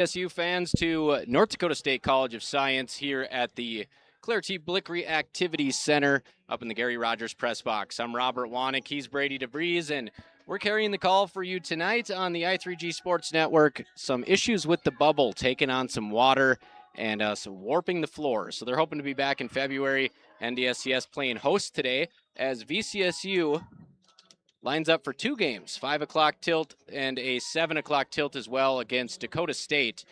VCSU fans to North Dakota State College of Science here at the Claire T. Blickery Activities Center up in the Gary Rogers press box. I'm Robert Wanick, he's Brady DeVries, and we're carrying the call for you tonight on the I3G Sports Network. Some issues with the bubble, taking on some water and some warping the floor. So they're hoping to be back in February. NDSCS playing host today as VCSU lines up for two games, 5 o'clock tilt and a 7 o'clock tilt as well against Dakota State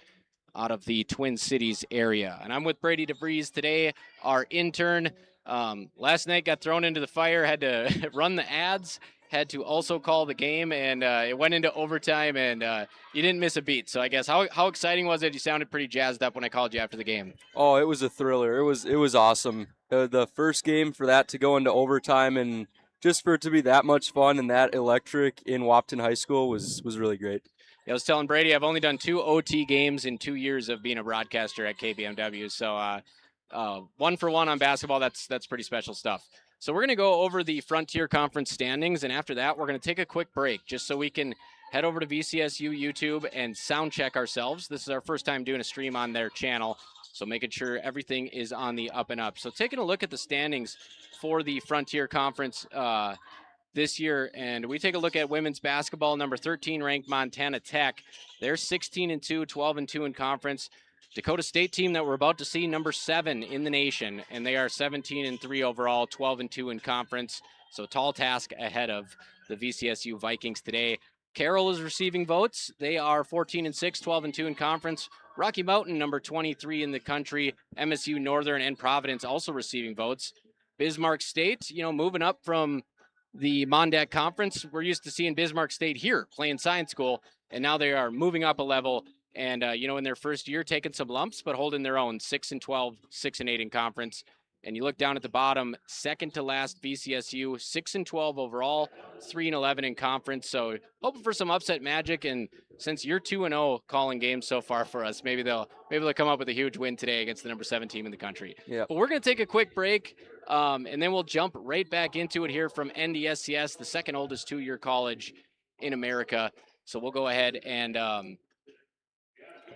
out of the Twin Cities area. And I'm with Brady DeVries today, our intern. Last night got thrown into the fire, had to run the ads, had to also call the game, and it went into overtime, and you didn't miss a beat. So I guess how exciting was it? You sounded pretty jazzed up when I called you after the game. Oh, it was a thriller. It was awesome. The first game for that to go into overtime and just for it to be that much fun and that electric in Wapton High School was really great. I was telling Brady I've only done 2 OT games in 2 years of being a broadcaster at KBMW. So 1 for 1 on basketball, that's pretty special stuff. So we're going to go over the Frontier Conference standings, and after that, we're going to take a quick break just so we can head over to VCSU YouTube and sound check ourselves. This is our first time doing a stream on their channel, so making sure everything is on the up and up. So taking a look at the standings for the Frontier Conference this year, and we take a look at women's basketball. Number 13 ranked Montana Tech. They're 16-2, 12-2 in conference. Dakota State team that we're about to see, number 7 in the nation, and they are 17-3 overall, 12-2 in conference. So tall task ahead of the VCSU Vikings today. Carroll is receiving votes. They are 14-6, 12-2 in conference. Rocky Mountain, number 23 in the country. MSU Northern and Providence also receiving votes. Bismarck State, moving up from the Mondac Conference. We're used to seeing Bismarck State here playing Science School, and now they are moving up a level and, in their first year taking some lumps, but holding their own, 6-12, 6-8 in conference. And you look down at the bottom, second to last VCSU, 6-12 overall, 3-11 in conference. So hoping for some upset magic. And since you're 2-0 calling games so far for us, maybe they'll come up with a huge win today against the number 7 team in the country. Yeah. But we're going to take a quick break, and then we'll jump right back into it here from NDSCS, the second oldest 2-year college in America. So we'll go ahead and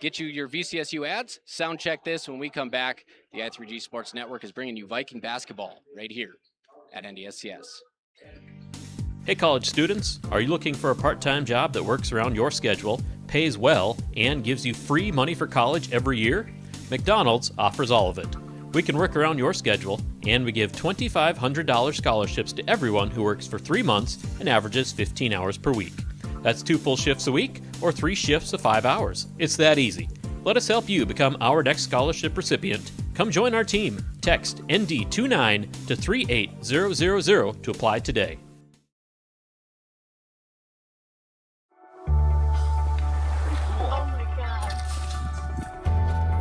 get you your VCSU ads. Sound check this when we come back. The I3G Sports Network is bringing you Viking basketball right here at NDSCS. Hey college students, are you looking for a part-time job that works around your schedule, pays well, and gives you free money for college every year? McDonald's offers all of it. We can work around your schedule, and we give $2,500 scholarships to everyone who works for 3 months and averages 15 hours per week. That's 2 full shifts a week or 3 shifts of 5 hours. It's that easy. Let us help you become our next scholarship recipient. Come join our team. Text ND29 to 38000 to apply today.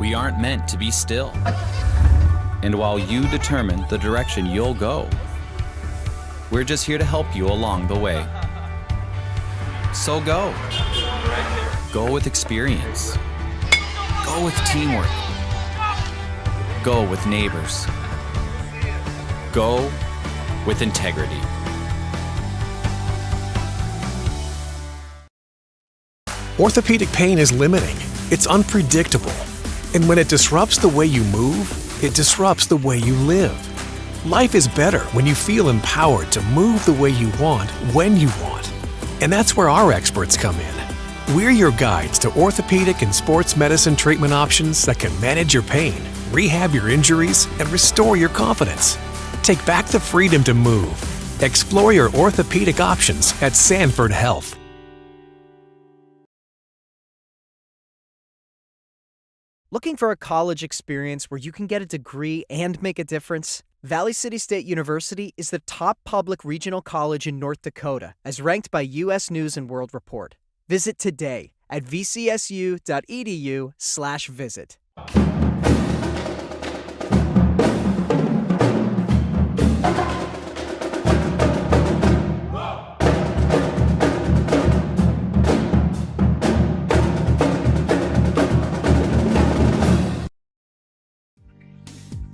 We aren't meant to be still. And while you determine the direction you'll go, we're just here to help you along the way. So go. Go with experience. Go with teamwork. Go with neighbors. Go with integrity. Orthopedic pain is limiting. It's unpredictable. And when it disrupts the way you move, it disrupts the way you live. Life is better when you feel empowered to move the way you want, when you want. And that's where our experts come in. We're your guides to orthopedic and sports medicine treatment options that can manage your pain, rehab your injuries, and restore your confidence. Take back the freedom to move. Explore your orthopedic options at Sanford Health. Looking for a college experience where you can get a degree and make a difference? Valley City State University is the top public regional college in North Dakota, as ranked by U.S. News & World Report. Visit today at vcsu.edu/visit.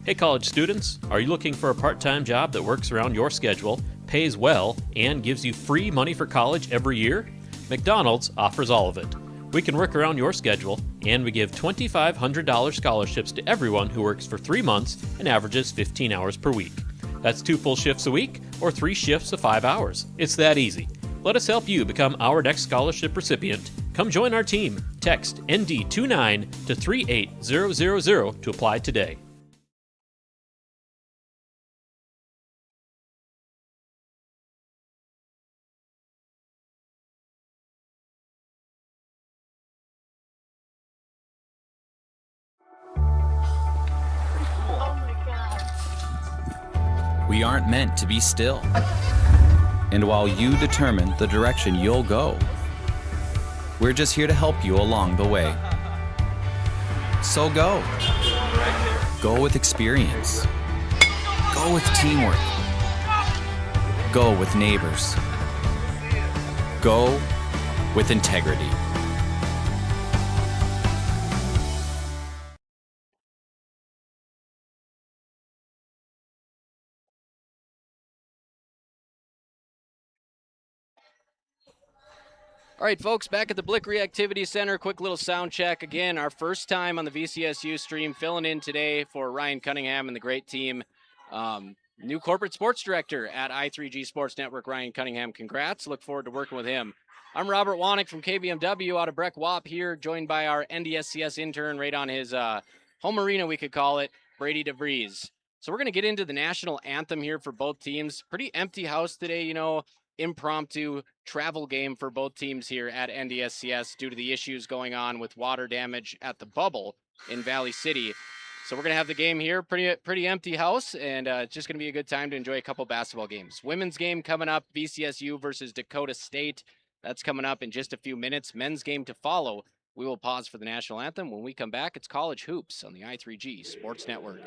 Hey college students, are you looking for a part-time job that works around your schedule, pays well, and gives you free money for college every year? McDonald's offers all of it. We can work around your schedule, and we give $2,500 scholarships to everyone who works for 3 months and averages 15 hours per week. That's 2 full shifts a week or 3 shifts of 5 hours. It's that easy. Let us help you become our next scholarship recipient. Come join our team. Text ND29 to 38000 to apply today. We aren't meant to be still. And while you determine the direction you'll go, we're just here to help you along the way. So go. Go with experience. Go with teamwork. Go with neighbors. Go with integrity. All right, folks, back at the Blick Reactivity Center. Quick little sound check. Again, our first time on the VCSU stream, filling in today for Ryan Cunningham and the great team. New corporate sports director at I3G Sports Network, Ryan Cunningham. Congrats. Look forward to working with him. I'm Robert Wanek from KBMW out of Breck Wap here, joined by our NDSCS intern right on his home arena, we could call it, Brady DeVries. So we're going to get into the national anthem here for both teams. Pretty empty house today, you know. Impromptu travel game for both teams here at NDSCS due to the issues going on with water damage at the bubble in Valley City. So we're going to have the game here, pretty empty house, and it's just going to be a good time to enjoy a couple basketball games. Women's game coming up, VCSU versus Dakota State. That's coming up in just a few minutes. Men's game to follow. We will pause for the national anthem. When we come back, it's college hoops on the I3G Sports Network.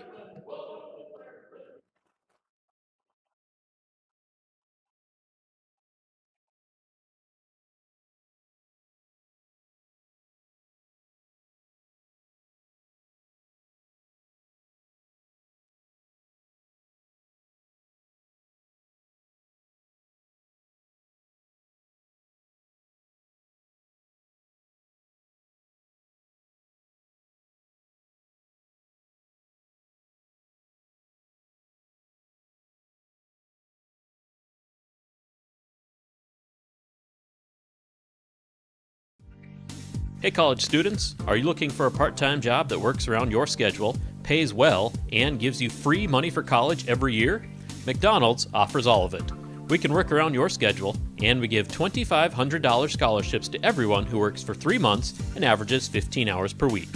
Hey college students, are you looking for a part-time job that works around your schedule, pays well, and gives you free money for college every year? McDonald's offers all of it. We can work around your schedule, and we give $2,500 scholarships to everyone who works for 3 months and averages 15 hours per week.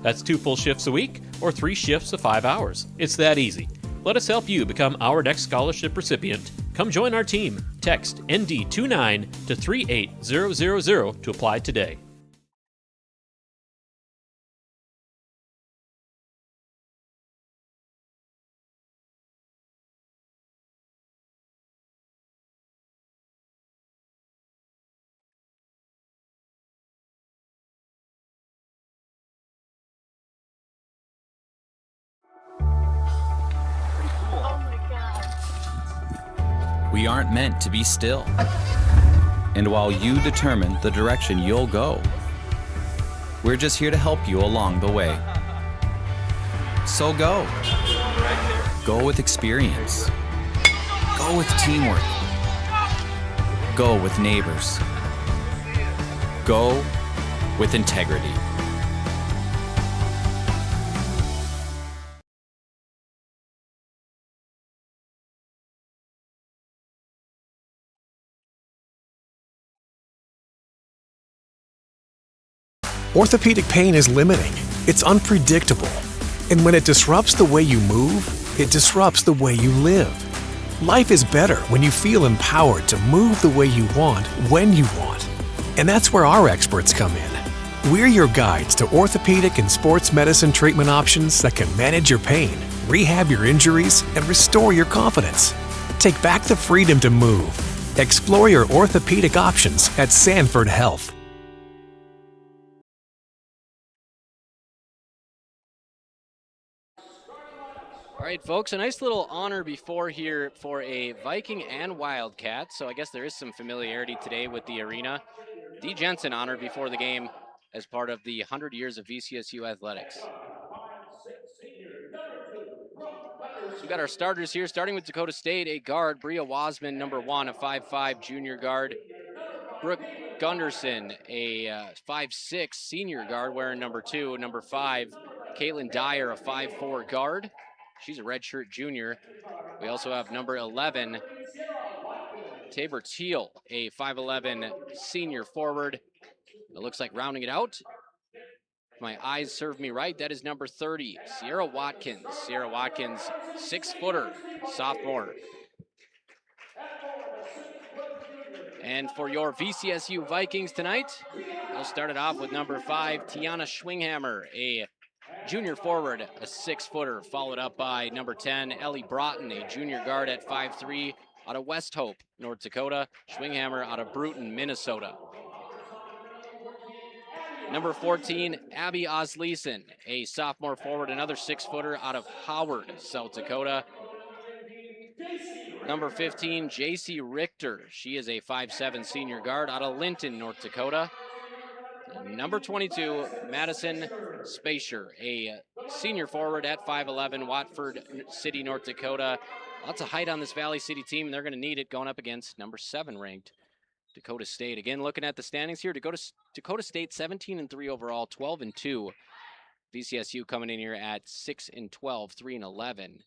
That's 2 full shifts a week or 3 shifts of 5 hours. It's that easy. Let us help you become our next scholarship recipient. Come join our team. Text ND29 to 38000 to apply today. We aren't meant to be still. And while you determine the direction you'll go, we're just here to help you along the way. So go. Go with experience. Go with teamwork. Go with neighbors. Go with integrity. Orthopedic pain is limiting. It's unpredictable. And when it disrupts the way you move, it disrupts the way you live. Life is better when you feel empowered to move the way you want, when you want. And that's where our experts come in. We're your guides to orthopedic and sports medicine treatment options that can manage your pain, rehab your injuries, and restore your confidence. Take back the freedom to move. Explore your orthopedic options at Sanford Health. All right, folks, a nice little honor before here for a Viking and Wildcat. So I guess there is some familiarity today with the arena. D. Jensen honored before the game. as part of the 100 years of VCSU athletics. So we got our starters here, starting with Dakota State, a guard, Bria Wasman, number 1, a 5'5" junior guard. Brooke Gunderson, a 5'6" senior guard, wearing number 2. Number 5, Caitlin Dyer, a 5'4" guard. She's a redshirt junior. We also have number 11, Tabor Teal, a 5'11" senior forward. It looks like rounding it out. If my eyes serve me right, that is number 30, Sierra Watkins. Sierra Watkins, 6-footer, sophomore. And for your VCSU Vikings tonight, we'll start it off with number 5, Tiana Schwinghammer, a junior forward, a 6-footer, followed up by number 10, Ellie Broughton, a junior guard at 5'3", out of West Hope, North Dakota. Schwinghammer out of Bruton, Minnesota. Number 14, Abby Osleson, a sophomore forward, another 6-footer out of Howard, South Dakota. Number 15, JC Richter. She is a 5'7" senior guard out of Linton, North Dakota. And number 22, Madison Spacer, a senior forward at 5'11", Watford City, North Dakota. Lots of height on this Valley City team. They're going to need it going up against number 7 ranked Dakota State. Again, looking at the standings here, Dakota State 17-3 overall, 12-2. VCSU coming in here at 6-12, 3-11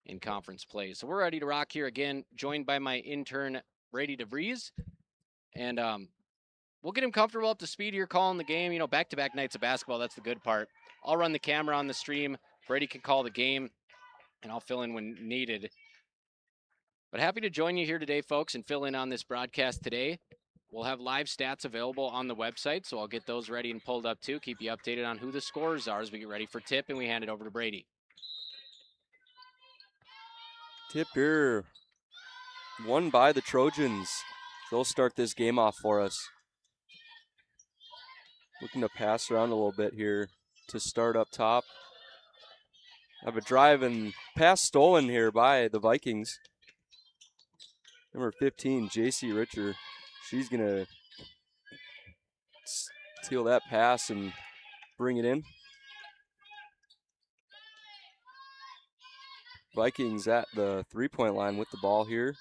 in conference play. So we're ready to rock here again, joined by my intern, Brady DeVries. And we'll get him comfortable up to speed here calling the game. You know, back-to-back nights of basketball, that's the good part. I'll run the camera on the stream. Brady can call the game, and I'll fill in when needed. But happy to join you here today, folks, and fill in on this broadcast today. We'll have live stats available on the website, so I'll get those ready and pulled up too. Keep you updated on who the scorers are as we get ready for tip, and we hand it over to Brady. Tip here, won by the Trojans. They'll start this game off for us. Looking to pass around a little bit here to start up top. Have a drive and pass stolen here by the Vikings. Number 15, JC Richter. She's going to steal that pass and bring it in. Vikings at the three-point line with the ball here.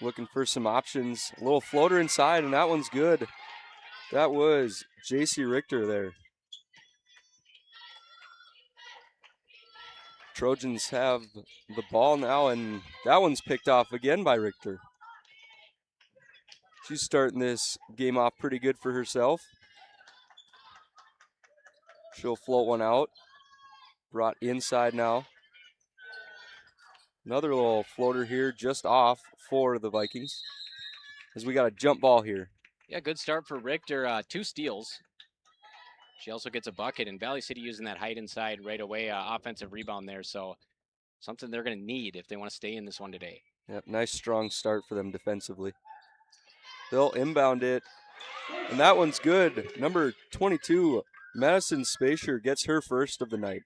Looking for some options. A little floater inside, and that one's good. That was JC Richter there. Trojans have the ball now, and that one's picked off again by Richter. She's starting this game off pretty good for herself. She'll float one out. Brought inside now. Another little floater here just off for the Vikings, as we got a jump ball here. Yeah, good start for Richter. 2 steals. She also gets a bucket, and Valley City using that height inside right away. Offensive rebound there, so something they're going to need if they want to stay in this one today. Yep, nice strong start for them defensively. They'll inbound it, and that one's good. Number 22, Madison Spacer gets her first of the night.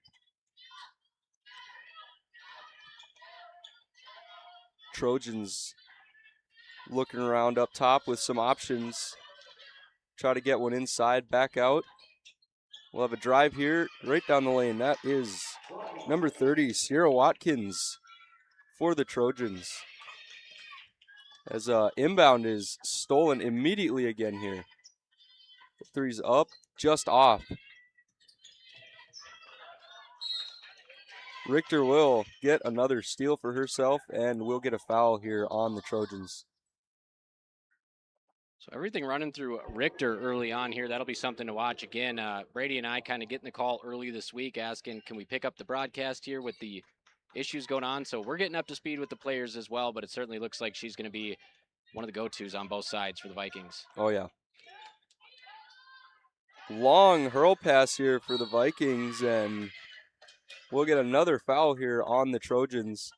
Trojans looking around up top with some options. Try to get one inside, back out. We'll have a drive here right down the lane. That is number 30, Sierra Watkins for the Trojans. As inbound is stolen immediately again here. The three's up, just off. Richter will get another steal for herself, and we'll get a foul here on the Trojans. So everything running through Richter early on here. That'll be something to watch. Again, Brady and I kind of getting the call early this week asking, can we pick up the broadcast here with the issues going on? So we're getting up to speed with the players as well, but it certainly looks like she's going to be one of the go-tos on both sides for the Vikings. Oh, yeah. Long hurl pass here for the Vikings, and we'll get another foul here on the Trojans.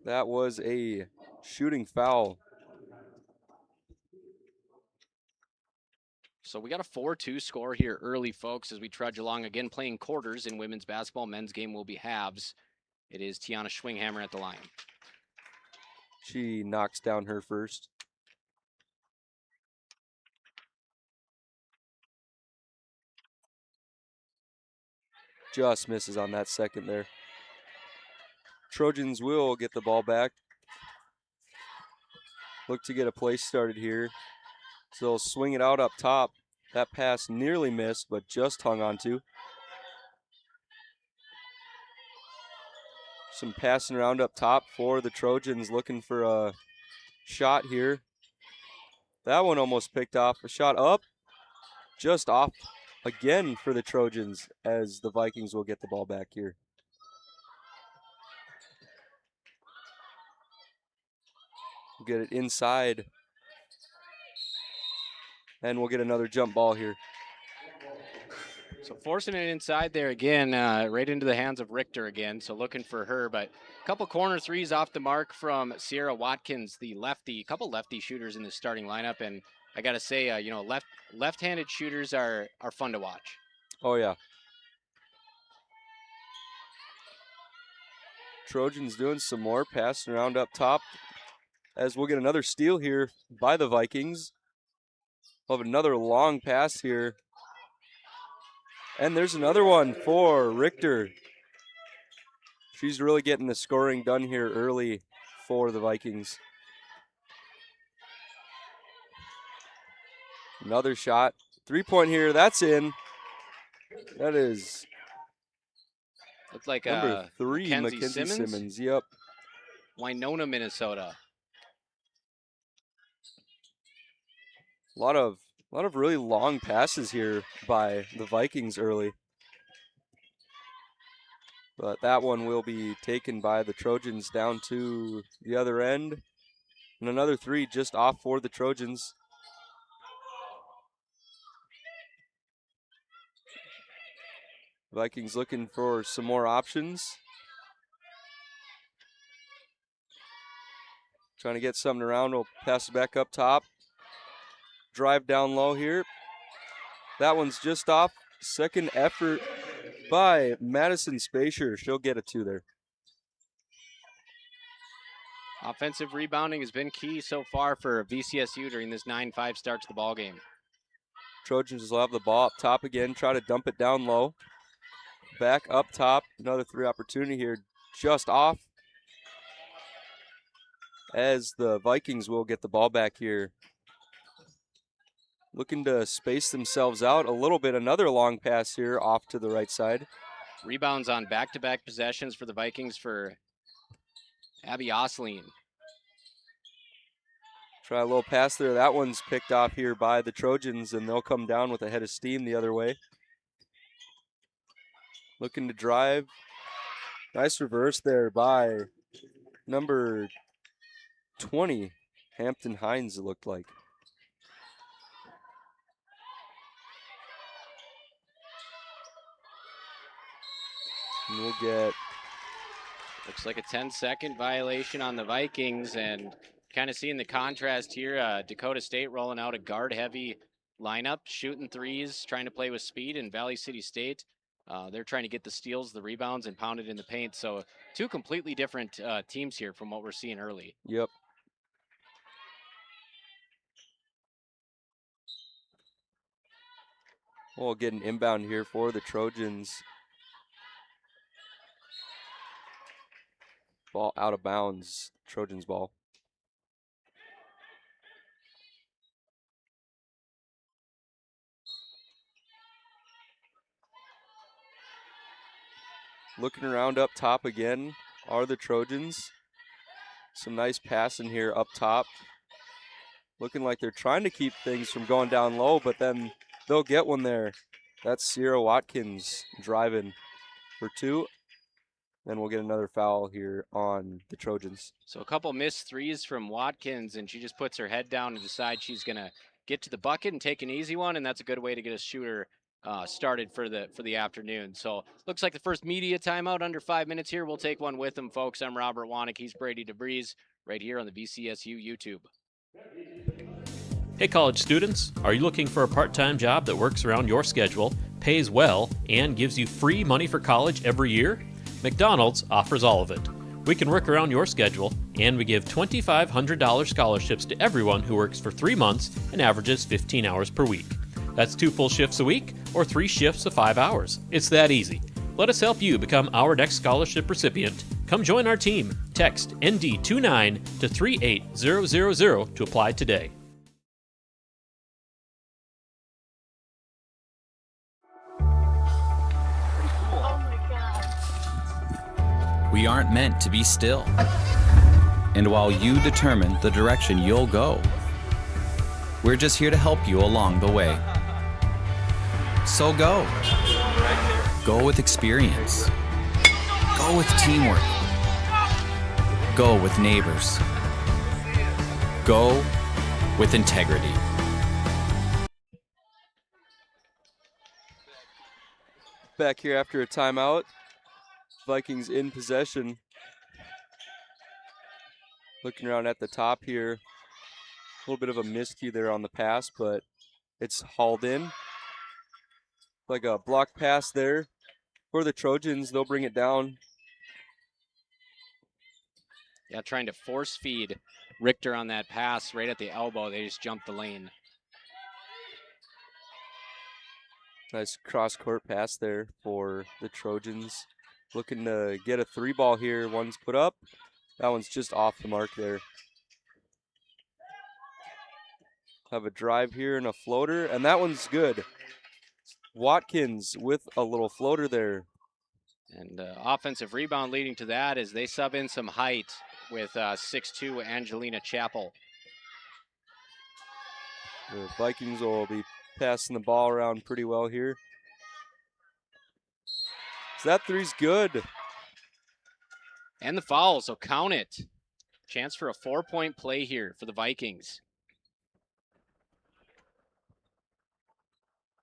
That was a shooting foul. So we got a 4-2 score here early, folks, as we trudge along. Again, playing quarters in women's basketball. Men's game will be halves. It is Tiana Schwinghammer at the line. She knocks down her first. just misses on that second there. Trojans will get the ball back. Look to get a play started here. So they'll swing it out up top. That pass nearly missed, but just hung on to. Some passing around up top for the Trojans, looking for a shot here. That one almost picked off. A shot up, just off again for the Trojans, as the Vikings will get the ball back here. Get it inside. And we'll get another jump ball here. So forcing it inside there again, right into the hands of Richter again. So looking for her, but a couple corner threes off the mark from Sierra Watkins, the lefty. A couple lefty shooters in the starting lineup, and I got to say, you know, left-handed shooters are fun to watch. Oh yeah. Trojans doing some more passing around up top, as we'll get another steal here by the Vikings. We'll have another long pass here. And there's another one for Richter. She's really getting the scoring done here early for the Vikings. Another shot. 3-point here. That's in. That is Looks like number 3, Mackenzie Simmons. Yep. Winona, Minnesota. A lot of really long passes here by the Vikings early. But that one will be taken by the Trojans down to the other end. And another 3 just off for the Trojans. Vikings looking for some more options. Trying to get something around. We'll pass it back up top. Drive down low here. That one's just off. Second effort by Madison Spacier. She'll get a 2 there. Offensive rebounding has been key so far for VCSU during this 9-5 start to the ball game. Trojans will have the ball up top again. Try to dump it down low. Back up top. Another 3 opportunity here. Just off. As the Vikings will get the ball back here. Looking to space themselves out a little bit. Another long pass here off to the right side. Rebounds on back-to-back possessions for the Vikings for Abby Osleen. Try a little pass there. That one's picked off here by the Trojans, and they'll come down with a head of steam the other way. Looking to drive. Nice reverse there by number 20, Hampton Hines, it looked like. And we'll get... Looks like a 10-second violation on the Vikings, and kind of seeing the contrast here. Dakota State rolling out a guard-heavy lineup, shooting threes, trying to play with speed, and Valley City State, they're trying to get the steals, the rebounds, and pound it in the paint. So 2 completely different teams here from what we're seeing early. Yep. We'll get an inbound here for the Trojans. Ball out of bounds. Trojans ball. Looking around up top again are the Trojans. Some nice passing here up top. Looking like they're trying to keep things from going down low, but then they'll get one there. That's Sierra Watkins driving for 2. Then we'll get another foul here on the Trojans. So a couple missed threes from Watkins, and she just puts her head down and decides she's going to get to the bucket and take an easy one, and that's a good way to get a shooter started for the afternoon. So looks like the first media timeout under 5 minutes here. We'll take one with them, folks. I'm Robert Wanick. He's Brady DeBreeze right here on the VCSU YouTube. Hey college students, are you looking for a part-time job that works around your schedule, pays well, and gives you free money for college every year? McDonald's offers all of it. We can work around your schedule, and we give $2,500 scholarships to everyone who works for 3 months and averages 15 hours per week. That's 2 full shifts a week or 3 shifts of 5 hours. It's that easy. Let us help you become our next scholarship recipient. Come join our team. Text ND29 to 38000 to apply today. We aren't meant to be still. And while you determine the direction you'll go, we're just here to help you along the way. So go. Go with experience. Go with teamwork. Go with neighbors. Go with integrity. Back here after a timeout. Vikings in possession. Looking around at the top here. A little bit of a miscue there on the pass, but it's hauled in. Like a block pass there for the Trojans. They'll bring it down. Yeah, trying to force feed Richter on that pass right at the elbow. They just jumped the lane. Nice cross-court pass there for the Trojans. Looking to get a 3-ball here. One's put up. That one's just off the mark there. Have a drive here and a floater, and that one's good. Watkins with a little floater there. And offensive rebound leading to that as they sub in some height with 6'2" Angelina Chappell. The Vikings will be passing the ball around pretty well here. So that three's good. And the foul, so count it. Chance for a 4-point play here for the Vikings.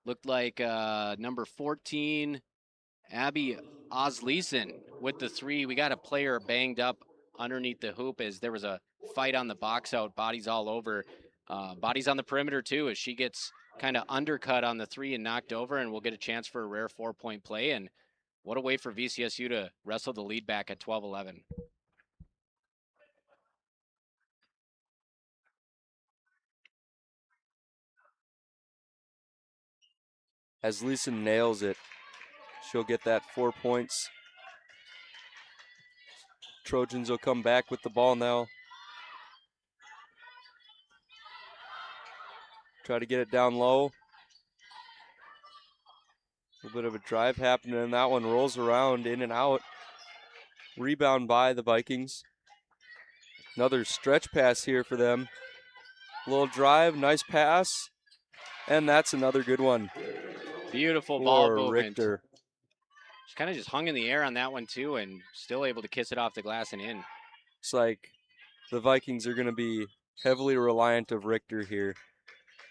Looked like number 14, Abby Osleisen with the 3. We got a player banged up underneath the hoop as there was a fight on the box out, bodies all over. Bodies on the perimeter too as she gets kind of undercut on the 3 and knocked over, and we'll get a chance for a rare 4-point play. And what a way for VCSU to wrestle the lead back at 12-11. As Lisa nails it, she'll get that 4 points. Trojans will come back with the ball now. Try to get it down low. A little bit of a drive happening, and that one rolls around in and out. Rebound by the Vikings. Another stretch pass here for them. Little drive, nice pass, and that's another good one. Beautiful ball For movement. Richter. She kind of just hung in the air on that one too, and still able to kiss it off the glass and in. It's like the Vikings are going to be heavily reliant of Richter here.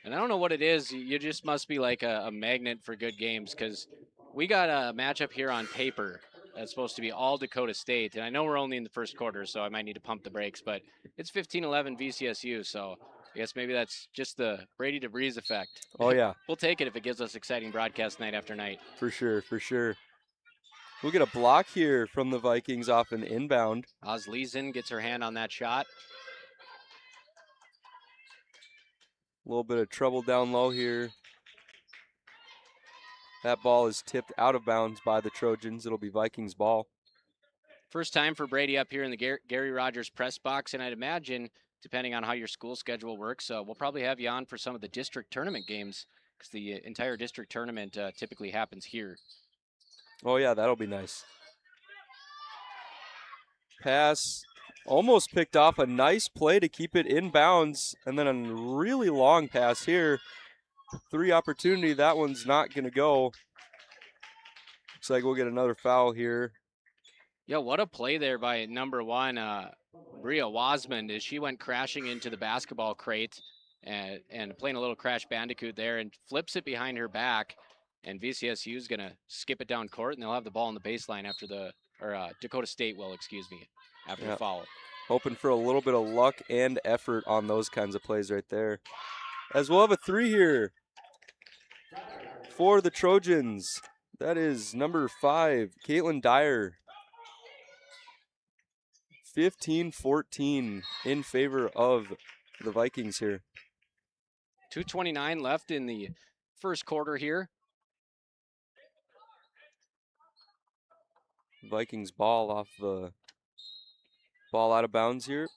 And I don't know what it is. You just must be like a magnet for good games, because we got a matchup here on paper that's supposed to be all Dakota State. And I know we're only in the first quarter, so I might need to pump the brakes, but it's 15-11 VCSU. So I guess maybe that's just the Brady DeBreeze effect. Oh, yeah. We'll take it if it gives us exciting broadcast night after night. For sure, for sure. We'll get a block here from the Vikings off an inbound. Osleisen gets her hand on that shot. A little bit of trouble down low here. That ball is tipped out of bounds by the Trojans. It'll be Vikings ball. First time for Brady up here in the Gary Rogers press box, and I'd imagine, depending on how your school schedule works, we'll probably have you on for some of the district tournament games, because the entire district tournament typically happens here. Oh, yeah, that'll be nice. Pass almost picked off. A nice play to keep it in bounds, and then a really long pass here. 3 opportunity. That one's not going to go. Looks like we'll get another foul here. Yeah, what a play there by number 1, Bria Wasmond, as she went crashing into the basketball crate and playing a little Crash Bandicoot there and flips it behind her back. And VCSU is going to skip it down court, and they'll have the ball on the baseline after Dakota State will, after the foul. Hoping for a little bit of luck and effort on those kinds of plays right there. As we'll have a 3 here for the Trojans. That is number 5, Caitlin Dyer. 15-14 in favor of the Vikings here. 2:29 left in the first quarter here. Vikings ball off the ball out of bounds here.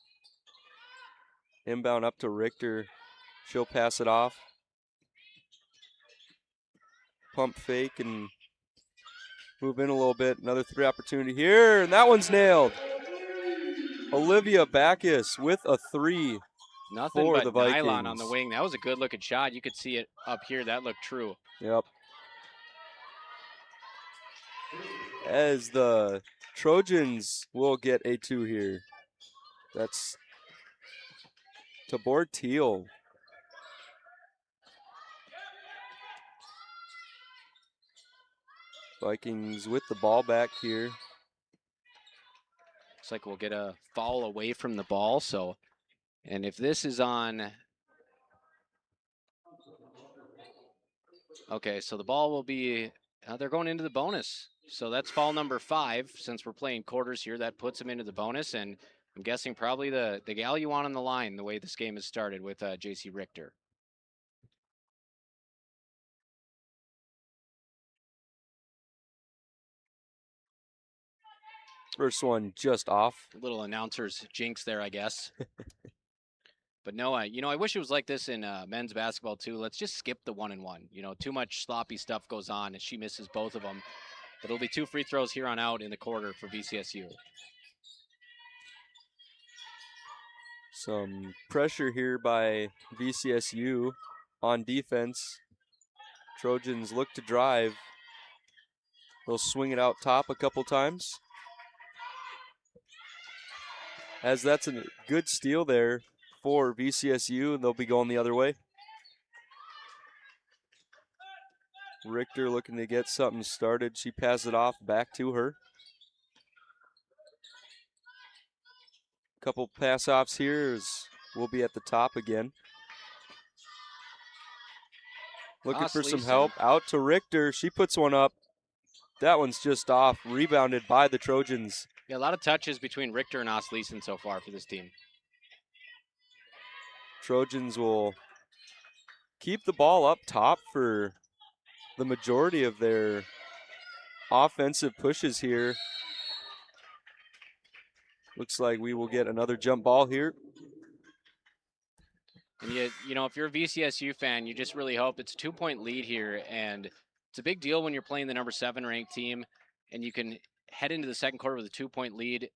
Inbound up to Richter. She'll pass it off. Pump fake and move in a little bit. Another 3 opportunity here, and that one's nailed. Olivia Backus with a 3 Nothing for but the Vikings. nylon on the wing. That was a good looking shot. You could see it up here. That looked true. Yep. As the Trojans will get a 2 here. That's Tabor Teal. Vikings with the ball back here. Looks like we'll get a foul away from the ball. So, and if this is on, okay, so the ball will be, they're going into the bonus. So that's foul number 5. Since we're playing quarters here, that puts them into the bonus. And I'm guessing probably the gal you want on the line, the way this game has started with JC Richter. First one just off. Little announcer's jinx there, I guess. But no, I wish it was like this in men's basketball too. Let's just skip the 1-and-1. Too much sloppy stuff goes on, and she misses both of them. But it'll be 2 free throws here on out in the quarter for VCSU. Some pressure here by VCSU on defense. Trojans look to drive. They'll swing it out top a couple times. As that's a good steal there for VCSU, and they'll be going the other way. Richter looking to get something started. She passes it off back to her. Couple pass-offs here as we'll be at the top again. Looking for some help. Out to Richter. She puts one up. That one's just off. Rebounded by the Trojans. Yeah, a lot of touches between Richter and Osleisen so far for this team. Trojans will keep the ball up top for the majority of their offensive pushes here. Looks like we will get another jump ball here. And if you're a VCSU fan, you just really hope it's a 2-point lead here. And it's a big deal when you're playing the number 7 ranked team and you can head into the second quarter with a 2-point lead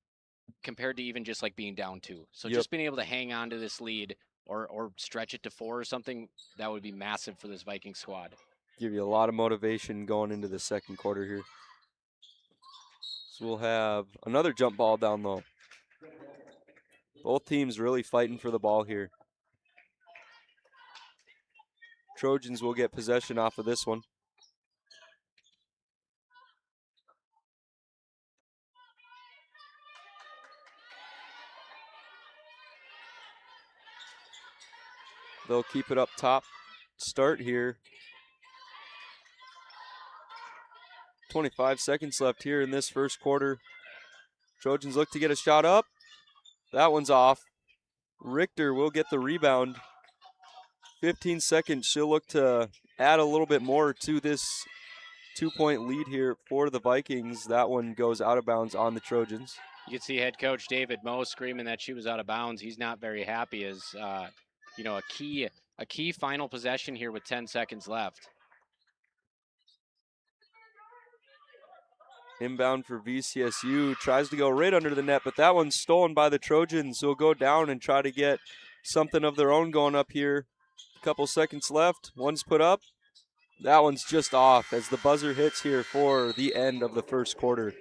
compared to even just like being down 2. So just being able to hang on to this lead or stretch it to 4 or something, that would be massive for this Viking squad. Give you a lot of motivation going into the second quarter here. So we'll have another jump ball down low. Both teams really fighting for the ball here. Trojans will get possession off of this one. They'll keep it up top. Start here. 25 seconds left here in this first quarter. Trojans look to get a shot up. That one's off. Richter will get the rebound. 15 seconds. She'll look to add a little bit more to this 2-point lead here for the Vikings. That one goes out of bounds on the Trojans. You can see head coach David Moe screaming that she was out of bounds. He's not very happy as, a key final possession here with 10 seconds left. Inbound for VCSU. Tries to go right under the net, but that one's stolen by the Trojans. Who'll go down and try to get something of their own going up here. A couple seconds left. One's put up. That one's just off as the buzzer hits here for the end of the first quarter.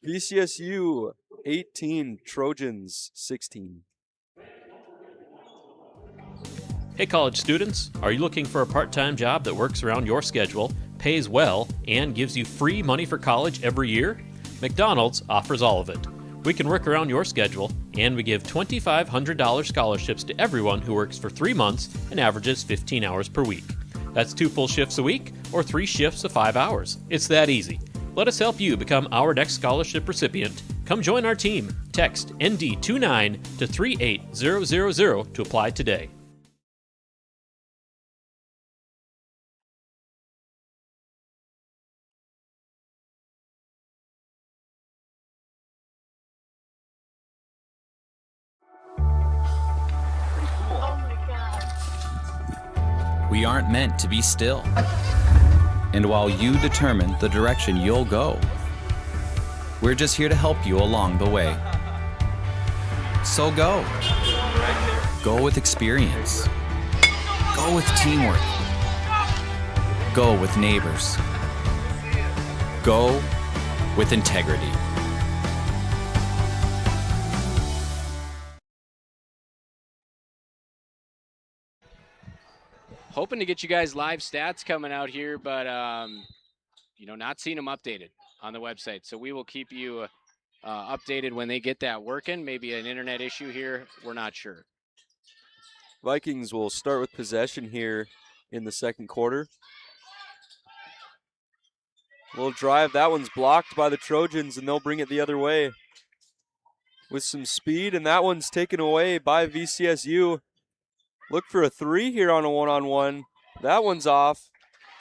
VCSU 18, Trojans 16. Hey college students, are you looking for a part-time job that works around your schedule, pays well, and gives you free money for college every year? McDonald's offers all of it. We can work around your schedule, and we give $2,500 scholarships to everyone who works for 3 months and averages 15 hours per week. That's 2 full shifts a week or 3 shifts of 5 hours. It's that easy. Let us help you become our next scholarship recipient. Come join our team. Text ND29 to 38000 to apply today. We aren't meant to be still. And while you determine the direction you'll go, we're just here to help you along the way. So go. Go with experience. Go with teamwork. Go with neighbors. Go with integrity. Hoping to get you guys live stats coming out here, but not seeing them updated on the website. So we will keep you updated when they get that working. Maybe an internet issue here. We're not sure. Vikings will start with possession here in the second quarter. Little drive. That one's blocked by the Trojans, and they'll bring it the other way with some speed, and that one's taken away by VCSU. Look for a three here on a one-on-one. That one's off.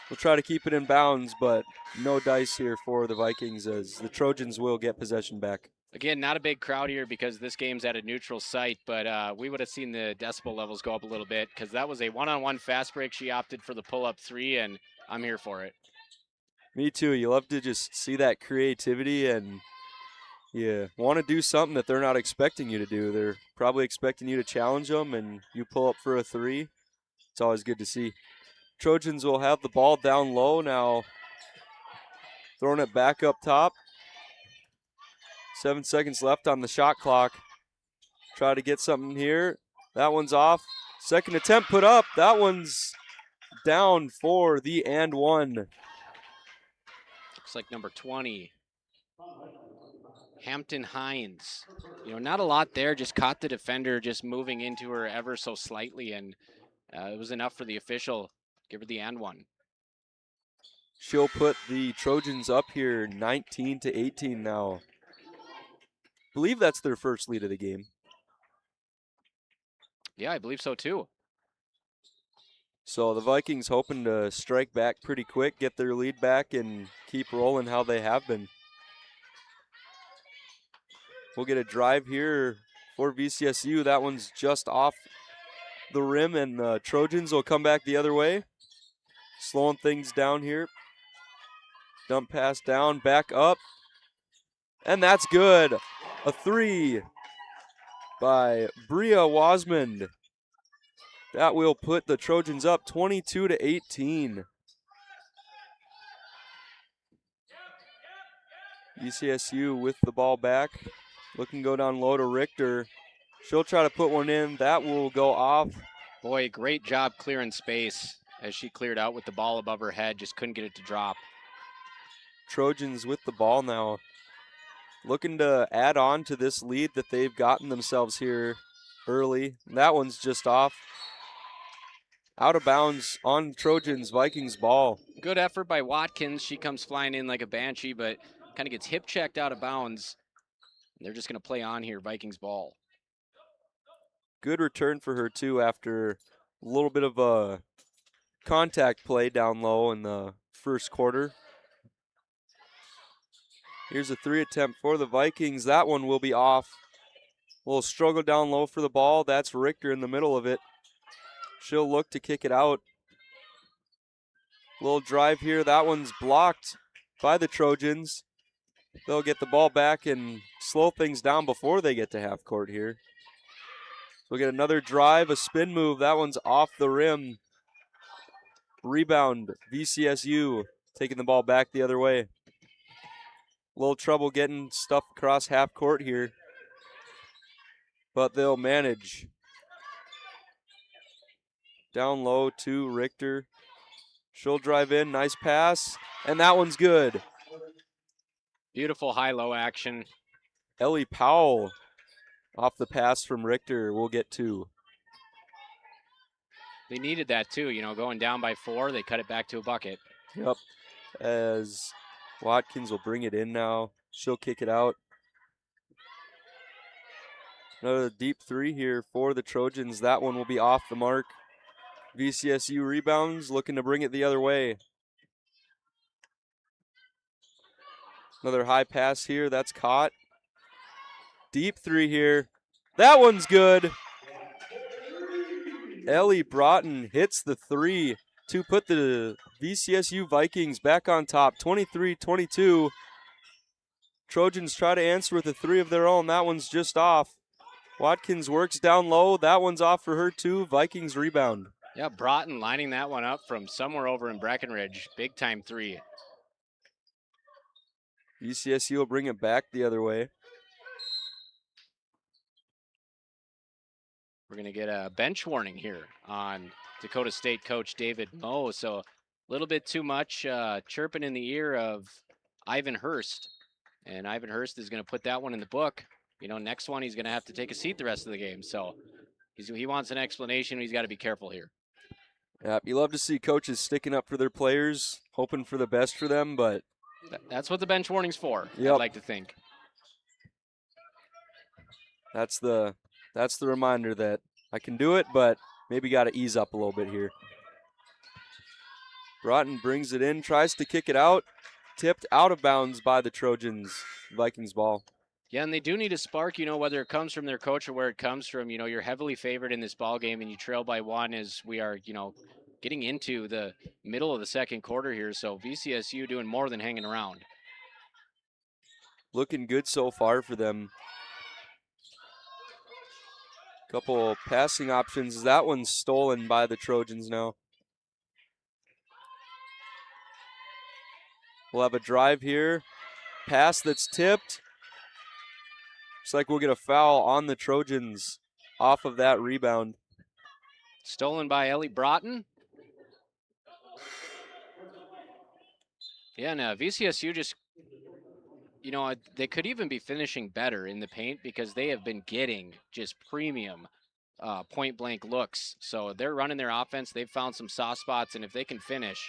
We'll try to keep it in bounds, but no dice here for the Vikings as the Trojans will get possession back. Again, not a big crowd here because this game's at a neutral site, but we would have seen the decibel levels go up a little bit because that was a one-on-one fast break. She opted for the pull-up three, and I'm here for it. Me too. You love to just see that creativity, and you want to do something that they're not expecting you to do. They're probably expecting you to challenge them, and you pull up for a three. It's always good to see. Trojans will have the ball down low now, throwing it back up top. 7 seconds left on the shot clock. Try to get something here. That one's off. Second attempt put up. That one's down for the and one. Looks like number 20. Hampton Hines. Not a lot there. Just caught the defender just moving into her ever so slightly, and it was enough for the official. Give her the and one. She'll put the Trojans up here 19-18 now. Believe that's their first lead of the game. Yeah, I believe so too. So the Vikings hoping to strike back pretty quick, get their lead back, and keep rolling how they have been. We'll get a drive here for VCSU. That one's just off the rim, and the Trojans will come back the other way. Slowing things down here. Dump pass down, back up. And that's good. A three by Bria Wasmond. That will put the Trojans up 22-18. VCSU with the ball back. Looking to go down low to Richter. She'll try to put one in. That will go off. Boy, great job clearing space as she cleared out with the ball above her head. Just couldn't get it to drop. Trojans with the ball now. Looking to add on to this lead that they've gotten themselves here early. That one's just off. Out of bounds on Trojans, Vikings ball. Good effort by Watkins. She comes flying in like a banshee, but kind of gets hip checked out of bounds. They're just going to play on here, Vikings ball. Good return for her, too, after a little bit of a contact play down low in the first quarter. Here's a three attempt for the Vikings. That one will be off. A little struggle down low for the ball. That's Richter in the middle of it. She'll look to kick it out. Little drive here. That one's blocked by the Trojans. They'll get the ball back and slow things down before they get to half court here. We'll get another drive, a spin move. That one's off the rim. Rebound, VCSU taking the ball back the other way. A little trouble getting stuff across half court here, but they'll manage. Down low to Richter. She'll drive in, nice pass, and that one's good. Beautiful high-low action. Ellie Powell off the pass from Richter will get two. They needed that too, going down by 4, they cut it back to a bucket. Yep, as Watkins will bring it in now. She'll kick it out. Another deep three here for the Trojans. That one will be off the mark. VCSU rebounds, looking to bring it the other way. Another high pass here, that's caught. Deep three here. That one's good. Ellie Broughton hits the three to put the VCSU Vikings back on top, 23-22. Trojans try to answer with a three of their own. That one's just off. Watkins works down low. That one's off for her too. Vikings rebound. Yeah, Broughton lining that one up from somewhere over in Breckenridge. Big time three. VCSU will bring it back the other way. We're going to get a bench warning here on Dakota State coach David Moe. So a little bit too much chirping in the ear of Ivan Hurst. And Ivan Hurst is going to put that one in the book. You know, next one, he's going to have to take a seat the rest of the game. So he wants an explanation. He's got to be careful here. Yeah, you love to see coaches sticking up for their players, hoping for the best for them, but that's what the bench warning's for, yep. I'd like to think. That's the reminder that I can do it, but maybe got to ease up a little bit here. Broughton brings it in, tries to kick it out, tipped out of bounds by the Trojans. Vikings ball. Yeah, and they do need a spark, you know, whether it comes from their coach or where it comes from. You know, you're heavily favored in this ball game and you trail by one as we are, you know, getting into the middle of the second quarter here. So VCSU doing more than hanging around. Looking good so far for them. Couple passing options. That one's stolen by the Trojans now. We'll have a drive here. Pass that's tipped. Looks like we'll get a foul on the Trojans off of that rebound. Stolen by Ellie Broughton. Yeah, and VCSU just, you know, they could even be finishing better in the paint because they have been getting just premium point-blank looks. So they're running their offense. They've found some soft spots, and if they can finish.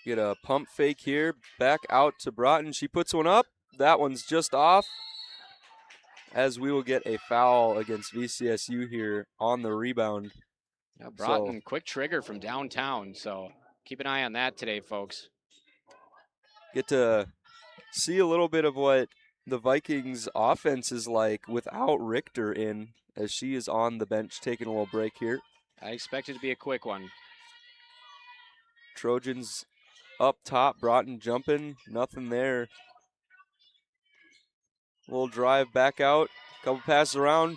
Get a pump fake here. Back out to Broughton. She puts one up. That one's just off. As we will get a foul against VCSU here on the rebound. Yeah, Broughton, quick trigger from downtown. So keep an eye on that today, folks. Get to see a little bit of what the Vikings offense is like without Richter in, as she is on the bench taking a little break here. I expect it to be a quick one. Trojans up top, Broughton jumping, nothing there. Little drive back out, couple passes around.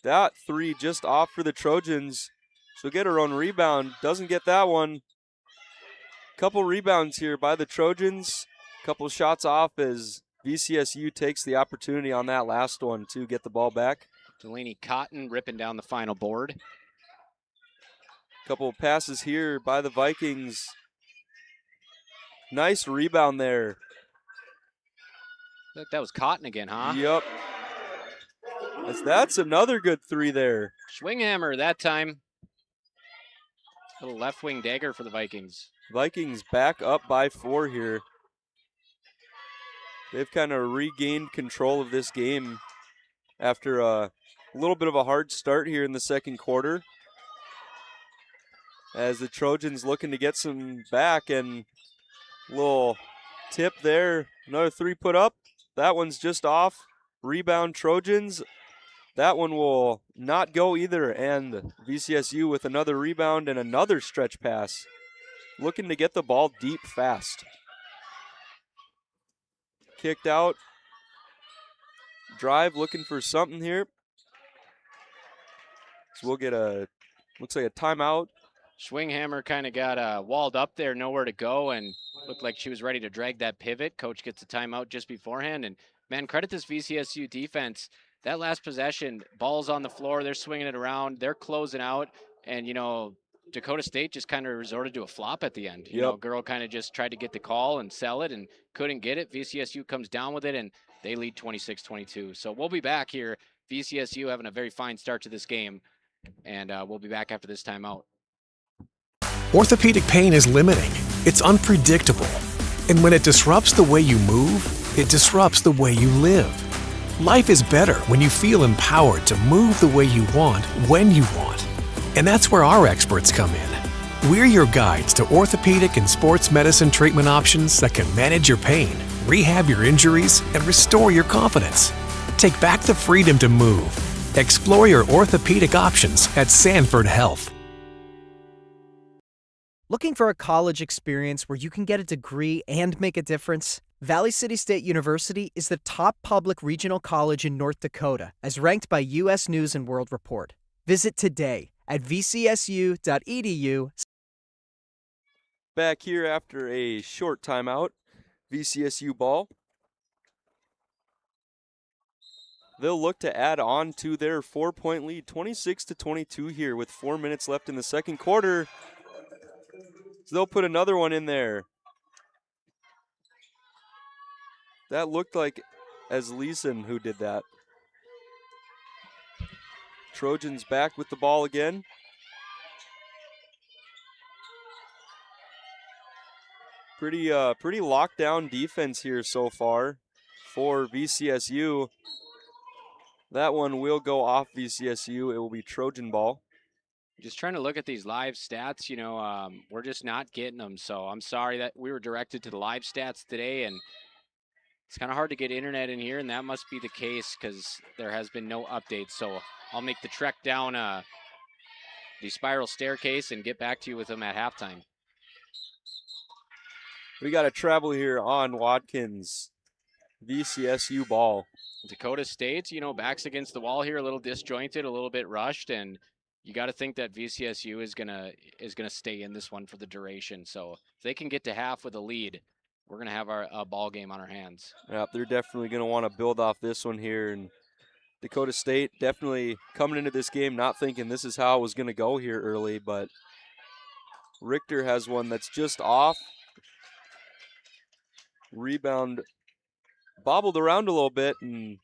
That three just off for the Trojans. She'll get her own rebound, doesn't get that one. Couple rebounds here by the Trojans. Couple shots off as VCSU takes the opportunity on that last one to get the ball back. Delaney Cotton ripping down the final board. Couple passes here by the Vikings. Nice rebound there. That was Cotton again, huh? Yep. That's another good three there. Swinghammer that time. Little left wing dagger for the Vikings. Vikings back up by 4 here. They've kind of regained control of this game after a little bit of a hard start here in the second quarter. As the Trojans looking to get some back, and a little tip there. Another three put up. That one's just off. Rebound Trojans. That one will not go either, and VCSU with another rebound and another stretch pass. Looking to get the ball deep fast. Kicked out. Drive looking for something here. So we'll get looks like a timeout. Swinghammer kind of got walled up there, nowhere to go, and looked like she was ready to drag that pivot. Coach gets a timeout just beforehand, and man, credit this VCSU defense. That last possession, ball's on the floor, they're swinging it around, they're closing out, and, you know, Dakota State just kind of resorted to a flop at the end. You know, girl kind of just tried to get the call and sell it and couldn't get it. VCSU comes down with it, and they lead 26-22. So we'll be back here. VCSU having a very fine start to this game, and we'll be back after this timeout. Orthopedic pain is limiting. It's unpredictable. And when it disrupts the way you move, it disrupts the way you live. Life is better when you feel empowered to move the way you want, when you want. And that's where our experts come in. We're your guides to orthopedic and sports medicine treatment options that can manage your pain, rehab your injuries, and restore your confidence. Take back the freedom to move. Explore your orthopedic options at Sanford Health. Looking for a college experience where you can get a degree and make a difference? Valley City State University is the top public regional college in North Dakota, as ranked by U.S. News and World Report. Visit today at vcsu.edu. Back here after a short timeout, VCSU ball. They'll look to add on to their 4-point lead, 26-22 here with 4 minutes left in the second quarter. So they'll put another one in there. That looked like as Leeson who did that. Trojans back with the ball again. Pretty locked down defense here so far for VCSU. That one will go off VCSU. It will be Trojan ball. Just trying to look at these live stats, we're just not getting them. So I'm sorry that we were directed to the live stats today, and it's kind of hard to get internet in here, and that must be the case because there has been no updates. So I'll make the trek down the spiral staircase and get back to you with them at halftime. We got to travel here on Watkins. VCSU ball. Dakota State, backs against the wall here, a little disjointed, a little bit rushed, and you got to think that VCSU is gonna stay in this one for the duration. So if they can get to half with a lead, we're gonna have a ball game on our hands. Yeah, they're definitely gonna want to build off this one here, and Dakota State definitely coming into this game not thinking this is how it was gonna go here early, but Richter has one that's just off. Rebound bobbled around a little bit, and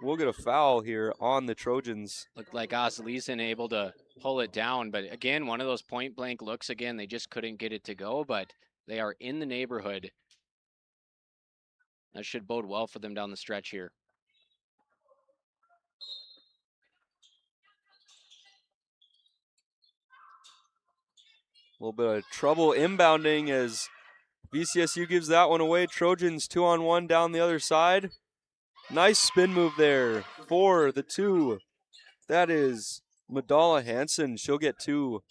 we'll get a foul here on the Trojans. Looked like Leeson able to pull it down, but again, one of those point blank looks again, they just couldn't get it to go, but they are in the neighborhood. That should bode well for them down the stretch here. A little bit of trouble inbounding as VCSU gives that one away. Trojans 2-on-1 down the other side. Nice spin move there for the two. That is Madala Hansen. She'll get two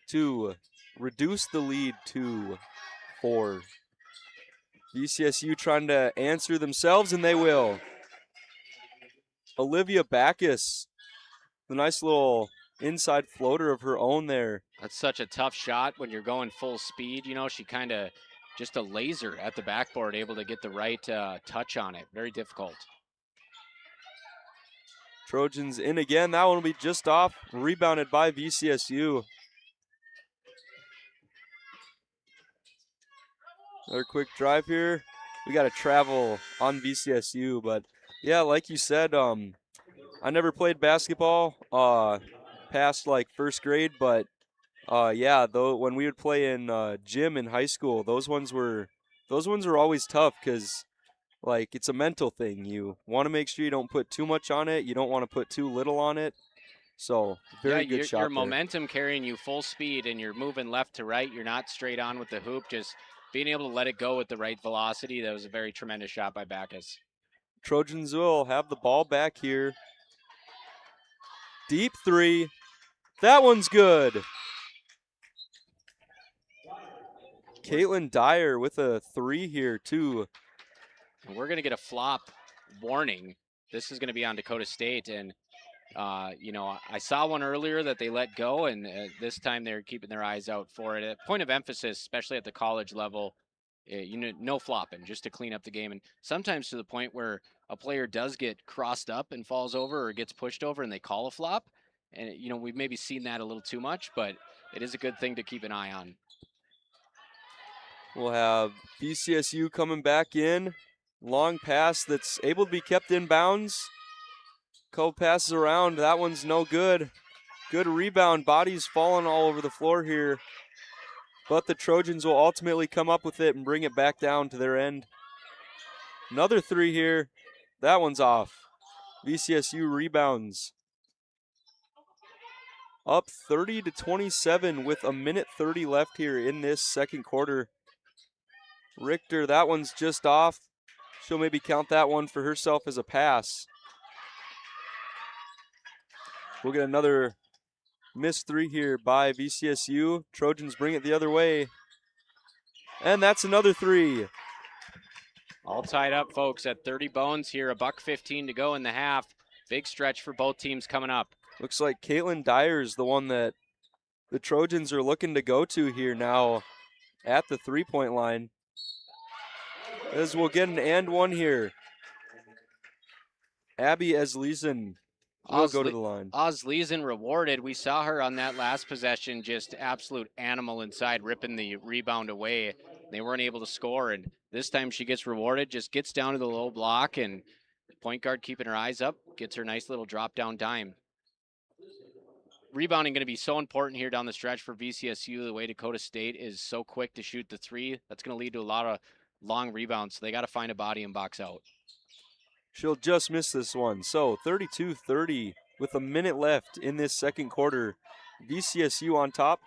to reduce the lead to 4. VCSU trying to answer themselves, and they will. Olivia Backus, the nice little inside floater of her own there. That's such a tough shot when you're going full speed. She kind of just a laser at the backboard, able to get the right touch on it. Very difficult. Trojans in again. That one will be just off. Rebounded by VCSU. Another quick drive here. We got to travel on VCSU, but yeah, like you said, I never played basketball past like first grade, but yeah, though when we would play in gym in high school, those ones were always tough because like it's a mental thing. You want to make sure you don't put too much on it. You don't want to put too little on it. So very good shot. Your there. momentum carrying you full speed, and you're moving left to right. You're not straight on with the hoop. Just being able to let it go with the right velocity. That was a very tremendous shot by Backus. Trojans will have the ball back here. Deep three. That one's good. Caitlin Dyer with a 3 here, too. And we're going to get a flop warning. This is going to be on Dakota State. And, I saw one earlier that they let go, and this time they're keeping their eyes out for it. A point of emphasis, especially at the college level, no flopping, just to clean up the game. And sometimes to the point where a player does get crossed up and falls over or gets pushed over and they call a flop. And, we've maybe seen that a little too much, but it is a good thing to keep an eye on. We'll have VCSU coming back in. Long pass that's able to be kept in bounds. Couple passes around. That one's no good. Good rebound. Bodies falling all over the floor here. But the Trojans will ultimately come up with it and bring it back down to their end. Another 3 here. That one's off. VCSU rebounds. Up 30-27 with a minute 30 left here in this second quarter. Richter, that one's just off. She'll maybe count that one for herself as a pass. We'll get another missed three here by VCSU. Trojans bring it the other way. And that's another three. All tied up, folks, at 30 bones here. $1:15 to go in the half. Big stretch for both teams coming up. Looks like Caitlin Dyer is the one that the Trojans are looking to go to here now at the three-point line. As we'll get an and one here. Abby Esleason will go to the line. Osleason rewarded. We saw her on that last possession, just absolute animal inside, ripping the rebound away. They weren't able to score, and this time she gets rewarded, just gets down to the low block, and point guard keeping her eyes up, gets her nice little drop-down dime. Rebounding going to be so important here down the stretch for VCSU. The way Dakota State is so quick to shoot the three, that's going to lead to a lot of long rebounds, so they got to find a body and box out. She'll just miss this one. So 32-30 with a minute left in this second quarter. VCSU on top.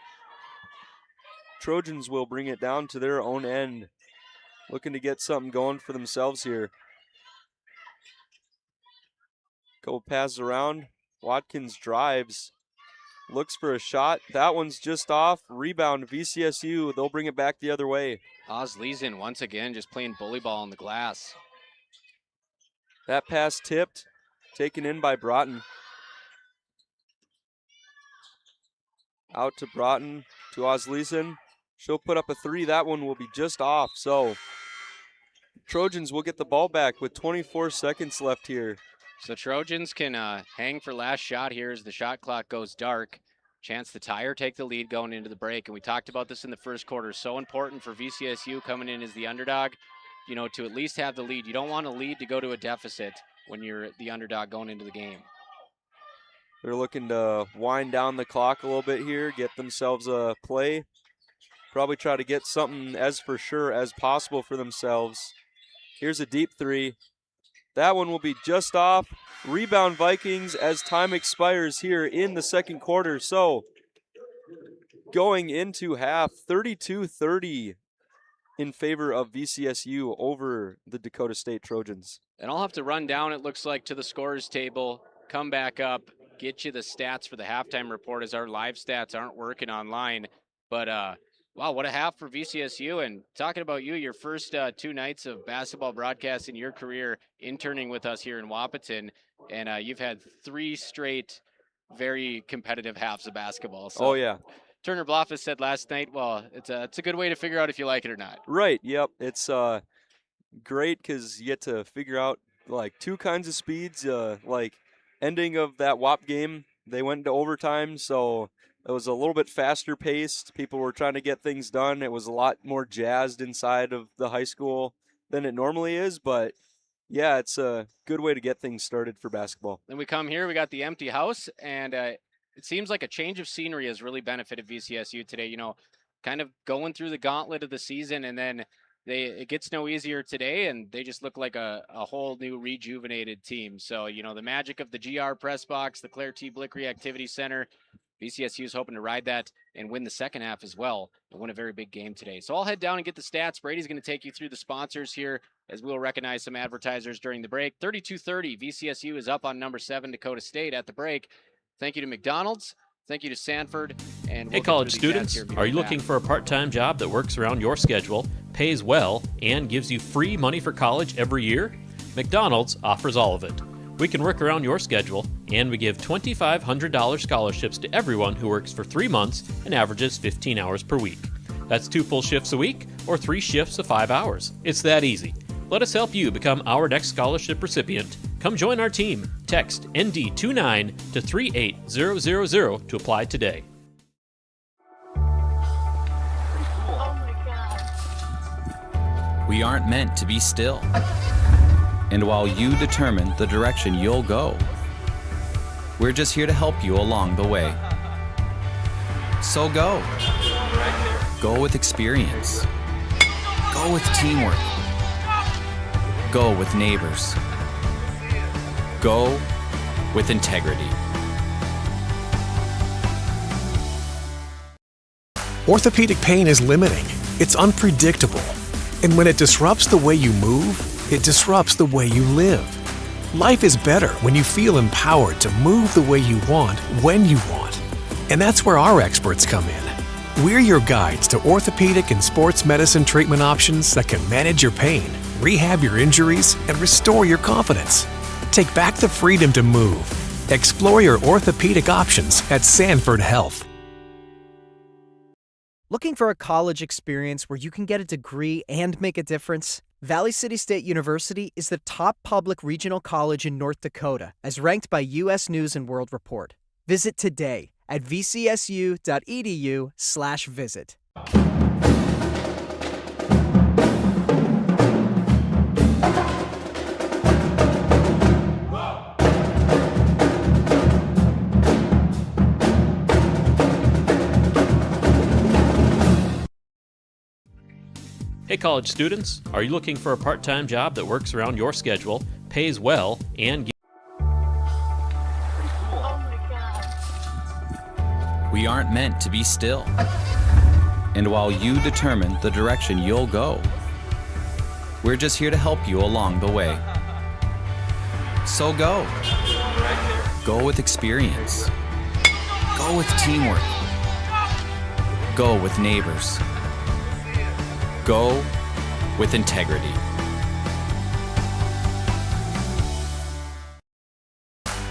Trojans will bring it down to their own end. Looking to get something going for themselves here. Couple passes around. Watkins drives. Looks for a shot. That one's just off. Rebound VCSU. They'll bring it back the other way. Osleason once again just playing bully ball on the glass. That pass tipped, taken in by Broughton. Out to Broughton, to Osleason. She'll put up a three. That one will be just off. So Trojans will get the ball back with 24 seconds left here. So Trojans can hang for last shot here as the shot clock goes dark. Chance to tie or take the lead going into the break. And we talked about this in the first quarter. So important for VCSU coming in as the underdog, you know, to at least have the lead. You don't want a lead to go to a deficit when you're the underdog going into the game. They're looking to wind down the clock a little bit here, get themselves a play. Probably try to get something as for sure as possible for themselves. Here's a deep three. That one will be just off. Rebound Vikings as time expires here in the second quarter. So going into half, 32-30 in favor of VCSU over the Dakota State Trojans. And I'll have to run down, it looks like, to the scorers table, come back up, get you the stats for the halftime report as our live stats aren't working online. But wow, what a half for VCSU. And talking about you, your first 2 nights of basketball broadcast in your career, interning with us here in Wahpeton, and you've had 3 straight very competitive halves of basketball. So oh, yeah. Turner Bloffus said last night, well, it's a good way to figure out if you like it or not. Right, yep. It's great because you get to figure out, like, 2 kinds of speeds. Like, ending of that WAP game, they went into overtime, so it was a little bit faster paced. People were trying to get things done. It was a lot more jazzed inside of the high school than it normally is, but yeah, it's a good way to get things started for basketball. Then we come here, we got the empty house, and it seems like a change of scenery has really benefited VCSU today. You know, kind of going through the gauntlet of the season, and then it gets no easier today, and they just look like a whole new rejuvenated team. So, you know, the magic of the GR press box, the Claire T. Blickery Activity Center, VCSU is hoping to ride that and win the second half as well and win a very big game today. So I'll head down and get the stats. Brady's going to take you through the sponsors here as we'll recognize some advertisers during the break. 32-30, VCSU is up on number 7, Dakota State at the break. Thank you to McDonald's. Thank you to Sanford. And Hey, college students, are you looking for a part-time job that works around your schedule, pays well, and gives you free money for college every year? McDonald's offers all of it. We can work around your schedule, and we give $2,500 scholarships to everyone who works for 3 months and averages 15 hours per week. That's 2 full shifts a week or 3 shifts of 5 hours. It's that easy. Let us help you become our next scholarship recipient. Come join our team. Text ND29 to 38000 to apply today. We aren't meant to be still. And while you determine the direction you'll go, we're just here to help you along the way. So go. Go with experience. Go with teamwork. Go with neighbors. Go with integrity. Orthopedic pain is limiting. It's unpredictable. And when it disrupts the way you move, it disrupts the way you live. Life is better when you feel empowered to move the way you want, when you want. And that's where our experts come in. We're your guides to orthopedic and sports medicine treatment options that can manage your pain, rehab your injuries, and restore your confidence. Take back the freedom to move. Explore your orthopedic options at Sanford Health. Looking for a college experience where you can get a degree and make a difference? Valley City State University is the top public regional college in North Dakota, as ranked by U.S. News and World Report. Visit today at vcsu.edu/visit. Hey college students, are you looking for a part-time job that works around your schedule, pays well, and We aren't meant to be still. And while you determine the direction you'll go, we're just here to help you along the way. So go. Go with experience. Go with teamwork. Go with neighbors. Go with integrity.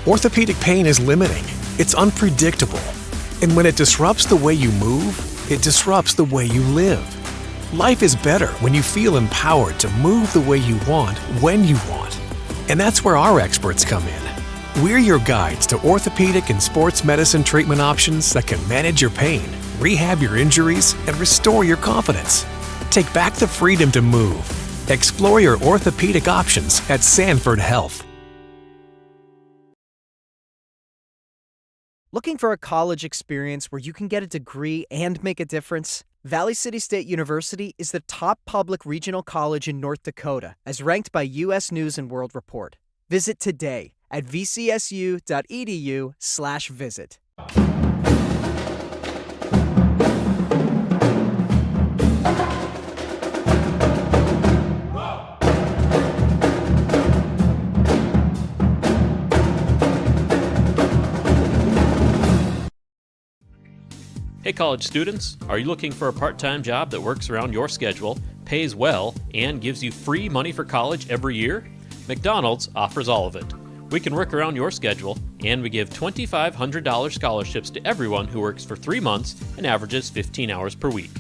Orthopedic pain is limiting. It's unpredictable. And when it disrupts the way you move, it disrupts the way you live. Life is better when you feel empowered to move the way you want, when you want. And that's where our experts come in. We're your guides to orthopedic and sports medicine treatment options that can manage your pain, rehab your injuries, and restore your confidence. Take back the freedom to move. Explore your orthopedic options at Sanford Health. Looking for a college experience where you can get a degree and make a difference? Valley City State University is the top public regional college in North Dakota, as ranked by U.S. News and World Report. Visit today at vcsu.edu/visit. Hey college students, are you looking for a part-time job that works around your schedule, pays well, and gives you free money for college every year? McDonald's offers all of it. We can work around your schedule, and we give $2,500 scholarships to everyone who works for 3 months and averages 15 hours per week.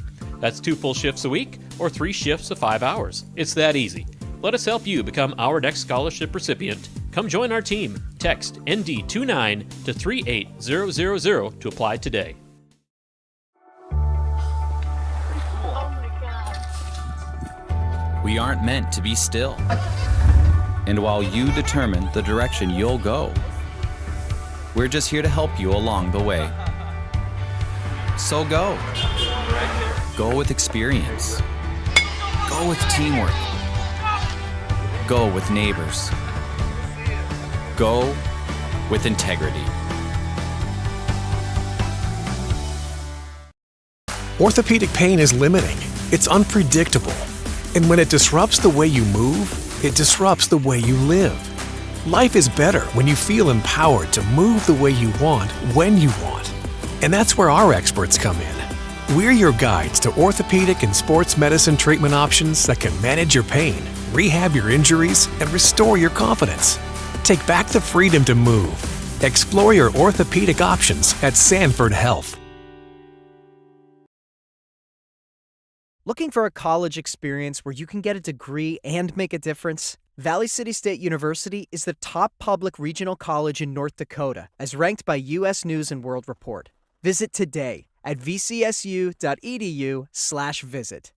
That's 2 full shifts a week or 3 shifts of 5 hours. It's that easy. Let us help you become our next scholarship recipient. Come join our team. Text ND29 to 38000 to apply today. We aren't meant to be still. And while you determine the direction you'll go, we're just here to help you along the way. So go. Go with experience. Go with teamwork. Go with neighbors. Go with integrity. Orthopedic pain is limiting. It's unpredictable. And when it disrupts the way you move, it disrupts the way you live. Life is better when you feel empowered to move the way you want, when you want. And that's where our experts come in. We're your guides to orthopedic and sports medicine treatment options that can manage your pain, rehab your injuries, and restore your confidence. Take back the freedom to move. Explore your orthopedic options at Sanford Health. Looking for a college experience where you can get a degree and make a difference? Valley City State University is the top public regional college in North Dakota, as ranked by U.S. News and World Report. Visit today at vcsu.edu/visit.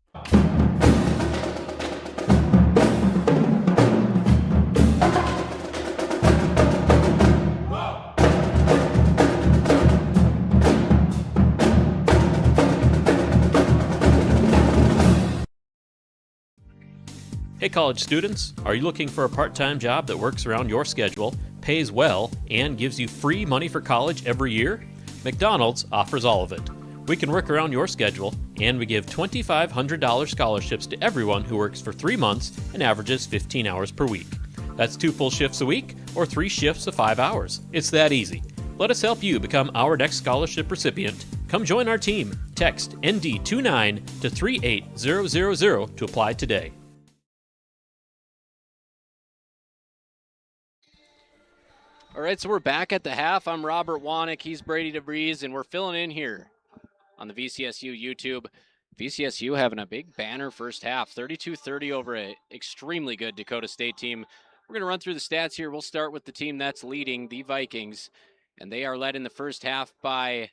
Hey college students, are you looking for a part-time job that works around your schedule, pays well, and gives you free money for college every year? McDonald's offers all of it. We can work around your schedule, and we give $2,500 scholarships to everyone who works for 3 months and averages 15 hours per week. That's 2 full shifts a week or 3 shifts of 5 hours. It's that easy. Let us help you become our next scholarship recipient. Come join our team. Text ND29 to 38000 to apply today. All right, so we're back at the half. I'm Robert Wanick. He's Brady DeVries, and we're filling in here on the VCSU YouTube. VCSU having a big banner first half, 32-30 over an extremely good Dakota State team. We're going to run through the stats here. We'll start with the team that's leading, the Vikings, and they are led in the first half by,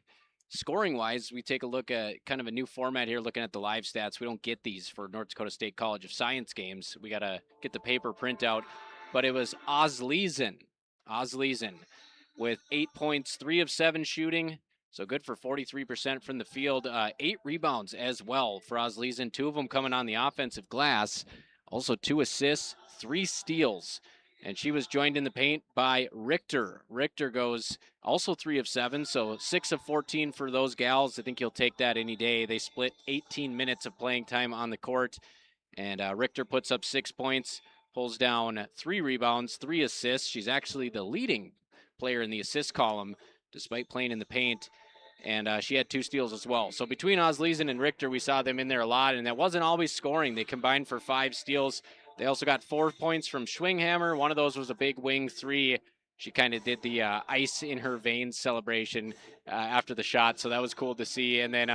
scoring-wise, we take a look at kind of a new format here, looking at the live stats. We don't get these for North Dakota State College of Science games. We got to get the paper printout, but it was Osleisen with 8 points, 3 of 7 shooting, so good for 43% from the field. 8 rebounds as well for Osleisen, 2 of them coming on the offensive glass. Also 2 assists, 3 steals. And she was joined in the paint by Richter. Richter goes also 3 of 7, so 6 of 14 for those gals. I think you'll take that any day. They split 18 minutes of playing time on the court. And Richter puts up 6 points, pulls down 3 rebounds, 3 assists. She's actually the leading player in the assist column, despite playing in the paint. And she had 2 steals as well. So between Osleisen and Richter, we saw them in there a lot, and that wasn't always scoring. They combined for 5 steals. They also got 4 points from Schwinghammer. One of those was a big wing 3. She kind of did the ice in her veins celebration after the shot, so that was cool to see. And then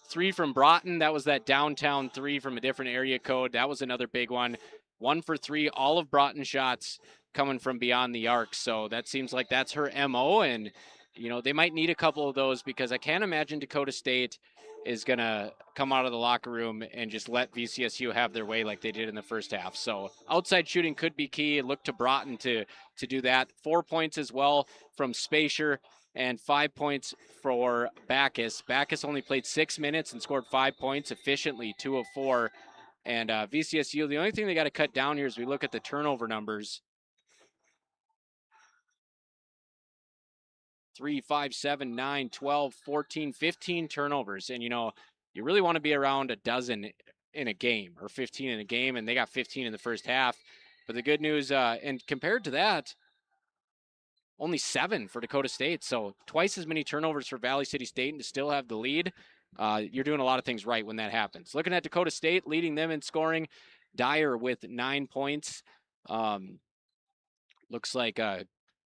3 from Broughton. That was that downtown 3 from a different area code. That was another big one. 1 for 3, all of Broughton shots coming from beyond the arc. So that seems like that's her MO, and you know, they might need a couple of those because I can't imagine Dakota State is going to come out of the locker room and just let VCSU have their way like they did in the first half. So outside shooting could be key. Look to Broughton to do that. 4 points as well from Spacier and 5 points for Backus. Backus only played 6 minutes and scored 5 points efficiently, 2 of 4. And VCSU, the only thing they got to cut down here is we look at the turnover numbers. 3, 5, 7, 9, 12, 14, 15 turnovers. And, you know, you really want to be around a dozen in a game or 15 in a game, and they got 15 in the first half. But the good news, and compared to that, only 7 for Dakota State. So twice as many turnovers for Valley City State and to still have the lead. You're doing a lot of things right when that happens. Looking at Dakota State, leading them in scoring, Dyer with 9 points. Looks like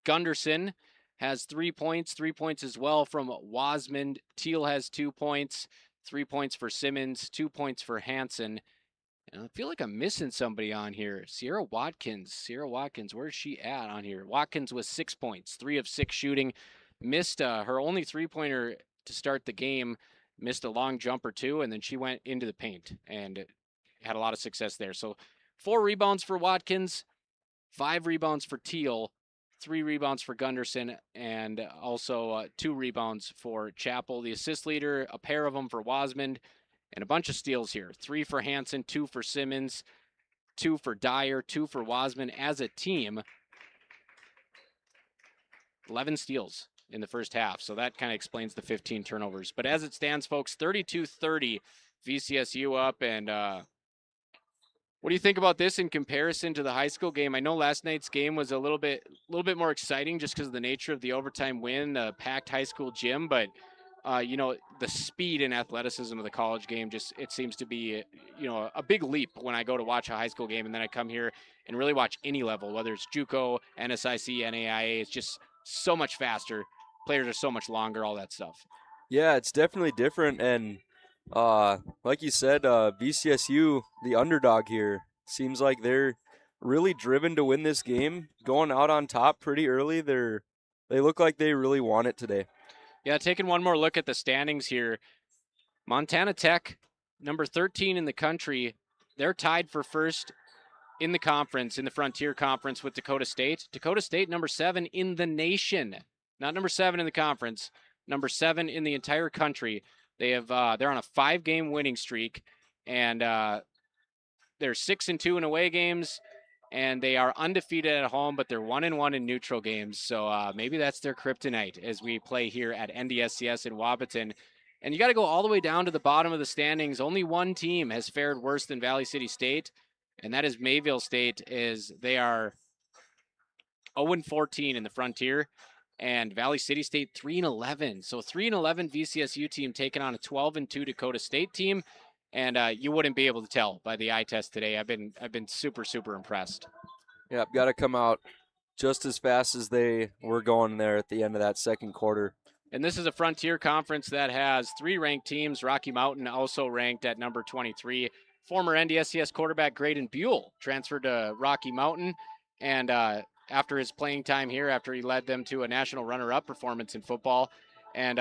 Gunderson has 3 points, 3 points as well from Wasmond. Teal has 2 points, 3 points for Simmons, 2 points for Hansen. And I feel like I'm missing somebody on here. Sierra Watkins, where's she at on here? Watkins with 6 points, 3 of 6 shooting. Missed her only 3-pointer to start the game, missed a long jump or 2, and then she went into the paint and had a lot of success there. So 4 rebounds for Watkins, 5 rebounds for Teal, 3 rebounds for Gunderson, and also 2 rebounds for Chappell. The assist leader, a pair of them for Wasmond, and a bunch of steals here. 3 for Hansen, 2 for Simmons, 2 for Dyer, 2 for Wasmond. As a team, 11 steals in the first half, so that kind of explains the 15 turnovers. But as it stands, folks, 32-30, VCSU up, and what do you think about this in comparison to the high school game? I know last night's game was a little bit more exciting just because of the nature of the overtime win, the packed high school gym, but you know, the speed and athleticism of the college game, just it seems to be, you know, a big leap when I go to watch a high school game and then I come here and really watch any level, whether it's JUCO, NSIC, NAIA. It's just so much faster. Players are so much longer, all that stuff. Yeah, it's definitely different, and like you said, VCSU, the underdog here, seems like they're really driven to win this game, going out on top pretty early. They look like they really want it today. Yeah, taking one more look at the standings here. Montana Tech, number 13 in the country, they're tied for first in the conference, in the Frontier Conference with Dakota State. Dakota State, number 7 in the nation. Not number 7 in the conference, number 7 in the entire country. They have they're on a 5-game winning streak, and they're 6-2 in away games, and they are undefeated at home, but they're 1-1 in neutral games. So maybe that's their kryptonite as we play here at NDSCS in Wapaton. And you got to go all the way down to the bottom of the standings. Only one team has fared worse than Valley City State, and that is Mayville State. Is they are 0-14 in the Frontier, and Valley City State 3-11. So 3-11 VCSU team taking on a 12-2 Dakota State team, and you wouldn't be able to tell by the eye test today. I've been super impressed. Yeah, got to come out just as fast as they were going there at the end of that second quarter. And this is a Frontier Conference that has 3 ranked teams. Rocky Mountain also ranked at number 23. Former NDSCS quarterback Graydon Buell transferred to Rocky Mountain, and after his playing time here, after he led them to a national runner-up performance in football, and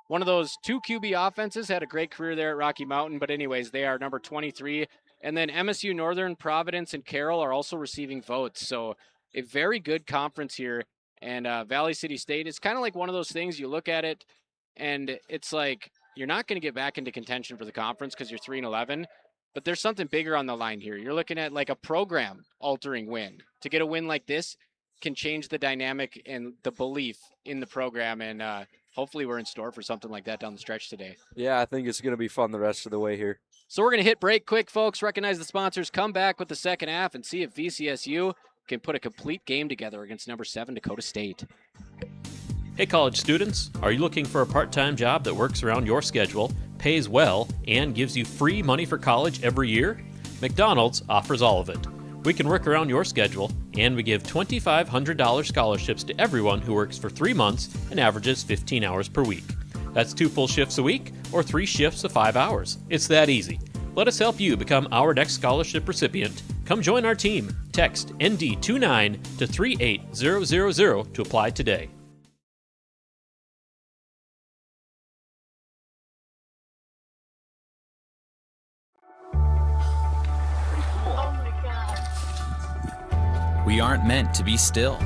one of those 2 QB offenses, had a great career there at Rocky Mountain. But anyways, they are number 23. And then MSU Northern, Providence, and Carroll are also receiving votes. So a very good conference here. And Valley City State, it's kind of like one of those things, you look at it and it's like you're not going to get back into contention for the conference because you're 3-11, but there's something bigger on the line here. You're looking at like a program altering win. To get a win like this can change the dynamic and the belief in the program, and hopefully we're in store for something like that down the stretch today. Yeah, I think it's going to be fun the rest of the way here. So we're going to hit break quick, folks, recognize the sponsors, come back with the second half, and see if VCSU can put a complete game together against number 7 Dakota State. Hey college students, are you looking for a part-time job that works around your schedule, pays well, and gives you free money for college every year? McDonald's offers all of it. We can work around your schedule, and we give $2,500 scholarships to everyone who works for 3 months and averages 15 hours per week. That's 2 full shifts a week or 3 shifts of 5 hours. It's that easy. Let us help you become our next scholarship recipient. Come join our team. Text ND29 to 38000 to apply today. We aren't meant to be still.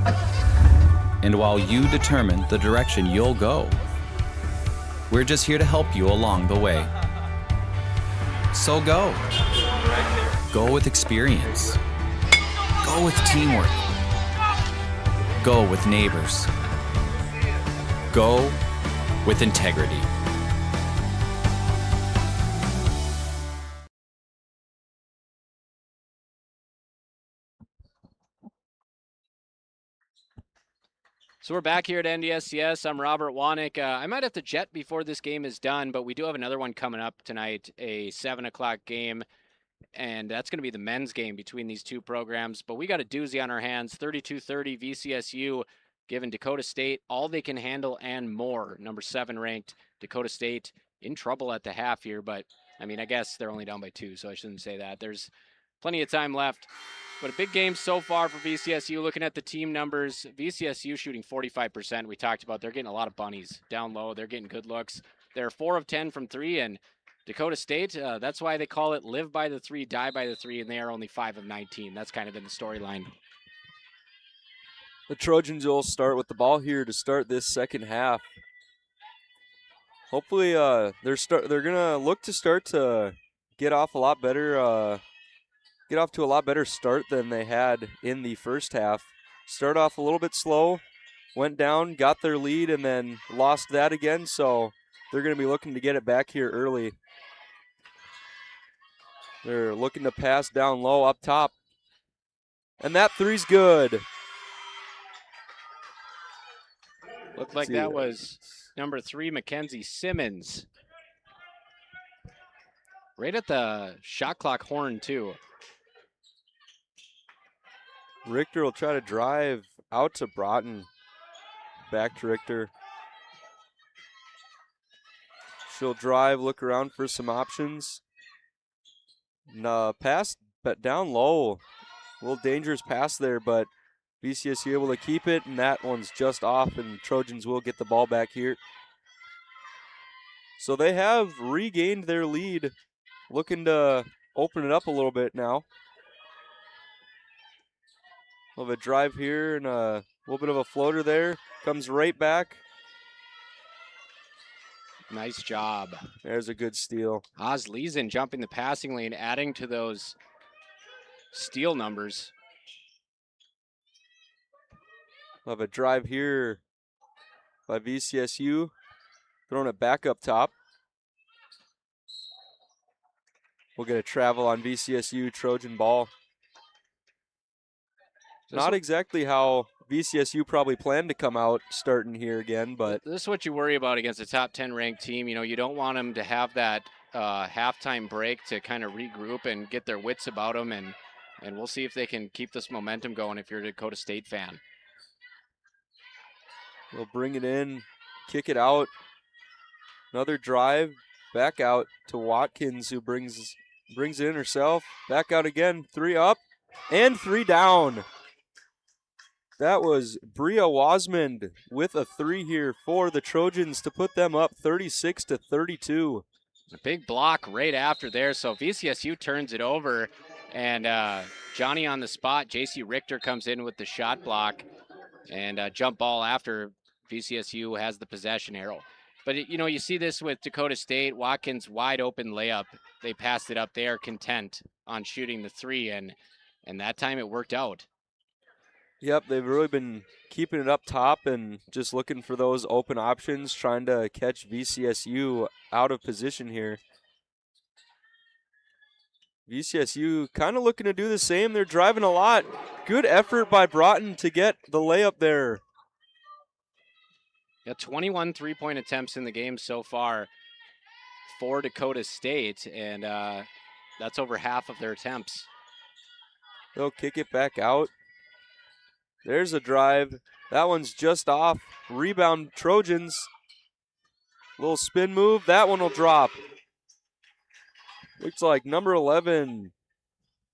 And while you determine the direction you'll go, we're just here to help you along the way. So go. Go with experience. Go with teamwork. Go with neighbors. Go with integrity. So we're back here at NDSCS. I'm Robert Wanek. I might have to jet before this game is done, but we do have another one coming up tonight, a 7 o'clock game, and that's going to be the men's game between these two programs. But we got a doozy on our hands, 32-30 VCSU, giving Dakota State all they can handle and more. Number 7 ranked Dakota State in trouble at the half here, but I mean, I guess they're only down by 2, so I shouldn't say that. There's plenty of time left. But a big game so far for VCSU. Looking at the team numbers, VCSU shooting 45%. We talked about they're getting a lot of bunnies down low. They're getting good looks. They're 4 of 10 from 3, and Dakota State, that's why they call it live by the 3, die by the 3, and they are only 5 of 19. That's kind of been the storyline. The Trojans will start with the ball here to start this second half. Hopefully, they're gonna look to start to get off a lot better. Get off to a lot better start than they had in the first half. Start off a little bit slow, went down, got their lead, and then lost that again. So they're going to be looking to get it back here early. They're looking to pass down low up top. And that 3's good. Looked like that was number 3, Mackenzie Simmons. Right at the shot clock horn, too. Richter will try to drive out to Broughton. Back to Richter. She'll drive, look around for some options. Pass but down low. A little dangerous pass there, but VCSU able to keep it, and that one's just off, and Trojans will get the ball back here. So they have regained their lead, looking to open it up a little bit now. A little bit of drive here and a little bit of a floater there. Comes right back. Nice job. There's a good steal. Oz Leeson jumping the passing lane, adding to those steal numbers. We'll have a drive here by VCSU. Throwing it back up top. We'll get a travel on VCSU Trojan ball. Not exactly how VCSU probably planned to come out starting here again, but This is what you worry about against a top 10 ranked team. You know, you don't want them to have that halftime break to kind of regroup and get their wits about them, and we'll see if they can keep this momentum going if you're a Dakota State fan. they'll bring it in, kick it out. Another drive, back out to Watkins, who brings it in herself. Back out again, 3 up and 3 down. That was Bria Wasmond with a 3 here for the Trojans to put them up 36-32. A big block right after there, so VCSU turns it over, and Johnny on the spot. JC Richter comes in with the shot block, and jump ball after VCSU has the possession arrow. But, you know, you see this with Dakota State. Watkins wide open layup. They passed it up. They are content on shooting the 3, and that time it worked out. Yep, they've really been keeping it up top and just looking for those open options, trying to catch VCSU out of position here. VCSU kind of looking to do the same. They're driving a lot. Good effort by Broughton to get the layup there. Yeah, 21 3-point attempts in the game so far for Dakota State, and that's over half of their attempts. They'll kick it back out. There's a drive. That one's just off. Rebound Trojans. Little spin move. That one will drop. Looks like number 11,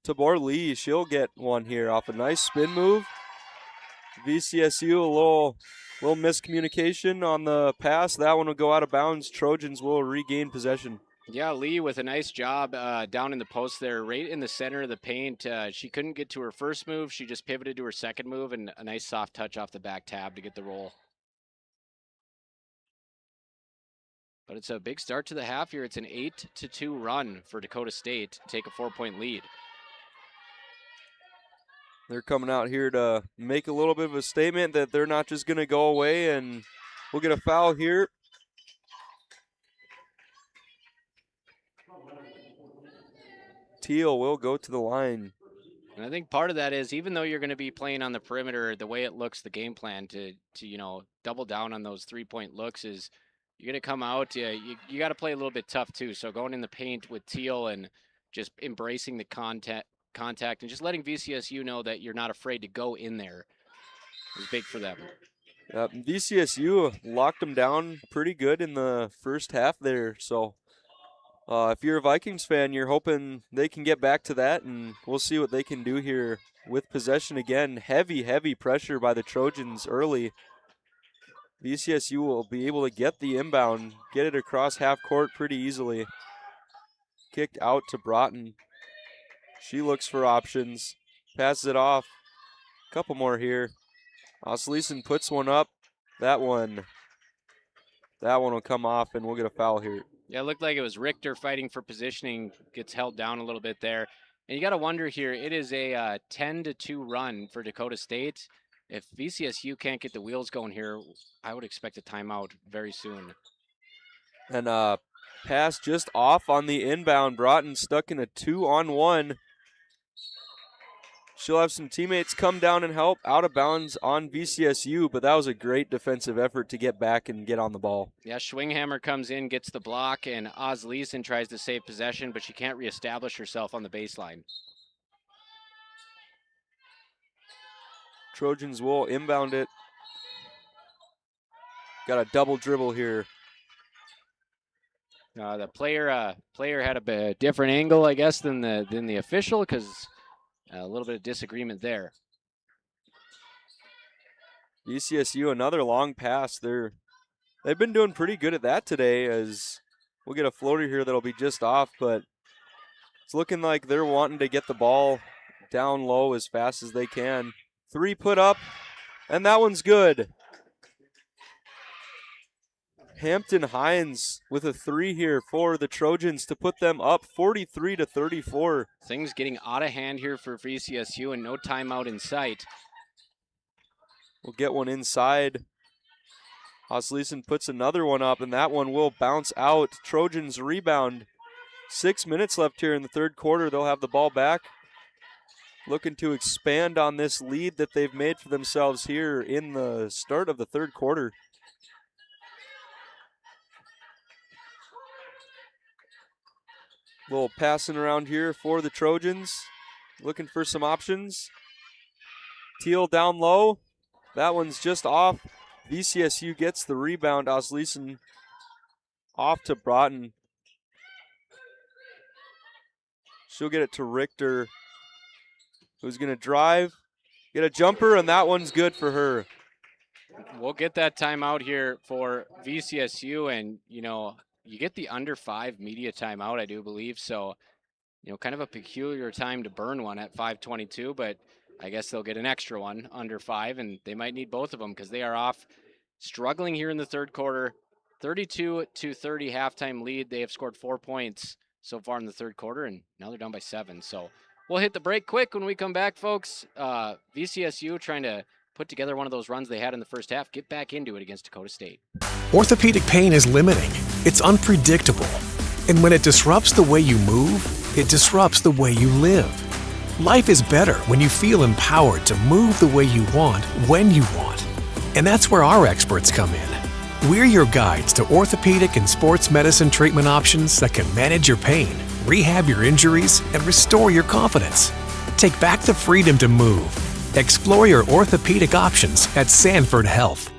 Tabor Lee. She'll get one here off a nice spin move. VCSU, a little miscommunication on the pass. That one will go out of bounds. Trojans will regain possession. Yeah, Lee with a nice job down in the post there, right in the center of the paint. She couldn't get to her first move. She just pivoted to her second move, and a nice soft touch off the back tab to get the roll. But it's a big start to the half here. It's an 8-2 run for Dakota State to take a 4-point lead. They're coming out here to make a little bit of a statement that they're not just going to go away, and we'll get a foul here. Teal will go to the line. And I think part of that is, even though you're going to be playing on the perimeter, the way it looks, the game plan to you know, double down on those 3-point looks is you're going to come out, you got to play a little bit tough too. So going in the paint with Teal and just embracing the contact and just letting VCSU know that you're not afraid to go in there is big for them. VCSU locked them down pretty good in the first half there. So if you're a Vikings fan, you're hoping they can get back to that, and we'll see what they can do here with possession again. Heavy pressure by the Trojans early. VCSU will be able to get the inbound, get it across half court pretty easily. Kicked out to Broughton. She looks for options, passes it off. Couple more here. Osleeson puts one up. That one will come off, and we'll get a foul here. Yeah, it looked like it was Richter fighting for positioning, gets held down a little bit there. And you got to wonder here, it is a 10-2 run for Dakota State. If VCSU can't get the wheels going here, I would expect a timeout very soon. And pass just off on the inbound. Broughton stuck in a 2-on-1. She'll have some teammates come down and help. Out of bounds on VCSU, but that was a great defensive effort to get back and get on the ball. Yeah, Schwinghammer comes in, gets the block, and Osleeson tries to save possession, but she can't reestablish herself on the baseline. Trojans will inbound it. Got a double dribble here. The player had a different angle, I guess, than the official, because a little bit of disagreement there. VCSU, another long pass. They've been doing pretty good at that today, as we'll get a floater here that'll be just off, but it's looking like they're wanting to get the ball down low as fast as they can. 3 put up, and that one's good. Hampton Hines with a 3 here for the Trojans to put them up 43-34. Things getting out of hand here for VCSU, and no timeout in sight. We'll get one inside. Osleeson puts another one up, and that one will bounce out. Trojans rebound. 6 minutes left here in the third quarter. They'll have the ball back. looking to expand on this lead that they've made for themselves here in the start of the third quarter. Little passing around here for the Trojans, looking for some options. Teal down low. That one's just off. VCSU gets the rebound. Osleson off to Broughton. She'll get it to Richter, who's going to drive, get a jumper, and that one's good for her. We'll get that timeout here for VCSU, and, you know, you get the under 5 media timeout, I do believe. So, you know, kind of a peculiar time to burn one at 5:22, but I guess they'll get an extra one under 5, and they might need both of them because they are off struggling here in the third quarter. 32-30 halftime lead. They have scored 4 points so far in the third quarter, and now they're down by 7. So we'll hit the break quick when we come back, folks. VCSU trying to put together one of those runs they had in the first half, get back into it against Dakota State. Orthopedic pain is limiting. It's unpredictable. And when it disrupts the way you move, it disrupts the way you live. Life is better when you feel empowered to move the way you want, when you want. And that's where our experts come in. We're your guides to orthopedic and sports medicine treatment options that can manage your pain, rehab your injuries, and restore your confidence. Take back the freedom to move. Explore your orthopedic options at Sanford Health.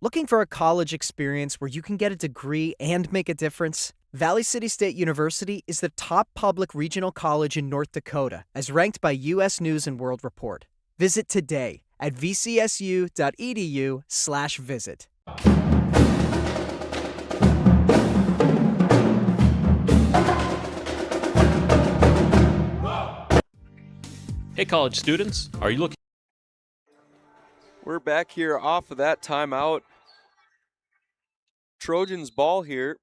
Looking for a college experience where you can get a degree and make a difference? Valley City State University is the top public regional college in North Dakota, as ranked by U.S. News and World Report. Visit today at vcsu.edu/visit. Hey, college students, are you looking? We're back here off of that timeout. Trojans ball here.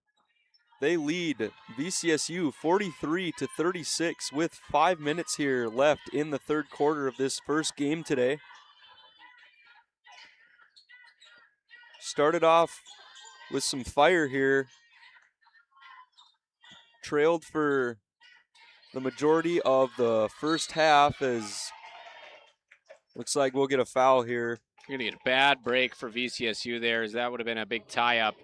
They lead VCSU 43-36 with 5 minutes here left in the third quarter of this first game today. Started off with some fire here. Trailed for the majority of the first half, as looks like we'll get a foul here. You're going to get a bad break for VCSU there, as that would have been a big tie-up.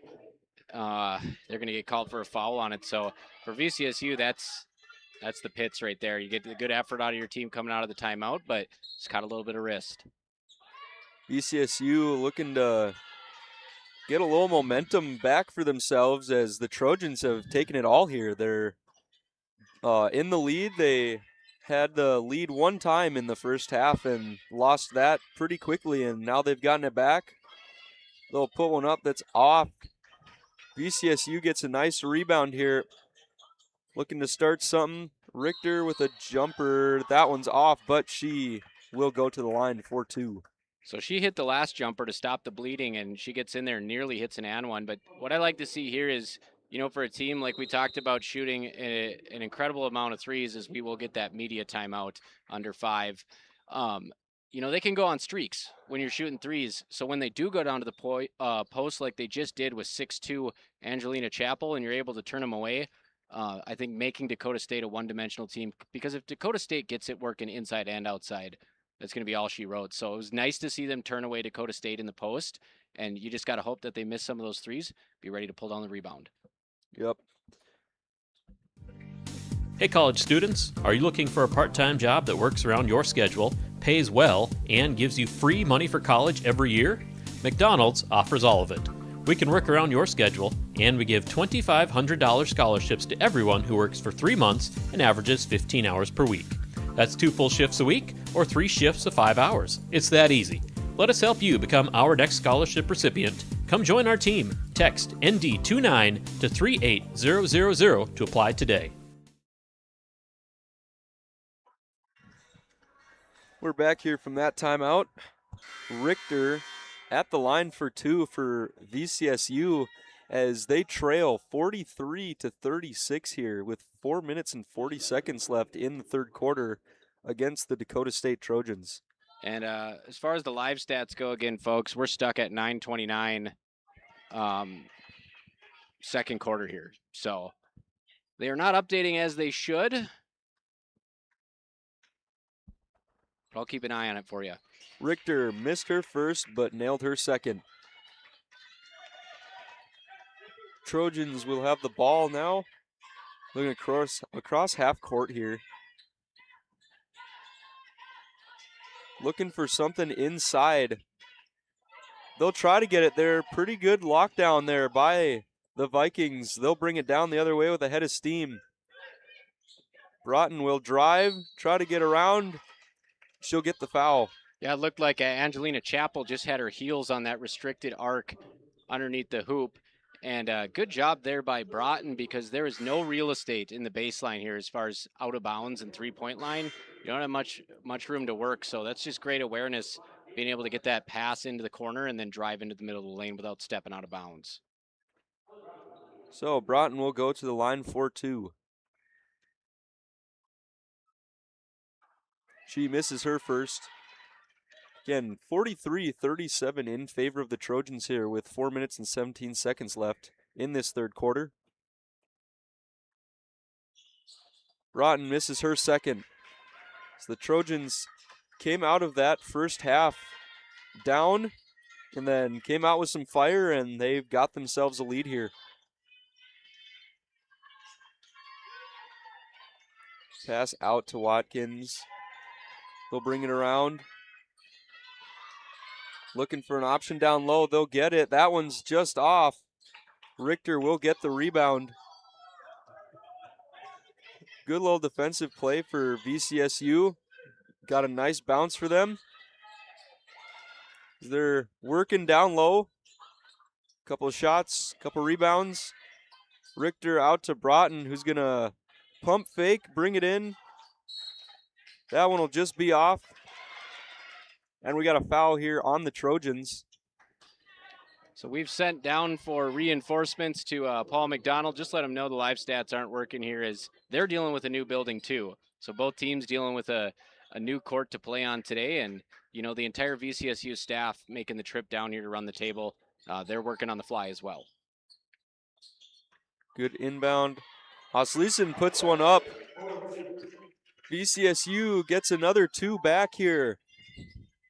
They're going to get called for a foul on it. So for VCSU, that's the pits right there. You get the good effort out of your team coming out of the timeout, but it's caught a little bit of wrist. VCSU looking to get a little momentum back for themselves, as the Trojans have taken it all here. They're in the lead. They had the lead one time in the first half and lost that pretty quickly, and now they've gotten it back. They'll put one up that's off. VCSU gets a nice rebound here. Looking to start something. Richter with a jumper. That one's off, but she will go to the line for 2. So she hit the last jumper to stop the bleeding, and she gets in there and nearly hits an and one. But what I like to see here is, you know, for a team like we talked about shooting an incredible amount of threes, is we will get that media timeout under 5. You know, they can go on streaks when you're shooting threes. So when they do go down to the post like they just did with 6'2" Angelina Chappell, and you're able to turn them away, I think making Dakota State a one-dimensional team, because if Dakota State gets it working inside and outside, that's going to be all she wrote. So it was nice to see them turn away Dakota State in the post, and you just got to hope that they miss some of those threes, be ready to pull down the rebound. Yep. Hey, college students, are you looking for a part-time job that works around your schedule, pays well, and gives you free money for college every year? McDonald's offers all of it. We can work around your schedule, and we give $2,500 scholarships to everyone who works for 3 months and averages 15 hours per week. That's 2 full shifts a week or 3 shifts of 5 hours. It's that easy. Let us help you become our next scholarship recipient. Come join our team. Text ND29 to 38000 to apply today. We're back here from that timeout. Richter at the line for 2 for VCSU, as they trail 43-36 here with 4 minutes and 40 seconds left in the third quarter against the Dakota State Trojans. And as far as the live stats go, again, folks, we're stuck at 9:29 second quarter here. So they are not updating as they should. But I'll keep an eye on it for you. Richter missed her first, but nailed her second. Trojans will have the ball now. Looking across half court here. Looking for something inside. They'll try to get it there. Pretty good lockdown there by the Vikings. They'll bring it down the other way with a head of steam. Broughton will drive, try to get around. She'll get the foul. Yeah, it looked like Angelina Chappell just had her heels on that restricted arc underneath the hoop. And good job there by Broughton, because there is no real estate in the baseline here as far as out of bounds and three-point line. You don't have much room to work, so that's just great awareness, being able to get that pass into the corner and then drive into the middle of the lane without stepping out of bounds. So Broughton will go to the line for 2. She misses her first. Again, 43-37 in favor of the Trojans here with 4 minutes and 17 seconds left in this third quarter. Broughton misses her second. So the Trojans came out of that first half down and then came out with some fire, and they've got themselves a lead here. Pass out to Watkins. They'll bring it around. Looking for an option down low. They'll get it. That one's just off. Richter will get the rebound. Good little defensive play for VCSU. Got a nice bounce for them. They're working down low. Couple of shots, couple rebounds. Richter out to Broughton, who's going to pump fake, bring it in. That one will just be off. And we got a foul here on the Trojans. So we've sent down for reinforcements to Paul McDonald. Just let them know the live stats aren't working here, as they're dealing with a new building too. So both teams dealing with a new court to play on today. And, you know, the entire VCSU staff making the trip down here to run the table. They're working on the fly as well. Good inbound. Osleisen puts one up. VCSU gets another 2 back here.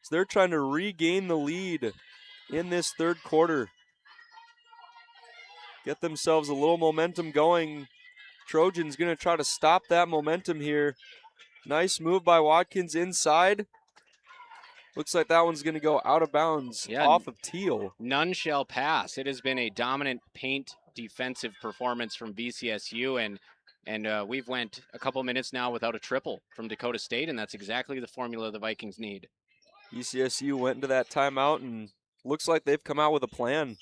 So they're trying to regain the lead in this third quarter. Get themselves a little momentum going. Trojans going to try to stop that momentum here. Nice move by Watkins inside. Looks like that one's going to go out of bounds off of Teal. None shall pass. It has been a dominant paint defensive performance from VCSU, and we've went a couple minutes now without a triple from Dakota State, and that's exactly the formula the Vikings need. VCSU went into that timeout, and looks like they've come out with a plan.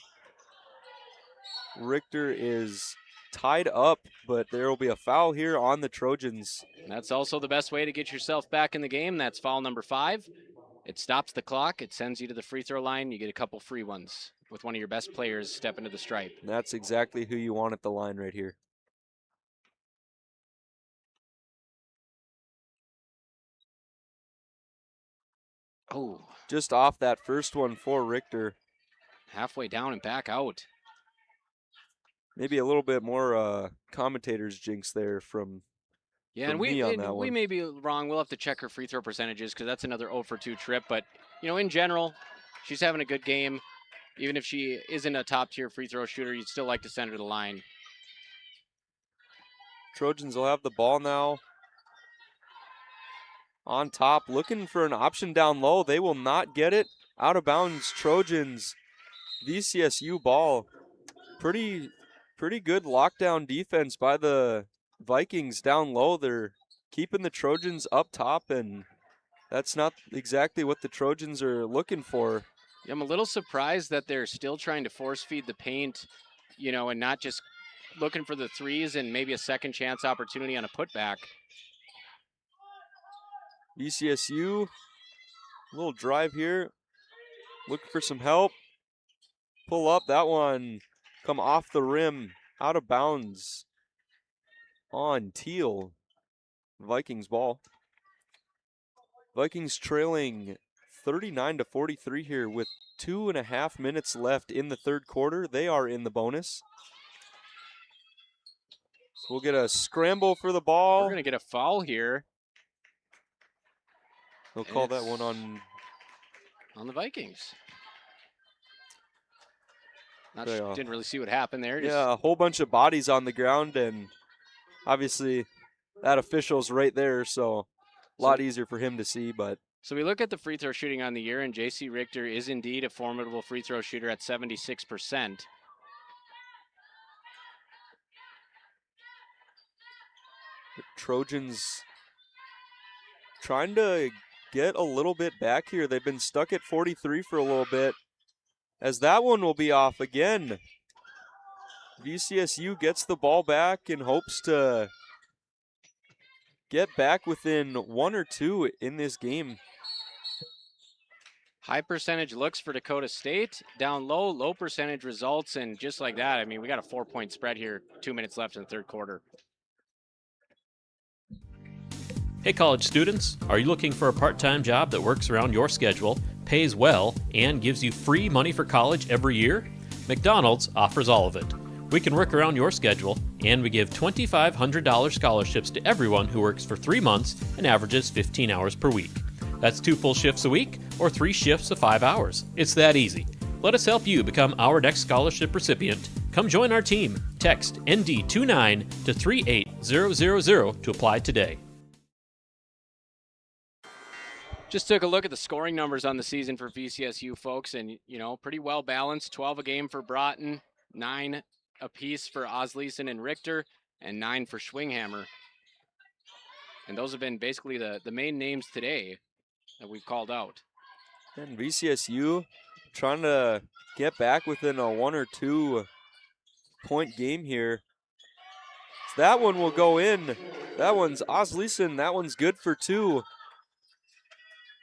Richter is tied up, but there will be a foul here on the Trojans. That's also the best way to get yourself back in the game. That's foul number 5. It stops the clock. It sends you to the free throw line. You get a couple free ones with one of your best players step into the stripe. And that's exactly who you want at the line right here. Oh, just off that first one for Richter. Halfway down and back out. Maybe a little bit more commentators jinx there from and we may be wrong. We'll have to check her free throw percentages, because that's another 0 for 2 trip. But, you know, in general, she's having a good game. Even if she isn't a top-tier free throw shooter, you'd still like to send her to the line. Trojans will have the ball now. On top, looking for an option down low. They will not get it. Out of bounds, Trojans. VCSU ball. Pretty good lockdown defense by the Vikings down low. They're keeping the Trojans up top, and that's not exactly what the Trojans are looking for. I'm a little surprised that they're still trying to force feed the paint, you know, and not just looking for the threes and maybe a second chance opportunity on a putback. VCSU, a little drive here. Looking for some help. Pull up, that one come off the rim, out of bounds on Teal. Vikings ball. Vikings trailing 39-43 here with 2.5 minutes left in the third quarter. They are in the bonus. So we'll get a scramble for the ball. We're going to get a foul here. They'll call that one on the Vikings. Yeah. Didn't really see what happened there. Yeah, a whole bunch of bodies on the ground, and obviously that official's right there, so a lot easier for him to see. But so we look at the free throw shooting on the year, and J.C. Richter is indeed a formidable free throw shooter at 76%. the Trojans trying to get a little bit back here. They've been stuck at 43 for a little bit, as that one will be off again. VCSU gets the ball back and hopes to get back within 1 or 2 in this game. High percentage looks for Dakota State. Down low, low percentage results, and just like that, I mean, we got a 4-point spread here, 2 minutes left in the third quarter. Hey college students, are you looking for a part-time job that works around your schedule, pays well, and gives you free money for college every year? McDonald's offers all of it. We can work around your schedule, and we give $2,500 scholarships to everyone who works for 3 months and averages 15 hours per week. That's 2 full shifts a week or 3 shifts of 5 hours. It's that easy. Let us help you become our next scholarship recipient. Come join our team. Text ND29 to 38000 to apply today. Just took a look at the scoring numbers on the season for VCSU, folks, and, you know, pretty well balanced. 12 a game for Broughton, 9 apiece for Osleson and Richter, and 9 for Schwinghammer. And those have been basically the main names today that we've called out. And VCSU trying to get back within a 1 or 2 point game here. So that one will go in. That one's Osleson. That one's good for 2.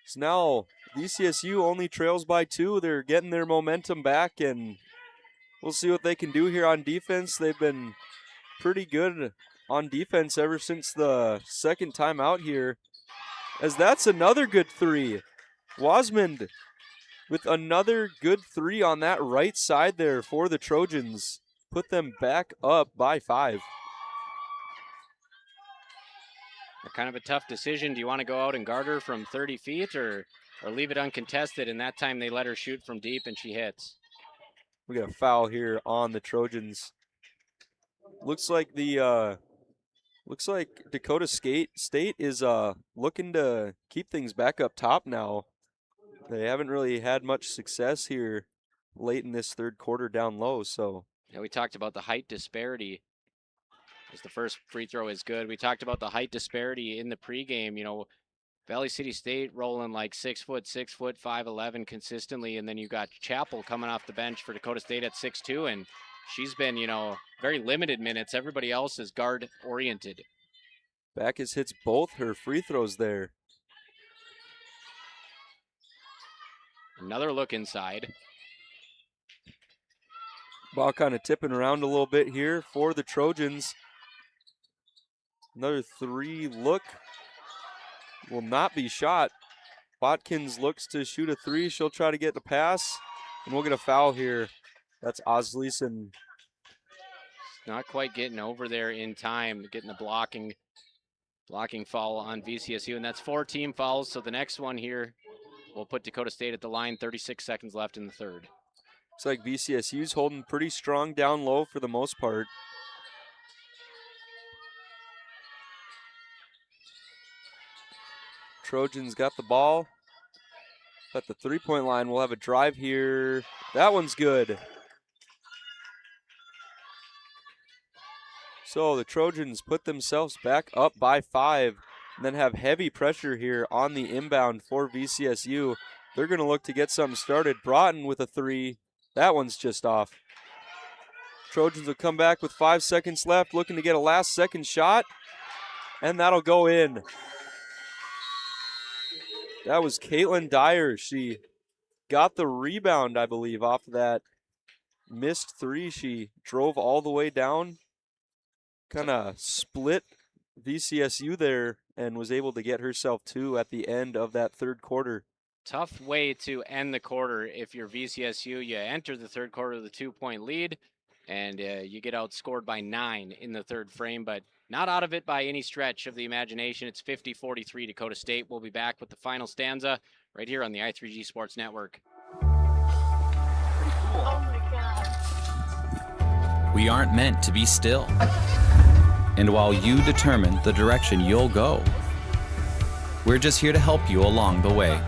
So now VCSU only trails by 2. They're getting their momentum back, and we'll see what they can do here on defense. They've been pretty good on defense ever since the second time out here, as that's another good 3. Wasmond with another good 3 on that right side there for the Trojans. Put them back up by 5. Kind of a tough decision. Do you want to go out and guard her from 30 feet or leave it uncontested? And that time they let her shoot from deep and she hits. We got a foul here on the Trojans. Looks like Dakota State is looking to keep things back up top now. They haven't really had much success here late in this third quarter down low. So yeah, we talked about the height disparity. As the first free throw is good. We talked about the height disparity in the pregame. You know, Valley City State rolling like 6 foot, 5'11" consistently, and then you got Chappell coming off the bench for Dakota State at 6'2", and she's been, you know, very limited minutes. Everybody else is guard oriented. Backus hits both her free throws there. Another look inside. Ball kind of tipping around a little bit here for the Trojans. Another 3 look will not be shot. Watkins looks to shoot a 3. She'll try to get the pass, and we'll get a foul here. That's Osleson. Not quite getting over there in time, getting the blocking foul on VCSU, and that's 4 team fouls. So the next one here will put Dakota State at the line. 36 seconds left in the third. Looks like VCSU's holding pretty strong down low for the most part. Trojans got the ball at the 3-point line. We'll have a drive here. That one's good. So the Trojans put themselves back up by 5 and then have heavy pressure here on the inbound for VCSU. They're going to look to get something started. Broughton with a 3. That one's just off. Trojans will come back with 5 seconds left, looking to get a last-second shot, and that'll go in. That was Caitlin Dyer. She got the rebound, I believe, off of that missed 3. She drove all the way down, kind of split VCSU there, and was able to get herself 2 at the end of that third quarter. Tough way to end the quarter if you're VCSU. You enter the third quarter with a 2-point lead, and you get outscored by 9 in the third frame. But not out of it by any stretch of the imagination. It's 50-43 Dakota State. We'll be back with the final stanza right here on the i3G Sports Network. We aren't meant to be still. And while you determine the direction you'll go, we're just here to help you along the way.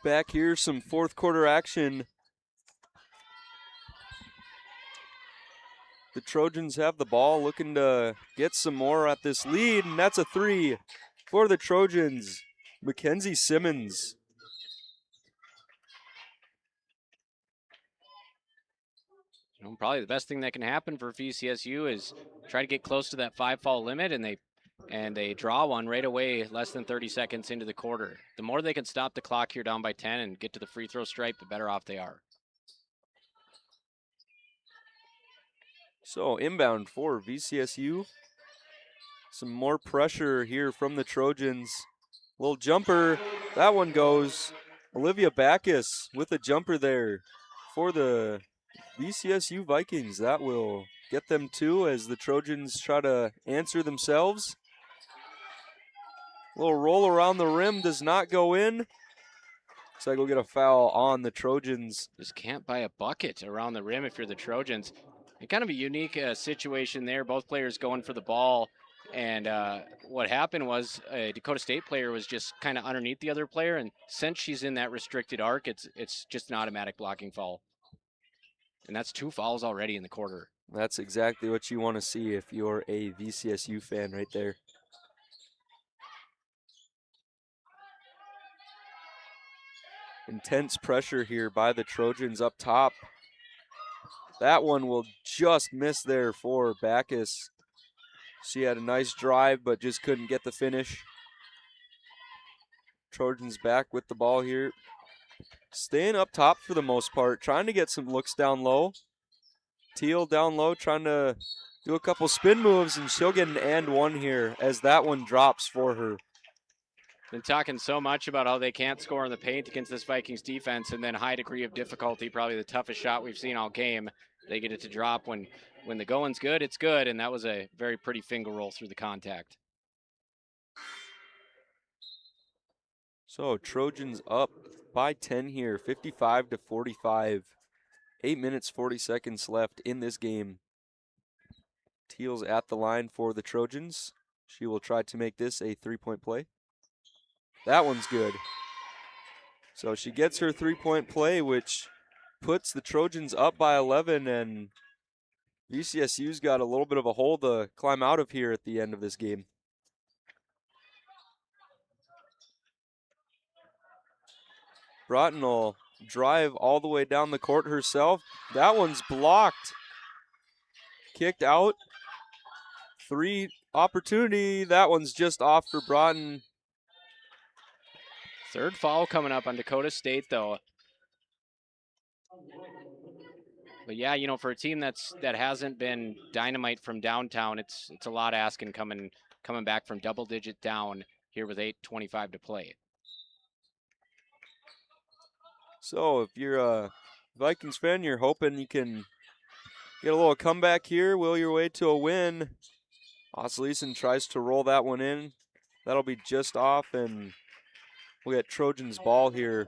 Back here, some fourth quarter action. The Trojans have the ball, looking to get some more at this lead, and that's a three for the Trojans. Mackenzie Simmons. Probably the best thing that can happen for VCSU is try to get close to that 5-foul limit, and they draw one right away, less than 30 seconds into the quarter. The more they can stop the clock here down by 10 and get to the free throw stripe, the better off they are. So inbound for VCSU. Some more pressure here from the Trojans. Little jumper, that one goes. Olivia Backus with a jumper there for the VCSU Vikings. That will get them two as the Trojans try to answer themselves. Little roll around the rim does not go in. Looks like we'll get a foul on the Trojans. Just can't buy a bucket around the rim if you're the Trojans. And kind of a unique situation there. Both players going for the ball. And what happened was a Dakota State player was just kind of underneath the other player. And since she's in that restricted arc, it's just an automatic blocking foul. And that's 2 fouls already in the quarter. That's exactly what you want to see if you're a VCSU fan right there. Intense pressure here by the Trojans up top. That one will just miss there for Backus. She had a nice drive, but just couldn't get the finish. Trojans back with the ball here. Staying up top for the most part, trying to get some looks down low. Teal down low, trying to do a couple spin moves, and she'll get an and one here as that one drops for her. Been talking so much about how they can't score in the paint against this Vikings defense, and then high degree of difficulty, probably the toughest shot we've seen all game. They get it to drop when the going's good, it's good, and that was a very pretty finger roll through the contact. So Trojans up by 10 here, 55-45. 8 minutes, 40 seconds left in this game. Teal's at the line for the Trojans. She will try to make this a three-point play. That one's good. So she gets her three-point play, which puts the Trojans up by 11, and VCSU's got a little bit of a hole to climb out of here at the end of this game. Broughton will drive all the way down the court herself. That one's blocked. Kicked out. 3 opportunity. That one's just off for Broughton. 3rd foul coming up on Dakota State, though. But yeah, for a team that hasn't been dynamite from downtown, it's a lot asking coming back from double-digit down here with 8:25 to play. So if you're a Vikings fan, you're hoping you can get a little comeback here, will your way to a win. Osleeson tries to roll that one in. That'll be just off, and we'll get Trojans ball here.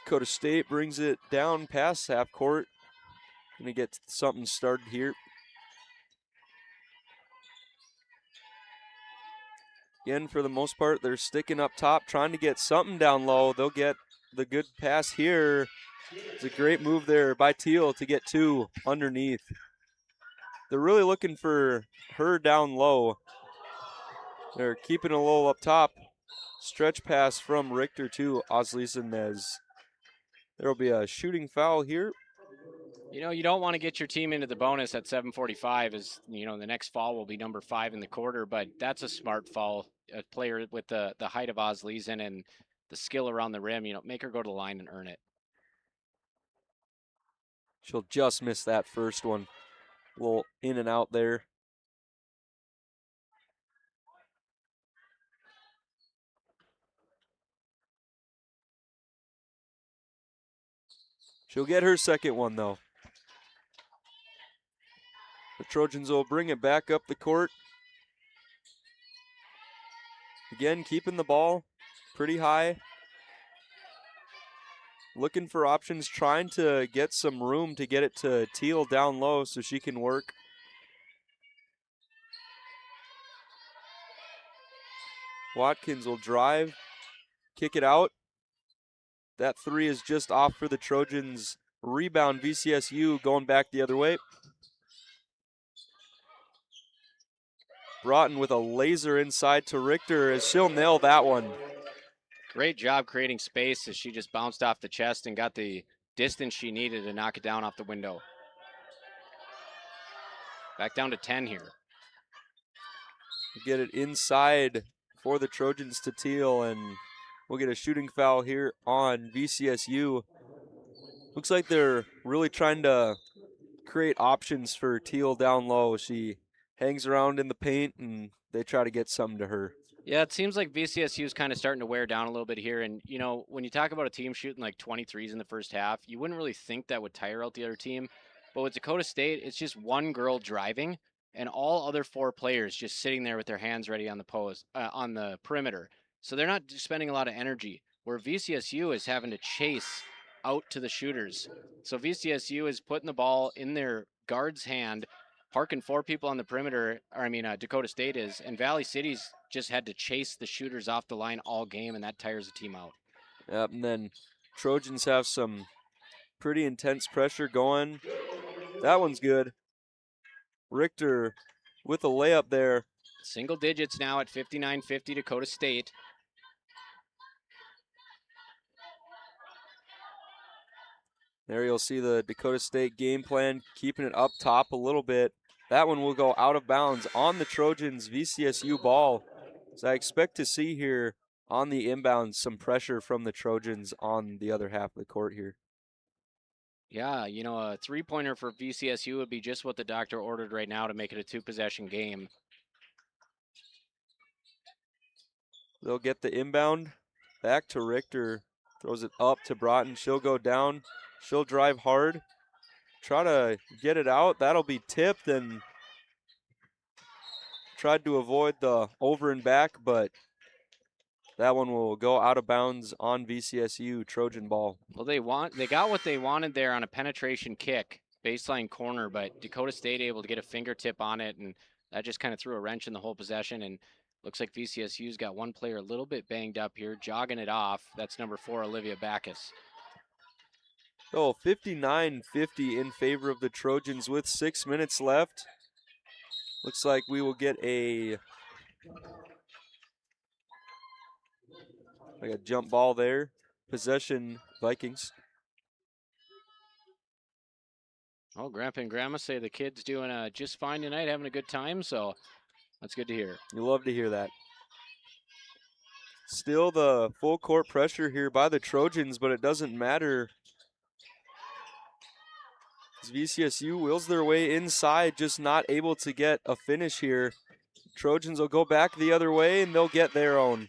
Dakota State brings it down past half court. Gonna get something started here. Again, for the most part, they're sticking up top, trying to get something down low. They'll get the good pass here. It's a great move there by Teal to get 2 underneath. They're really looking for her down low. They're keeping a little up top. Stretch pass from Richter to Oslisen as there will be a shooting foul here. You know, you don't want to get your team into the bonus at 7:45 as, you know, the next foul will be number 5 in the quarter, but that's a smart foul. A player with the height of Oslisen and the skill around the rim, you know, make her go to the line and earn it. She'll just miss that first one. A little in and out there. She'll get her second one, though. The Trojans will bring it back up the court. Again, keeping the ball pretty high. Looking for options, trying to get some room to get it to Teal down low so she can work. Watkins will drive, kick it out. That 3 is just off for the Trojans. Rebound, VCSU going back the other way. Broughton with a laser inside to Richter as she'll nail that one. Great job creating space as she just bounced off the chest and got the distance she needed to knock it down off the window. Back down to 10 here. Get it inside for the Trojans to Teal, and we'll get a shooting foul here on VCSU. Looks like they're really trying to create options for Teal down low. She hangs around in the paint, and they try to get something to her. Yeah, it seems like VCSU is kind of starting to wear down a little bit here. And, you know, when you talk about a team shooting like 23s in the first half, you wouldn't really think that would tire out the other team. But with Dakota State, it's just one girl driving and all other 4 players just sitting there with their hands ready on the on the perimeter. So they're not spending a lot of energy, where VCSU is having to chase out to the shooters. So VCSU is putting the ball in their guard's hand, parking 4 people on the perimeter, or I mean, Dakota State is, and Valley City's just had to chase the shooters off the line all game, and that tires the team out. Yep, and then Trojans have some pretty intense pressure going. That one's good. Richter with a layup there. Single digits now at 59-50 Dakota State. There you'll see the Dakota State game plan, keeping it up top a little bit. That one will go out of bounds on the Trojans' VCSU ball. So I expect to see here on the inbound some pressure from the Trojans on the other half of the court here. Yeah, you know, a 3-pointer for VCSU would be just what the doctor ordered right now to make it a 2-possession game. They'll get the inbound back to Richter. Throws it up to Broughton. She'll go down. She'll drive hard. Try to get it out. That'll be tipped, and tried to avoid the over and back, but that one will go out of bounds on VCSU Trojan ball. Well, they got what they wanted there on a penetration kick, baseline corner, but Dakota State able to get a fingertip on it, and that just kind of threw a wrench in the whole possession. And looks like VCSU's got one player a little bit banged up here, jogging it off. That's number 4, Olivia Backus. Oh, 59-50 in favor of the Trojans with 6 minutes left. Looks like we will get a jump ball there. Possession, Vikings. Oh, Grandpa and Grandma say the kid's doing just fine tonight, having a good time, so that's good to hear. You love to hear that. Still the full court pressure here by the Trojans, but it doesn't matter. As VCSU wills their way inside, just not able to get a finish here. Trojans will go back the other way, and they'll get their own.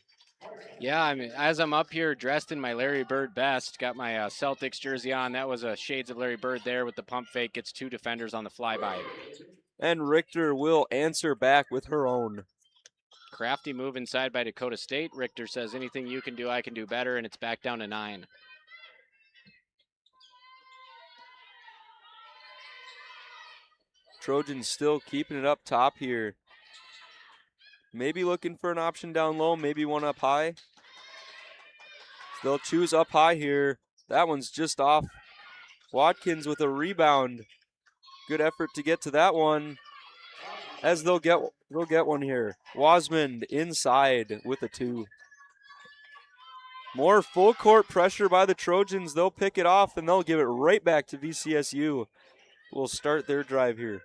Yeah, I mean, as I'm up here dressed in my Larry Bird best, got my Celtics jersey on. That was a shades of Larry Bird there with the pump fake. Gets 2 defenders on the flyby. And Richter will answer back with her own. Crafty move inside by Dakota State. Richter says, anything you can do, I can do better, and it's back down to 9. Trojans still keeping it up top here. Maybe looking for an option down low, maybe one up high. They'll choose up high here. That one's just off. Watkins with a rebound. Good effort to get to that one. As they'll get one here. Wasmond inside with a 2. More full court pressure by the Trojans. They'll pick it off and they'll give it right back to VCSU. We'll start their drive here.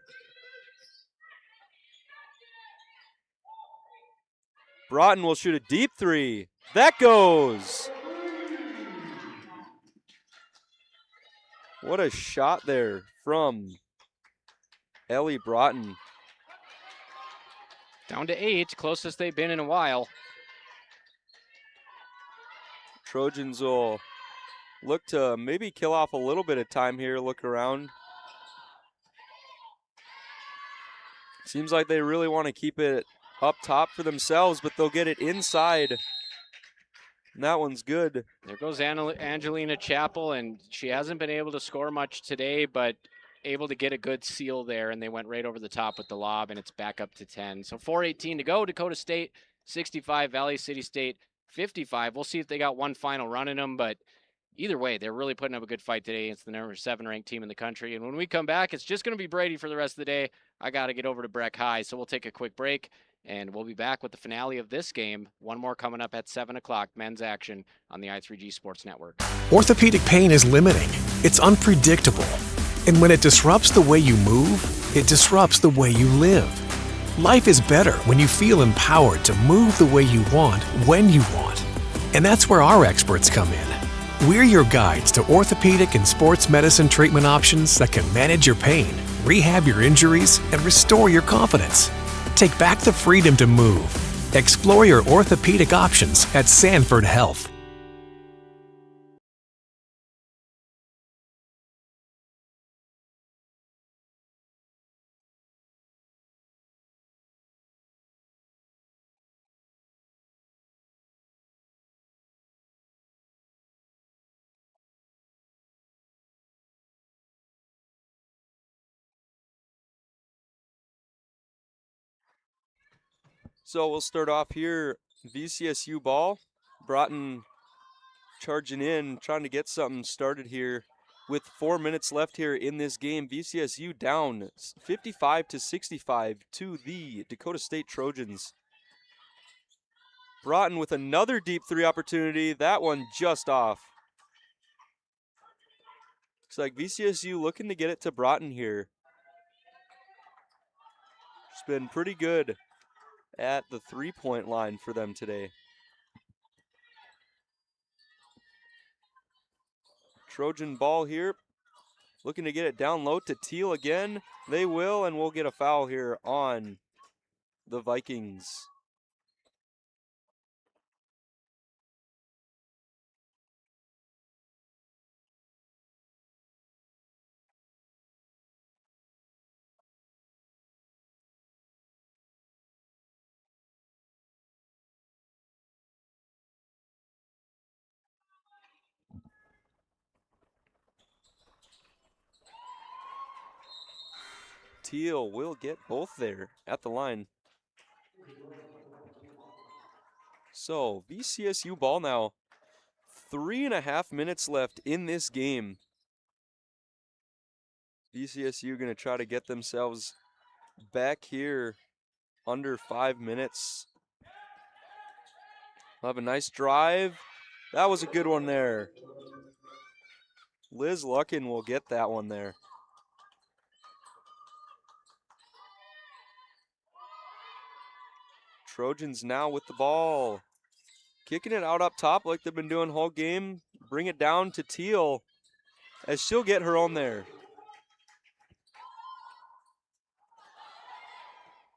Broughton will shoot a deep 3. That goes. What a shot there from Ellie Broughton. Down to 8, closest they've been in a while. Trojans will look to maybe kill off a little bit of time here, look around. Seems like they really want to keep it up top for themselves, but they'll get it inside. And that one's good. There goes Angelina Chappell, and she hasn't been able to score much today, but able to get a good seal there, and they went right over the top with the lob, and it's back up to 10. So 4:18 to go. Dakota State 65, Valley City State 55. We'll see if they got one final run in them, but either way, they're really putting up a good fight today. It's the number 7 ranked team in the country, and when we come back, it's just going to be Brady for the rest of the day. I got to get over to Breck High, so we'll take a quick break, and we'll be back with the finale of this game. One more coming up at 7 o'clock, men's action on the i3G Sports Network. Orthopedic pain is limiting. It's unpredictable. And when it disrupts the way you move, it disrupts the way you live. Life is better when you feel empowered to move the way you want, when you want. And that's where our experts come in. We're your guides to orthopedic and sports medicine treatment options that can manage your pain, rehab your injuries, and restore your confidence. Take back the freedom to move. Explore your orthopedic options at Sanford Health. So we'll start off here, VCSU ball. Broughton charging in, trying to get something started here with 4 minutes left here in this game. VCSU down 55-65 to the Dakota State Trojans. Broughton with another deep 3 opportunity. That one just off. Looks like VCSU looking to get it to Broughton here. It's been pretty good at the 3-point line for them today. Trojan ball here. Looking to get it down low to Teal again. They will, and we'll get a foul here on the Vikings. Teal will get both there at the line. So VCSU ball now. 3.5 minutes left in this game. VCSU going to try to get themselves back here under 5 minutes. Have a nice drive. That was a good one there. Liz Luckin will get that one there. Trojans now with the ball. Kicking it out up top like they've been doing whole game. Bring it down to Teal as she'll get her own there.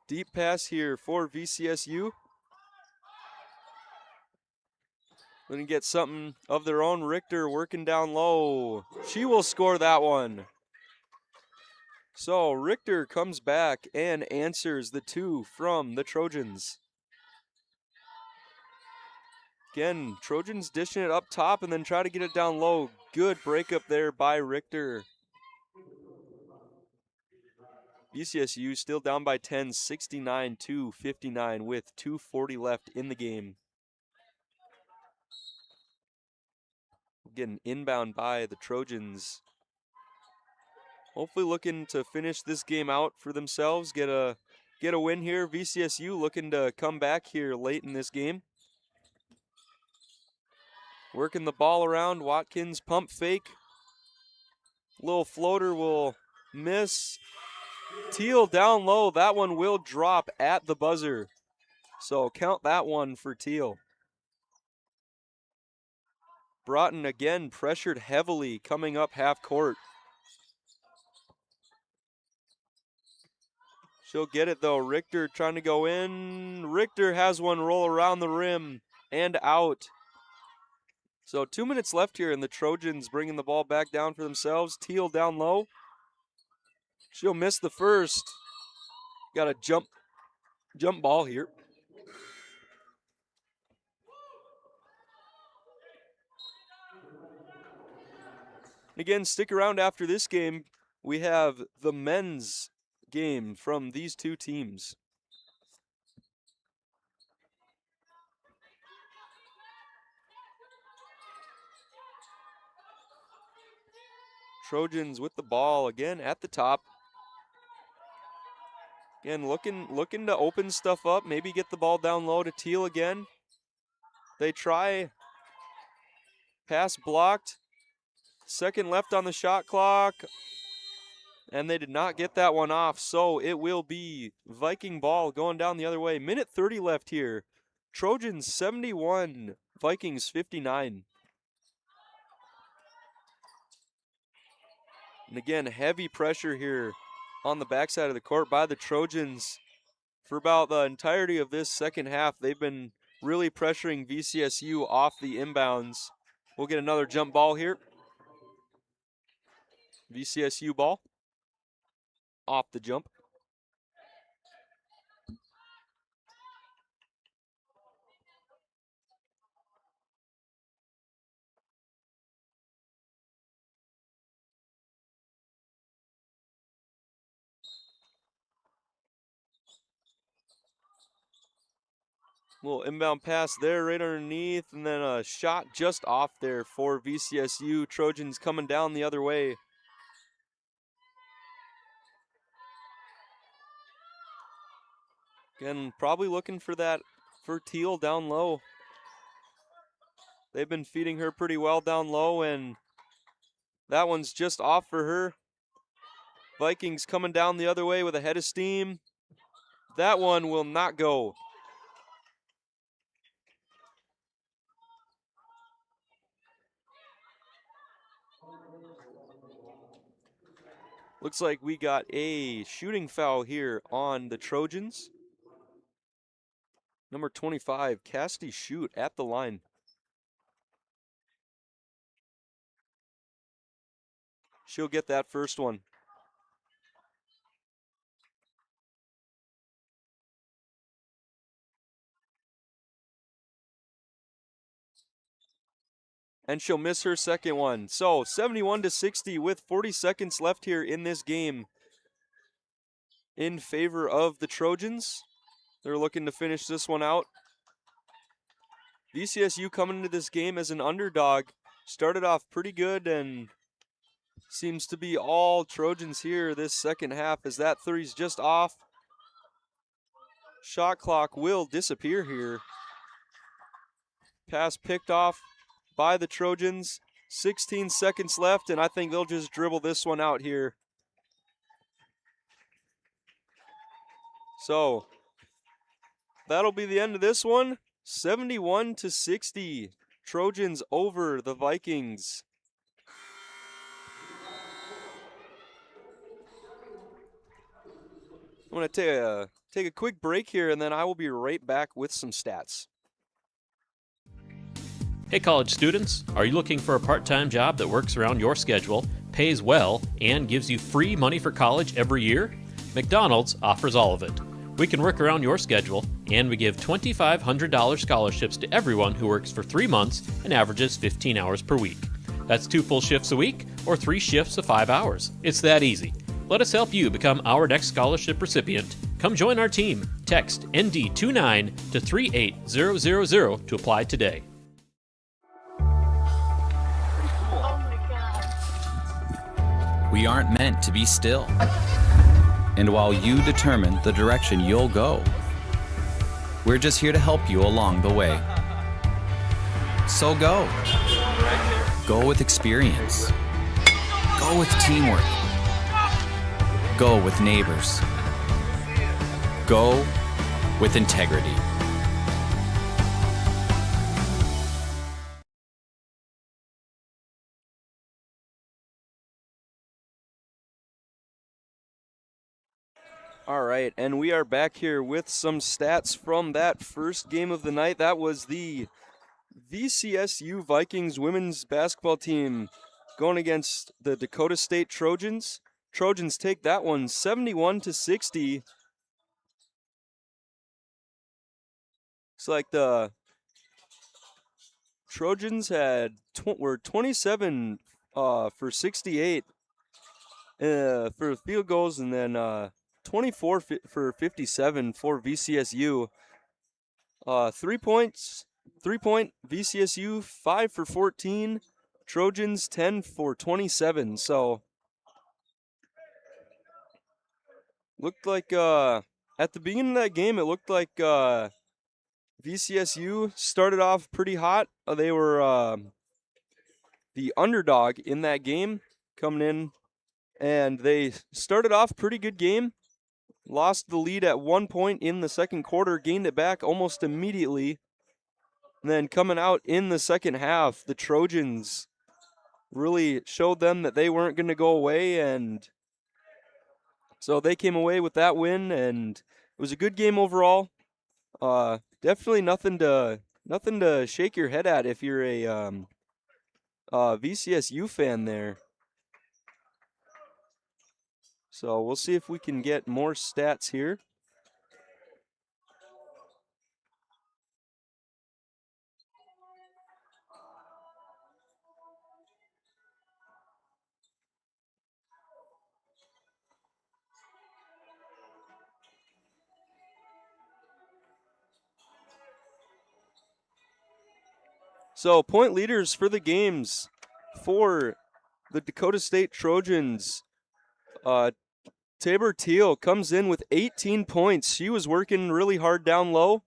Deep pass here for VCSU. Gonna get something of their own. Richter working down low. She will score that one. So Richter comes back and answers the 2 from the Trojans. Again, Trojans dishing it up top and then try to get it down low. Good breakup there by Richter. VCSU still down by 10, 69-59 with 2:40 left in the game. Getting inbound by the Trojans. Hopefully looking to finish this game out for themselves, get a win here. VCSU looking to come back here late in this game. Working the ball around, Watkins pump fake. Little floater will miss. Teal down low, that one will drop at the buzzer. So count that one for Teal. Broughton again pressured heavily coming up half court. She'll get it though. Richter trying to go in. Richter has one roll around the rim and out. So 2 minutes left here, and the Trojans bringing the ball back down for themselves. Teal down low. She'll miss the first. Got a jump ball here. Again, stick around after this game. We have the men's game from these two teams. Trojans with the ball again at the top. Again, looking to open stuff up, maybe get the ball down low to Teal again. They try. Pass blocked. Second left on the shot clock. And they did not get that one off, so it will be Viking ball going down the other way. Minute 30 left here. Trojans 71, Vikings 59. And again, heavy pressure here on the backside of the court by the Trojans. For about the entirety of this second half, they've been really pressuring VCSU off the inbounds. We'll get another jump ball here. VCSU ball. Off the jump. Little inbound pass there right underneath, and then a shot just off there for VCSU. Trojans coming down the other way. Again, probably looking for that for Teal down low. They've been feeding her pretty well down low, and that one's just off for her. Vikings coming down the other way with a head of steam. That one will not go. Looks like we got a shooting foul here on the Trojans. Number 25, Cassidy Shoot at the line. She'll get that first one. And she'll miss her second one. So 71-60 with 40 seconds left here in this game in favor of the Trojans. They're looking to finish this one out. VCSU coming into this game as an underdog. Started off pretty good and seems to be all Trojans here this second half as that three's just off. Shot clock will disappear here. Pass picked off by the Trojans. 16 seconds left, and I think they'll just dribble this one out here. So that'll be the end of this one. 71-60. Trojans over the Vikings. I'm going to take a quick break here, and then I will be right back with some stats. Hey college students, are you looking for a part-time job that works around your schedule, pays well, and gives you free money for college every year? McDonald's offers all of it. We can work around your schedule, and we give $2,500 scholarships to everyone who works for 3 months and averages 15 hours per week. That's 2 full shifts a week or 3 shifts of 5 hours. It's that easy. Let us help you become our next scholarship recipient. Come join our team. Text ND29 to 38000 to apply today. We aren't meant to be still. And while you determine the direction you'll go, we're just here to help you along the way. So go. Go with experience. Go with teamwork. Go with neighbors. Go with integrity. All right, and we are back here with some stats from that first game of the night. That was the VCSU Vikings women's basketball team going against the Dakota State Trojans. Trojans take that one 71-60. It's like the Trojans were 27 for 68 for field goals, and then 24 for 57 for VCSU. 3 points, 3-point VCSU 5 for 14, Trojans 10 for 27. So looked like at the beginning of that game, it looked like VCSU started off pretty hot. They were the underdog in that game coming in, and they started off pretty good game. Lost the lead at 1 point in the second quarter, gained it back almost immediately. And then coming out in the second half, the Trojans really showed them that they weren't going to go away, and so they came away with that win, and it was a good game overall. Definitely nothing to shake your head at if you're a VCSU fan there. So we'll see if we can get more stats here. So point leaders for the games for the Dakota State Trojans. Tabor Teal comes in with 18 points. She was working really hard down low.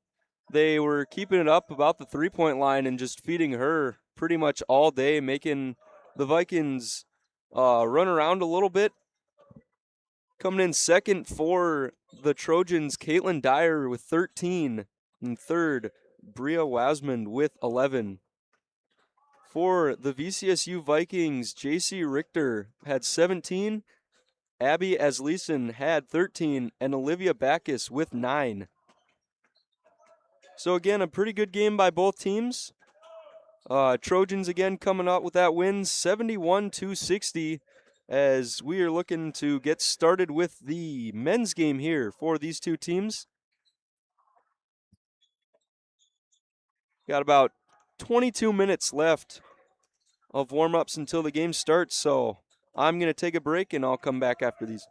They were keeping it up about the 3-point line and just feeding her pretty much all day, making the Vikings run around a little bit. Coming in second for the Trojans, Caitlin Dyer with 13. And third, Bria Wasmond with 11. For the VCSU Vikings, JC Richter had 17. Abby Asleason had 13, and Olivia Backus with 9. So again, a pretty good game by both teams. Trojans again coming out with that win, 71-60, as we are looking to get started with the men's game here for these two teams. Got about 22 minutes left of warm-ups until the game starts, so I'm going to take a break, and I'll come back after these.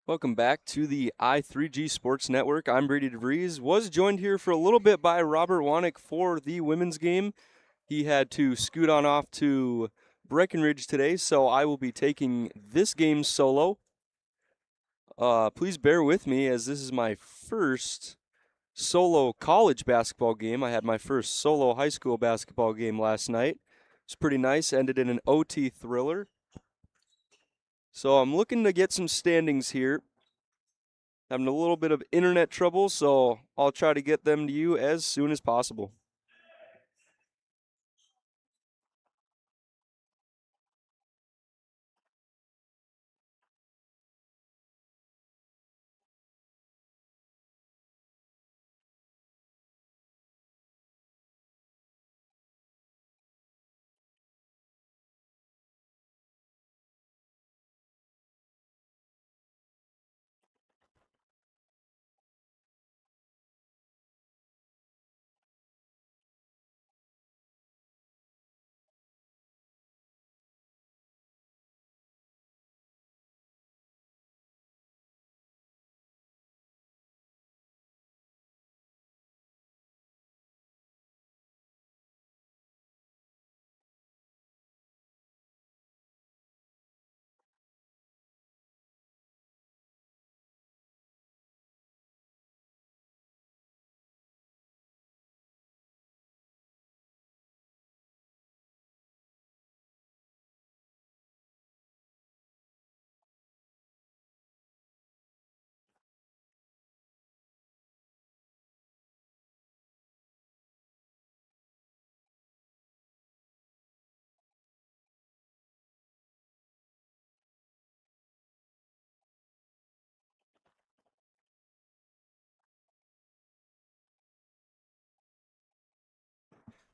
Welcome back to the I3G Sports Network. I'm Brady DeVries. Was joined here for a little bit by Robert Wanek for the women's game. He had to scoot on off to Breckenridge today, so I will be taking this game solo. Please bear with me as this is my first solo college basketball game. I had my first solo high school basketball game last night. It's pretty nice, ended in an OT thriller. So I'm looking to get some standings here. Having a little bit of internet trouble, so I'll try to get them to you as soon as possible.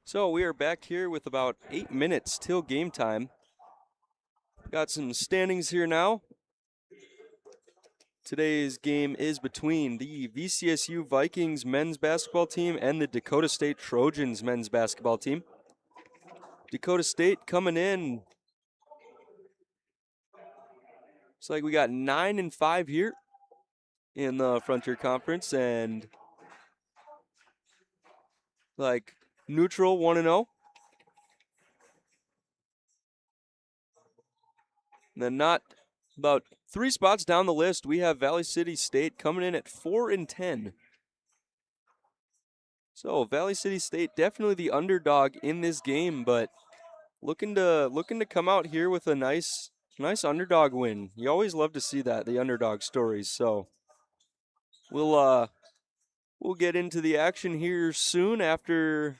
So we are back here with about 8 minutes till game time. Got some standings here now. Today's game is between the VCSU Vikings men's basketball team and the Dakota State Trojans men's basketball team. Dakota State coming in. Looks like we got 9-5 here in the Frontier Conference, and like neutral 1-0. Then not about 3 spots down the list, we have Valley City State coming in at 4-10. So Valley City State definitely the underdog in this game, but looking to come out here with a nice underdog win. You always love to see that, the underdog stories. So we'll get into the action here soon after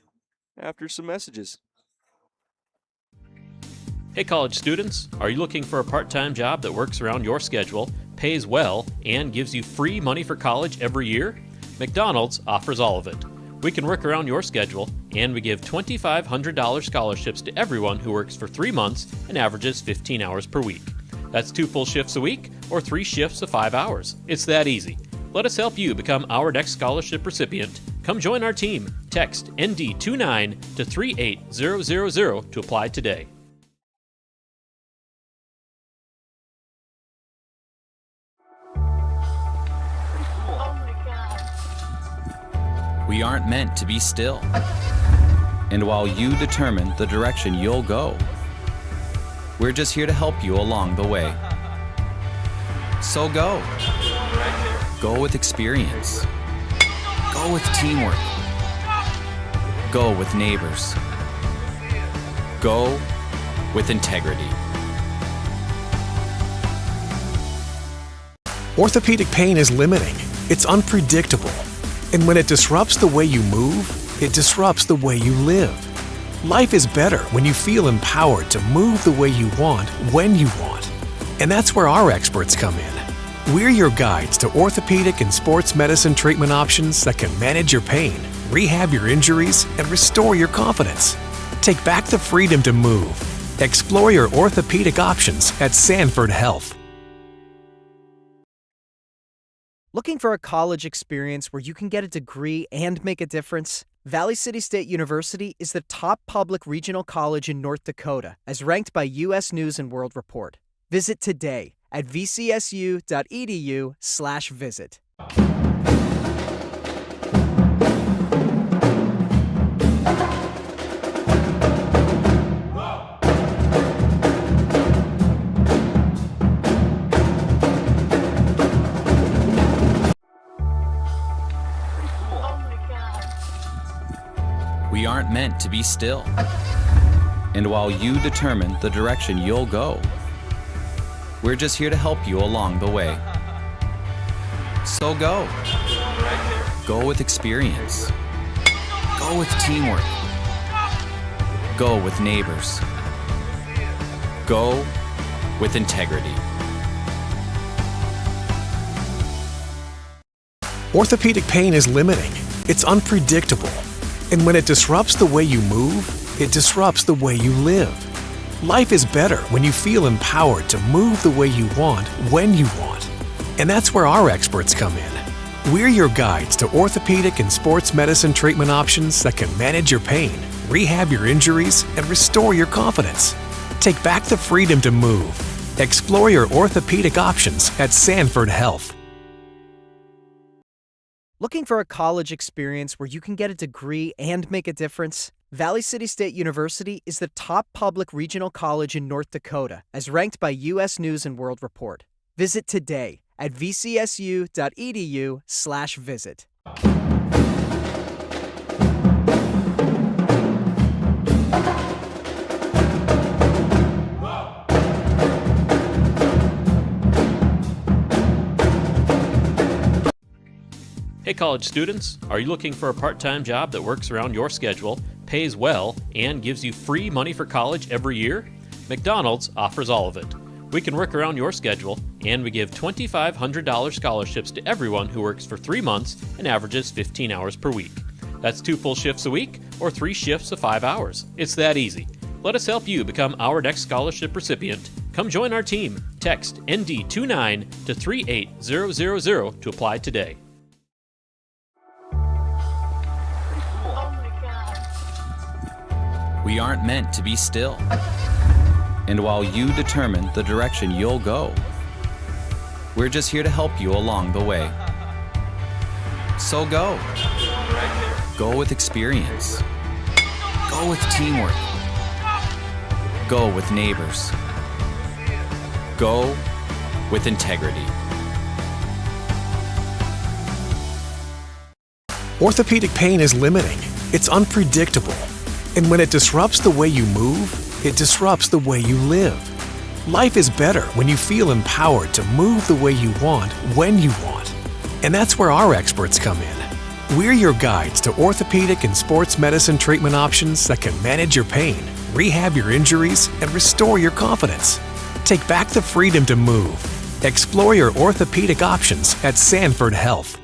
some messages. Hey college students, are you looking for a part-time job that works around your schedule, pays well, and gives you free money for college every year? McDonald's offers all of it. We can work around your schedule, and we give $2,500 scholarships to everyone who works for 3 months and averages 15 hours per week. That's 2 full shifts a week or 3 shifts of 5 hours. It's that easy. Let us help you become our next scholarship recipient. Come join our team. Text ND29 to 38000 to apply today. We aren't meant to be still. And while you determine the direction you'll go, we're just here to help you along the way. So go. Go with experience. Go with teamwork. Go with neighbors. Go with integrity. Orthopedic pain is limiting. It's unpredictable. And when it disrupts the way you move, it disrupts the way you live. Life is better when you feel empowered to move the way you want, when you want. And that's where our experts come in. We're your guides to orthopedic and sports medicine treatment options that can manage your pain, rehab your injuries, and restore your confidence. Take back the freedom to move. Explore your orthopedic options at Sanford Health. Looking for a college experience where you can get a degree and make a difference? Valley City State University is the top public regional college in North Dakota, as ranked by U.S. News & World Report. Visit today at vcsu.edu/visit. We aren't meant to be still. And while you determine the direction you'll go, we're just here to help you along the way. So go. Go with experience. Go with teamwork. Go with neighbors. Go with integrity. Orthopedic pain is limiting. It's unpredictable. And when it disrupts the way you move, it disrupts the way you live. Life is better when you feel empowered to move the way you want, when you want. And that's where our experts come in. We're your guides to orthopedic and sports medicine treatment options that can manage your pain, rehab your injuries, and restore your confidence. Take back the freedom to move. Explore your orthopedic options at Sanford Health. Looking for a college experience where you can get a degree and make a difference? Valley City State University is the top public regional college in North Dakota, as ranked by U.S. News and World Report. Visit today at vcsu.edu/visit. Hey college students, are you looking for a part-time job that works around your schedule, pays well, and gives you free money for college every year? McDonald's offers all of it. We can work around your schedule, and we give $2,500 scholarships to everyone who works for 3 months and averages 15 hours per week. That's 2 full shifts a week or 3 shifts of 5 hours. It's that easy. Let us help you become our next scholarship recipient. Come join our team. Text ND29 to 38000 to apply today. We aren't meant to be still. And while you determine the direction you'll go, we're just here to help you along the way. So go. Go with experience. Go with teamwork. Go with neighbors. Go with integrity. Orthopedic pain is limiting. It's unpredictable. And when it disrupts the way you move, it disrupts the way you live. Life is better when you feel empowered to move the way you want, when you want. And that's where our experts come in. We're your guides to orthopedic and sports medicine treatment options that can manage your pain, rehab your injuries, and restore your confidence. Take back the freedom to move. Explore your orthopedic options at Sanford Health.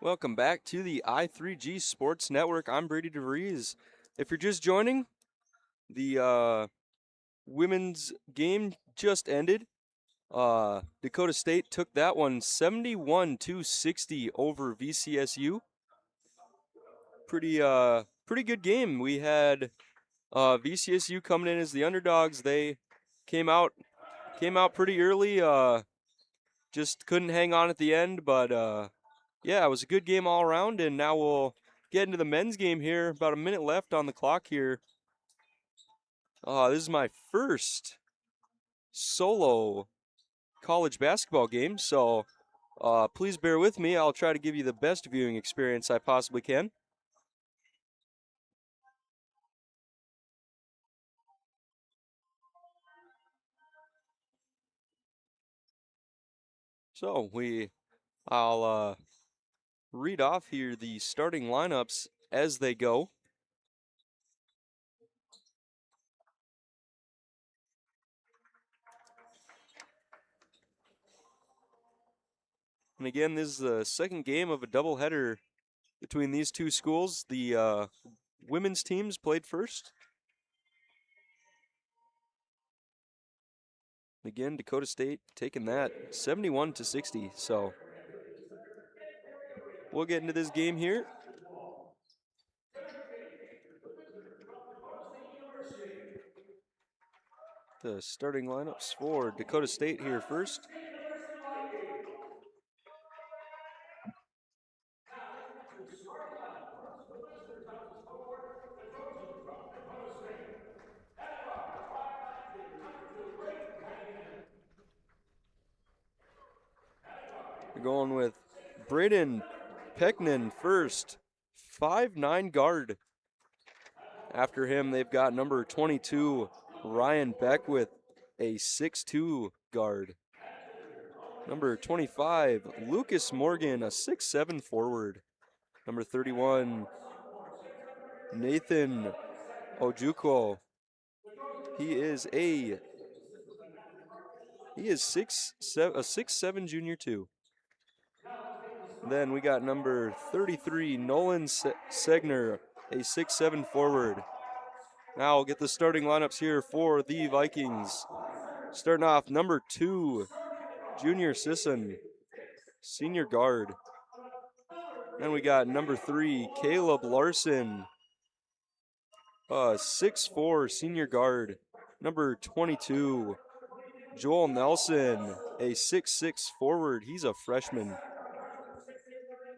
Welcome back to the I3G Sports Network. I'm Brady DeVries. If you're just joining, the women's game just ended. Dakota State took that one 71-60 over VCSU. Pretty good game. We had VCSU coming in as the underdogs. They came out pretty early. Just couldn't hang on at the end, but yeah, it was a good game all around, and now we'll get into the men's game here. About a minute left on the clock here. This is my first solo college basketball game, so please bear with me. I'll try to give you the best viewing experience I possibly can. So I'll read off here the starting lineups as they go. And again, this is the second game of a doubleheader between these two schools. The women's teams played first. Again, Dakota State taking that 71-60. So we'll get into this game here. The starting lineups for Dakota State here first. We're going with Braden Pecknan first, 5'9" guard. After him, they've got number 22, Ryan Beckwith, a 6'2" guard. Number 25, Lucas Morgan, a 6'7" forward. Number 31, Nathan Ojukwu. He is a 6'7" junior too. Then we got number 33, Nolan Segner, a 6'7" forward. Now we'll get the starting lineups here for the Vikings. Starting off, number 2, Junior Sisson, senior guard. Then we got number 3, Caleb Larson, 6'4", senior guard. Number 22, Joel Nelson, a 6'6" forward. He's a freshman.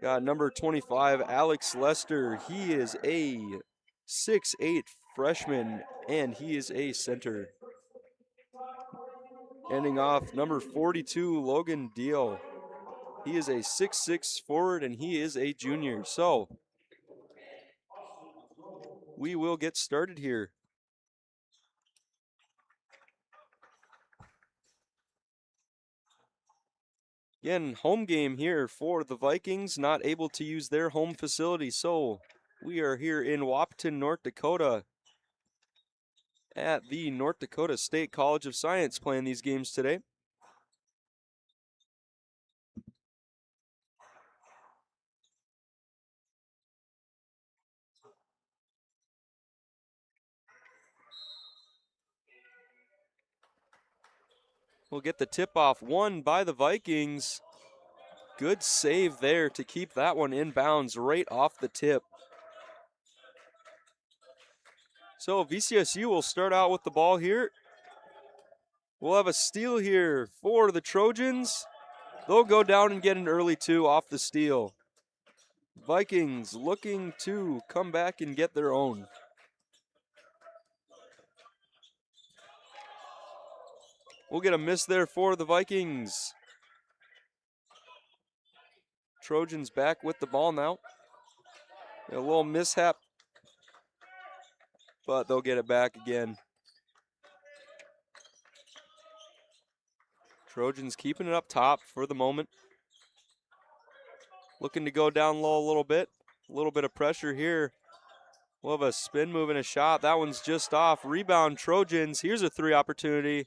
Got number 25, Alex Lester. He is a 6'8" freshman, and he is a center. Ending off, number 42, Logan Deal. He is a 6'6" forward, and he is a junior. So we will get started here. Again, home game here for the Vikings, not able to use their home facility. So we are here in Wahpeton, North Dakota at the North Dakota State College of Science playing these games today. We'll get the tip-off won by the Vikings. Good save there to keep that one in bounds right off the tip. So VCSU will start out with the ball here. We'll have a steal here for the Trojans. They'll go down and get an early 2 off the steal. Vikings looking to come back and get their own. We'll get a miss there for the Vikings. Trojans back with the ball now. A little mishap, but they'll get it back again. Trojans keeping it up top for the moment. Looking to go down low a little bit. A little bit of pressure here. We'll have a spin move and a shot. That one's just off. Rebound Trojans. Here's a 3 opportunity.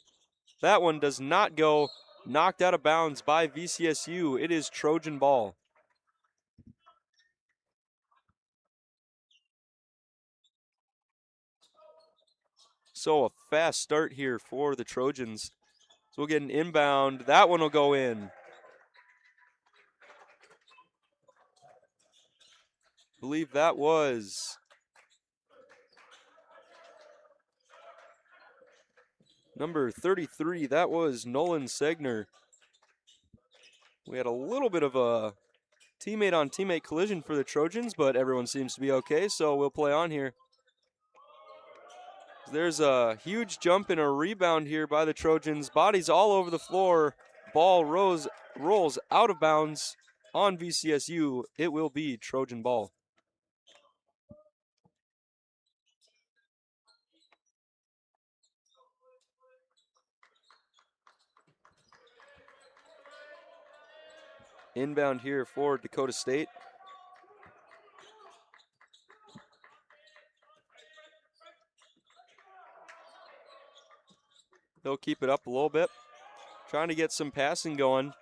That one does not go. Knocked out of bounds by VCSU. It is Trojan ball. So a fast start here for the Trojans. So we'll get an inbound. That one will go in. I believe that was number 33. That was Nolan Segner. We had a little bit of a teammate-on-teammate collision for the Trojans, but everyone seems to be okay, so we'll play on here. There's a huge jump and a rebound here by the Trojans. Bodies all over the floor. Ball rolls out of bounds on VCSU. It will be Trojan ball. Inbound here for Dakota State. They'll keep it up a little bit. Trying to get some passing going.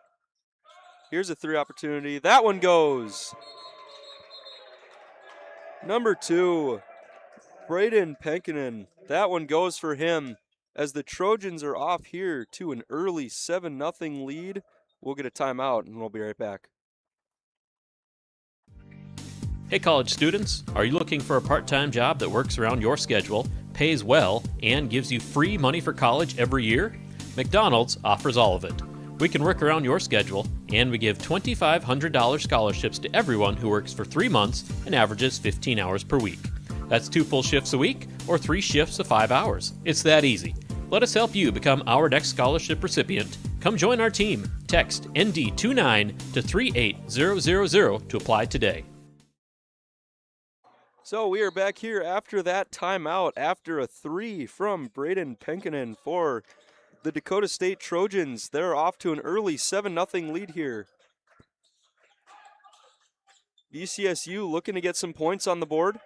Here's a three opportunity. That one goes. Number 2, Braden Penkinen. That one goes for him as the Trojans are off here to an early 7-0 lead. We'll get a timeout and we'll be right back. Hey college students, are you looking for a part-time job that works around your schedule, pays well, and gives you free money for college every year? McDonald's offers all of it. We can work around your schedule, and we give $2,500 scholarships to everyone who works for 3 months and averages 15 hours per week. That's 2 full shifts a week or 3 shifts of 5 hours. It's that easy. Let us help you become our next scholarship recipient. Come join our team. Text ND29 to 38000 to apply today. So we are back here after that timeout, after a 3 from Braden Penkinen for the Dakota State Trojans. They're off to an early 7-0 lead here. VCSU looking to get some points on the board.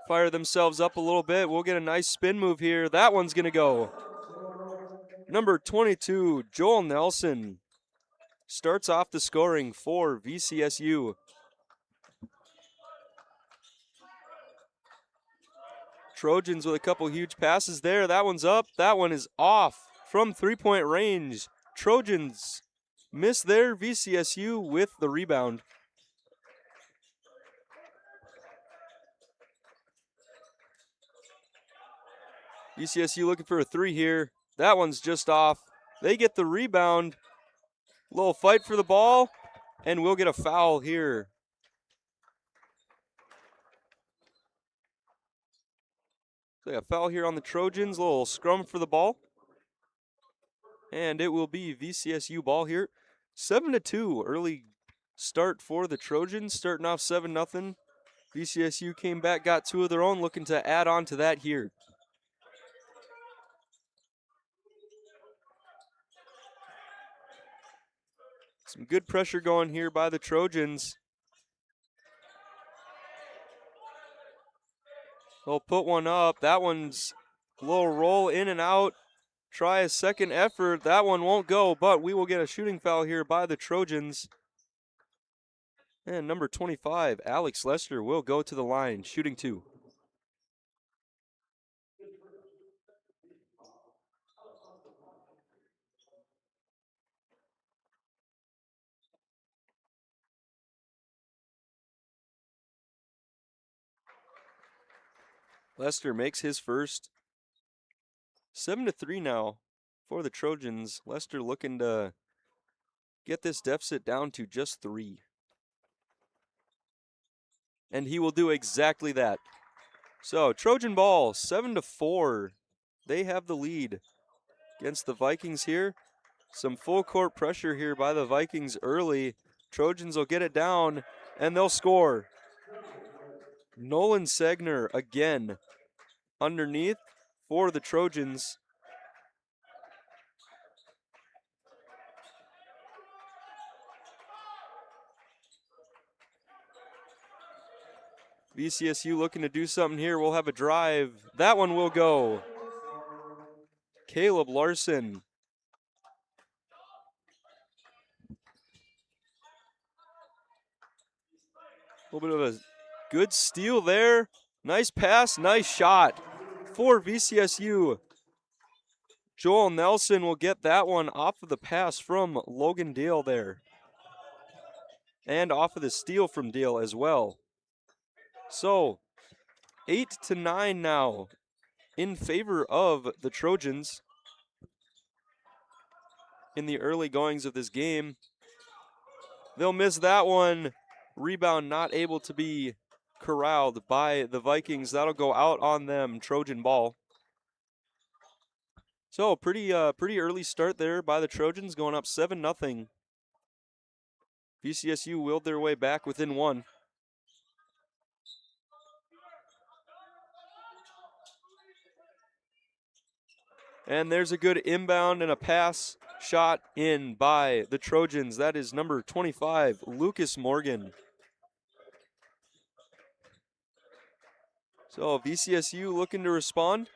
Fire themselves up a little bit. We'll get a nice spin move here. That one's going to go. Number 22, Joel Nelson, starts off the scoring for VCSU. Trojans with a couple huge passes there. That one's up. That one is off from three-point range. Trojans miss there. VCSU with the rebound. VCSU looking for a 3 here. That one's just off. They get the rebound. Little fight for the ball, and we'll get a foul here. So a foul here on the Trojans. A little scrum for the ball. And it will be VCSU ball here. 7-2. Early start for the Trojans. Starting off 7-0. VCSU came back, got 2 of their own, looking to add on to that here. Some good pressure going here by the Trojans. They'll put one up. That one's a little roll in and out. Try a second effort. That one won't go, but we will get a shooting foul here by the Trojans. And number 25, Alex Lester, will go to the line, shooting 2. Lester makes his first. 7-3 now for the Trojans. Lester looking to get this deficit down to just 3. And he will do exactly that. So Trojan ball, 7-4. They have the lead against the Vikings here. Some full court pressure here by the Vikings early. Trojans will get it down and they'll score. Nolan Segner again underneath for the Trojans. VCSU looking to do something here. We'll have a drive. That one will go. Caleb Larson. A little bit of a good steal there. Nice pass, nice shot for VCSU. Joel Nelson will get that one off of the pass from Logan Dale there. And off of the steal from Dale as well. So, 8-9 now in favor of the Trojans in the early goings of this game. They'll miss that one. Rebound not able to be corralled by the Vikings. That'll go out on them, Trojan ball. So, pretty early start there by the Trojans, going up 7-0. VCSU willed their way back within 1. And there's a good inbound and a pass Shot in by the Trojans. That is number 25, Lucas Morgan. So VCSU looking to respond.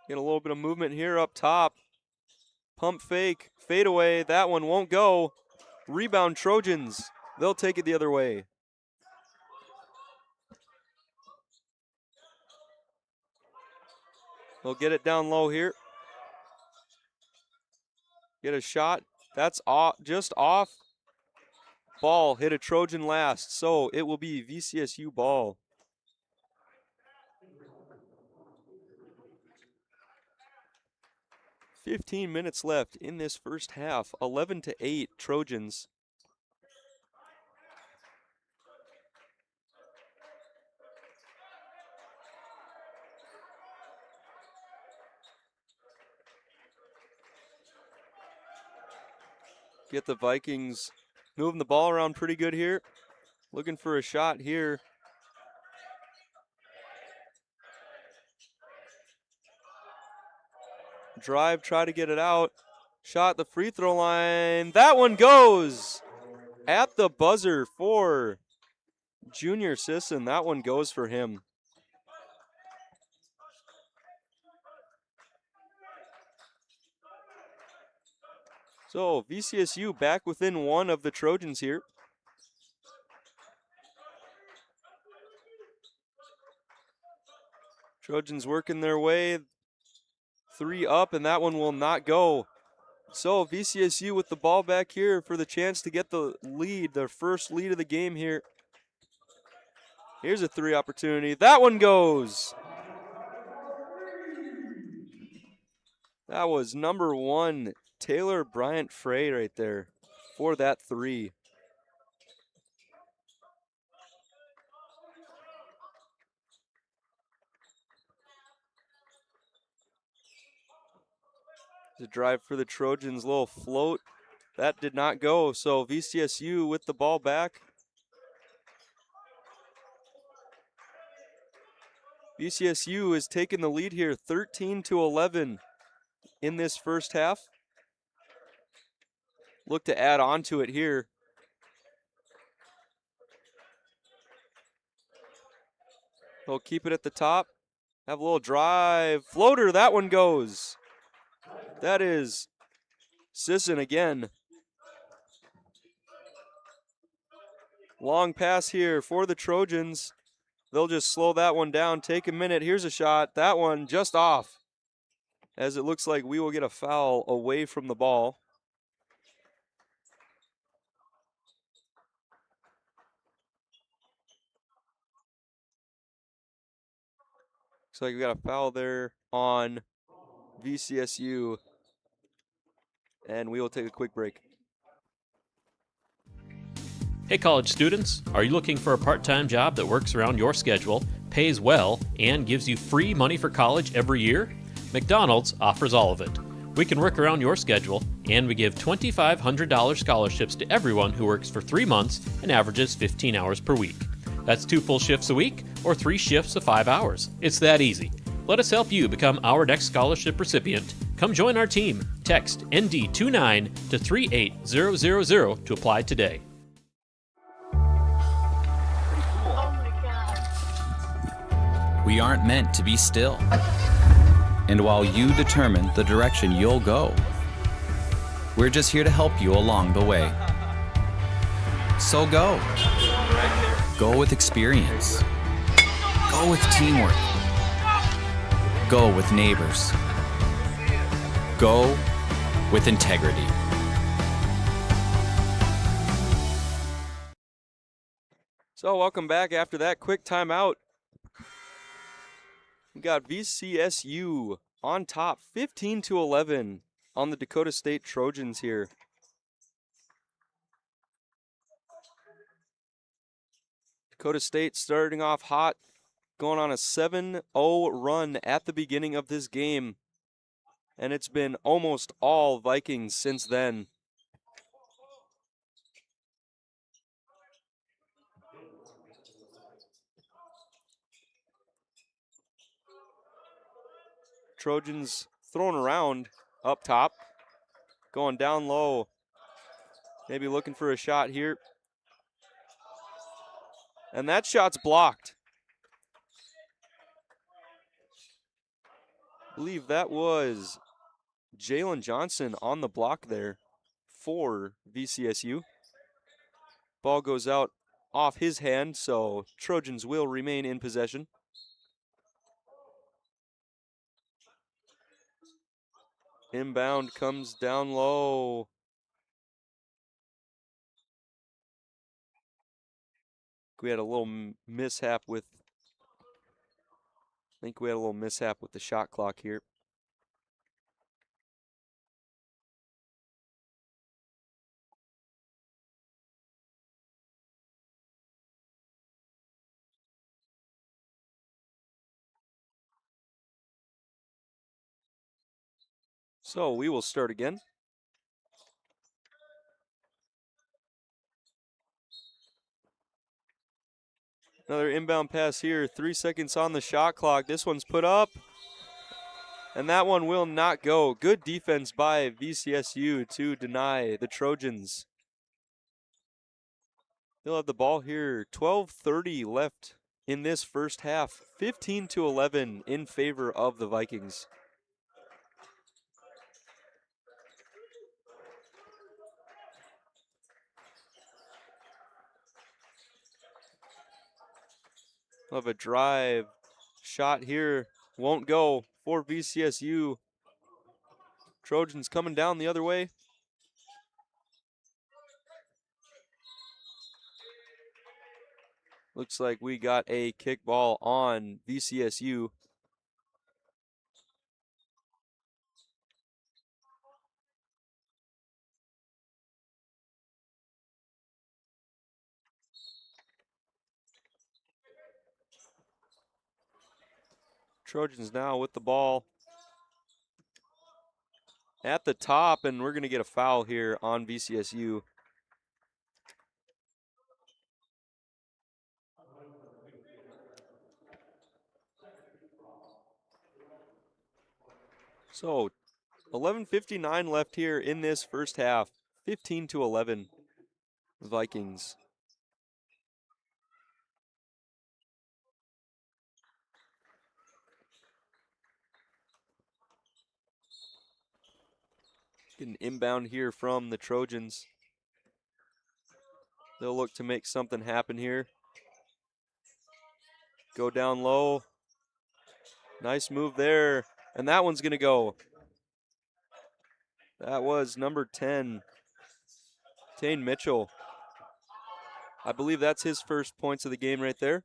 Get a little bit of movement here up top. Pump fake, fade away. That one won't go. Rebound Trojans. They'll take it the other way. They'll get it down low here. Get a shot. That's off, just off. Ball hit a Trojan last, so it will be VCSU ball. "15 minutes left in this first half. 11-8 Trojans. Get the Vikings moving the ball around pretty good here. Looking for a shot here. Drive, try to get it out. Shot the free throw line. That one goes at the buzzer for Junior Sisson. That one goes for him. So VCSU back within one of the Trojans here. Trojans working their way. 3 up, and that one will not go. So VCSU with the ball back here for the chance to get the lead, their first lead of the game here. Here's a 3 opportunity. That one goes. That was number 1, Taylor Bryant Frey right there for that 3. The drive for the Trojans, little float. That did not go, so VCSU with the ball back. VCSU is taking the lead here, 13-11 in this first half. Look to add on to it here. They'll keep it at the top. Have a little drive. Floater, that one goes. That is Sisson again. Long pass here for the Trojans. They'll just slow that one down. Take a minute. Here's a shot. That one just off. As it looks like we will get a foul away from the ball. Looks like we got a foul there on VCSU. And we will take a quick break. Hey college students, are you looking for a part-time job that works around your schedule, pays well, and gives you free money for college every year? McDonald's offers all of it. We can work around your schedule, and we give $2,500 scholarships to everyone who works for 3 months and averages 15 hours per week. That's 2 full shifts a week or 3 shifts of 5 hours. It's that easy. Let us help you become our next scholarship recipient. Come join our team. Text ND29 to 38000 to apply today. We aren't meant to be still. And while you determine the direction you'll go, we're just here to help you along the way. So go. Go with experience. Go with teamwork. Go with neighbors. Go with integrity. So welcome back after that quick timeout. We got VCSU on top, 15-11 on the Dakota State Trojans here. Dakota State starting off hot, going on a 7-0 run at the beginning of this game. And it's been almost all Vikings since then. Trojans thrown around up top, going down low. Maybe looking for a shot here. And that shot's blocked. I believe that was Jalen Johnson on the block there for VCSU. Ball goes out off his hand, so Trojans will remain in possession. Inbound comes down low. We had a little mishap with, I think we had a little mishap with the shot clock here. So we will start again. Another inbound pass here, 3 seconds on the shot clock. This one's put up, and that one will not go. Good defense by VCSU to deny the Trojans. They'll have the ball here, 12:30 left in this first half, 15-11 in favor of the Vikings. Of a drive shot here, won't go for VCSU. Trojans coming down the other way. Looks like we got a kickball on VCSU. Trojans now with the ball at the top, and we're going to get a foul here on VCSU. So 11:59 left here in this first half, 15-11 Vikings. Get an inbound here from the Trojans. They'll look to make something happen here. Go down low. Nice move there. And that one's going to go. That was number 10, Tane Mitchell. I believe that's his first points of the game right there.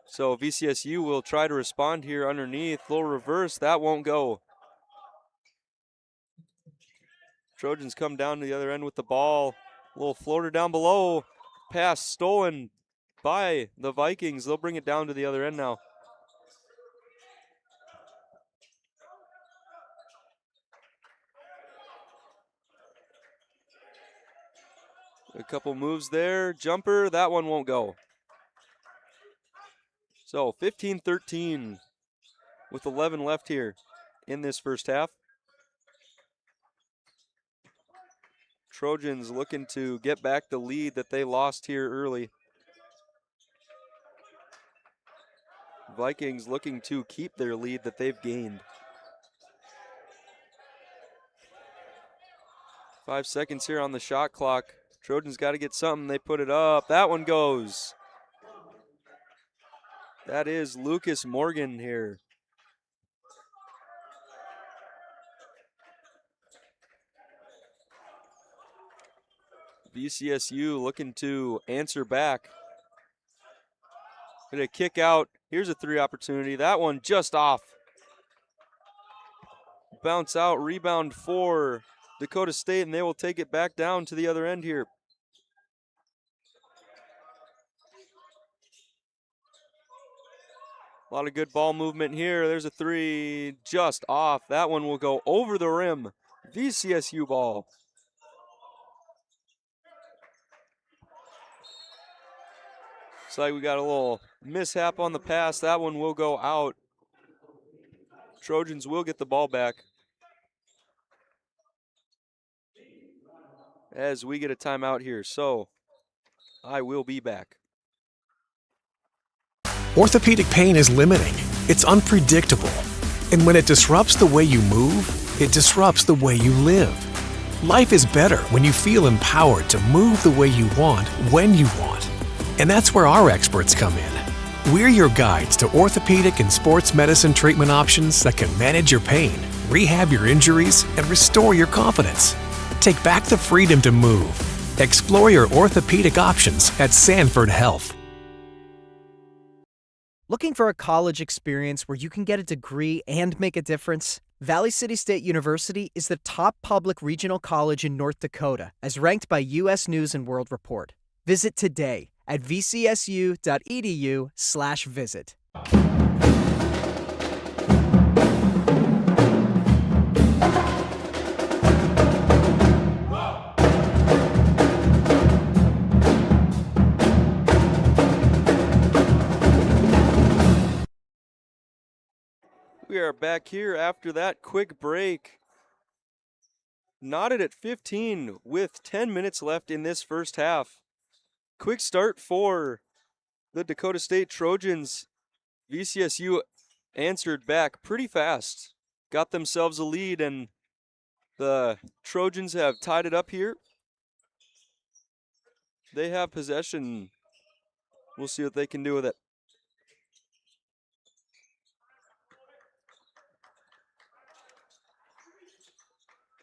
So VCSU will try to respond here underneath. Little reverse. That won't go. Trojans come down to the other end with the ball. A little floater down below. Pass stolen by the Vikings. They'll bring it down to the other end now. A couple moves there. Jumper. That one won't go. So 15-13 with 11 left here in this first half. Trojans looking to get back the lead that they lost here early. Vikings looking to keep their lead that they've gained. 5 seconds here on the shot clock. Trojans got to get something. They put it up. That one goes. That is Lucas Morgan here. VCSU looking to answer back. Gonna kick out. Here's a three opportunity. That one just off. Bounce out, rebound for Dakota State, and they will take it back down to the other end here. A lot of good ball movement here. There's a three just off. That one will go over the rim. VCSU ball. Looks like we got a little mishap on the pass. That one will go out. Trojans will get the ball back as we get a timeout here. So I will be back. Orthopedic pain is limiting. It's unpredictable. And when it disrupts the way you move, it disrupts the way you live. Life is better when you feel empowered to move the way you want, when you want. And that's where our experts come in. We're your guides to orthopedic and sports medicine treatment options that can manage your pain, rehab your injuries, and restore your confidence. Take back the freedom to move. Explore your orthopedic options at Sanford Health. Looking for a college experience where you can get a degree and make a difference? Valley City State University is the top public regional college in North Dakota, as ranked by U.S. News and World Report. Visit today at vcsu.edu/visit. We are back here after that quick break. Knotted at 15 with 10 minutes left in this first half. Quick start for the Dakota State Trojans. VCSU answered back pretty fast. Got themselves a lead, and the Trojans have tied it up here. They have possession. We'll see what they can do with it.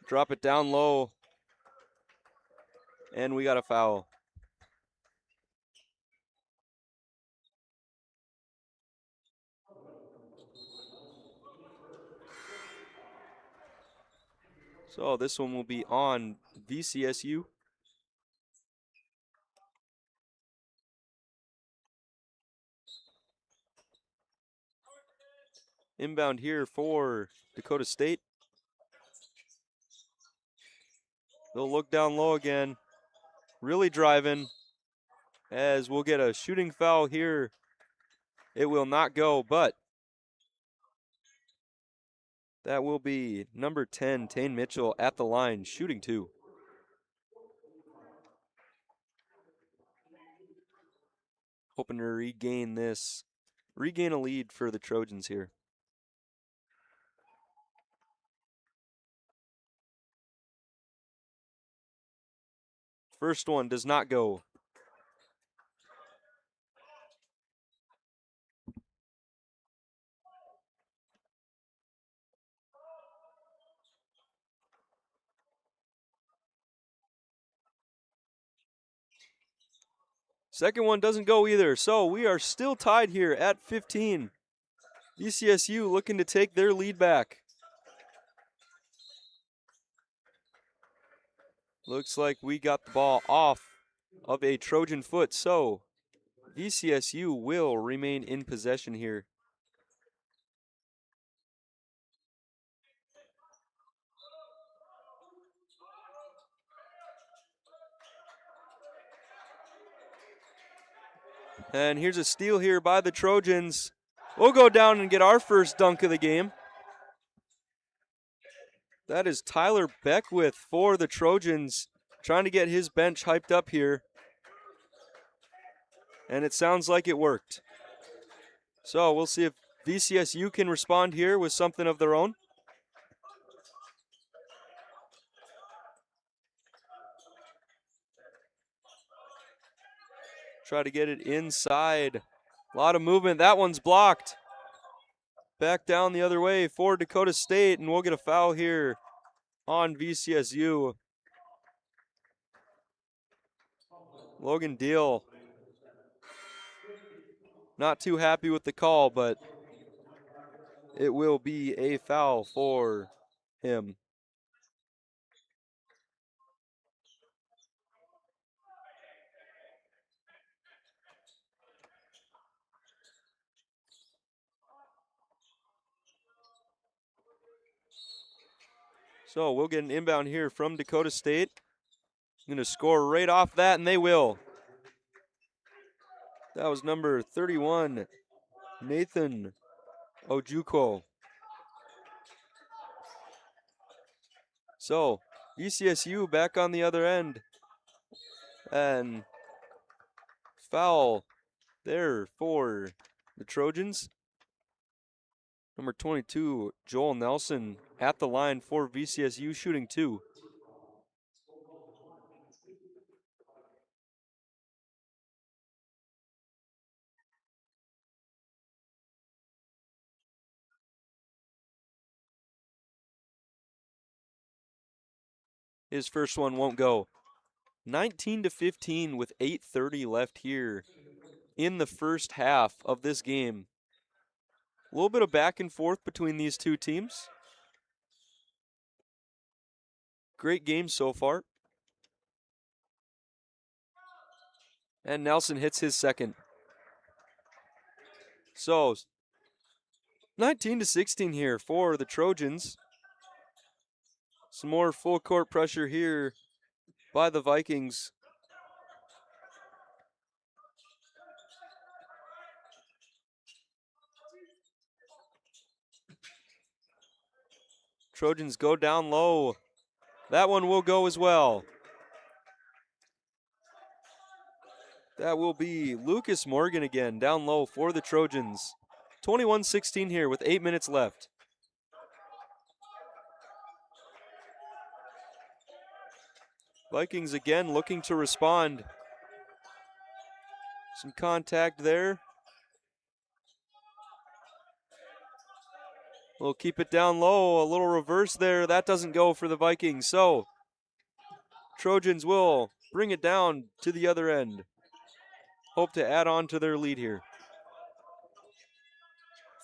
Drop it down low. And we got a foul. So this one will be on VCSU. Inbound here for Dakota State. They'll look down low again. Really driving, as we'll get a shooting foul here. It will not go, but that will be number 10, Tane Mitchell, at the line, shooting 2. Hoping to regain a lead for the Trojans here. First one does not go. Second one doesn't go either, so we are still tied here at 15. VCSU looking to take their lead back. Looks like we got the ball off of a Trojan foot, so VCSU will remain in possession here. And here's a steal here by the Trojans. We'll go down and get our first dunk of the game. That is Tyler Beckwith for the Trojans, trying to get his bench hyped up here. And it sounds like it worked. So we'll see if VCSU can respond here with something of their own. Try to get it inside. A lot of movement. That one's blocked. Back down the other way for Dakota State, and we'll get a foul here on VCSU. Logan Deal not too happy with the call, but it will be a foul for him. So we'll get an inbound here from Dakota State. Going to score right off that, and they will. That was number 31, Nathan Ojuko. So, VCSU back on the other end. And foul there for the Trojans. Number 22, Joel Nelson at the line for VCSU, shooting 2. His first one won't go. 19-15 with 8:30 left here in the first half of this game. A little bit of back and forth between these two teams. Great game so far. And Nelson hits his second. So, 19-16 here for the Trojans. Some more full court pressure here by the Vikings. Trojans go down low. That one will go as well. That will be Lucas Morgan again, down low for the Trojans. 21-16 here with 8 minutes left. Vikings again looking to respond. Some contact there. We'll keep it down low, a little reverse there. That doesn't go for the Vikings. So, Trojans will bring it down to the other end. Hope to add on to their lead here.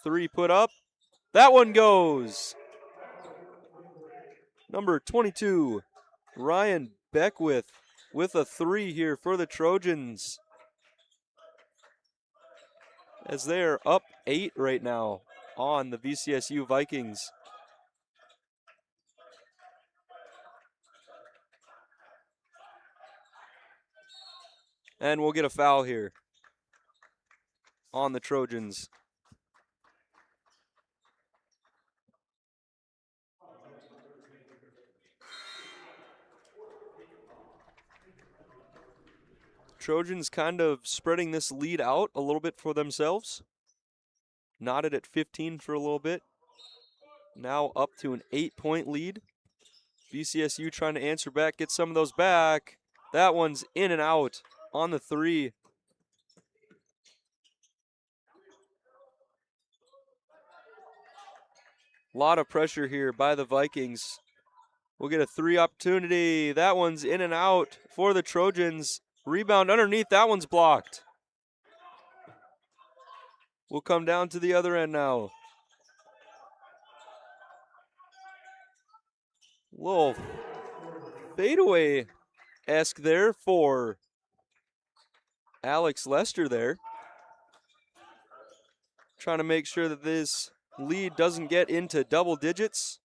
3 put up. That one goes. Number 22, Ryan Beckwith with a 3 here for the Trojans. As they're up 8 right now on the VCSU Vikings. And we'll get a foul here on the Trojans. Trojans kind of spreading this lead out a little bit for themselves. Knotted at 15 for a little bit. Now up to an 8-point lead. VCSU trying to answer back, get some of those back. That one's in and out on the 3. A lot of pressure here by the Vikings. We'll get a 3 opportunity. That one's in and out for the Trojans. Rebound underneath, that one's blocked. We'll come down to the other end now. Little fadeaway-esque there for Alex Lester there. Trying to make sure that this lead doesn't get into double digits.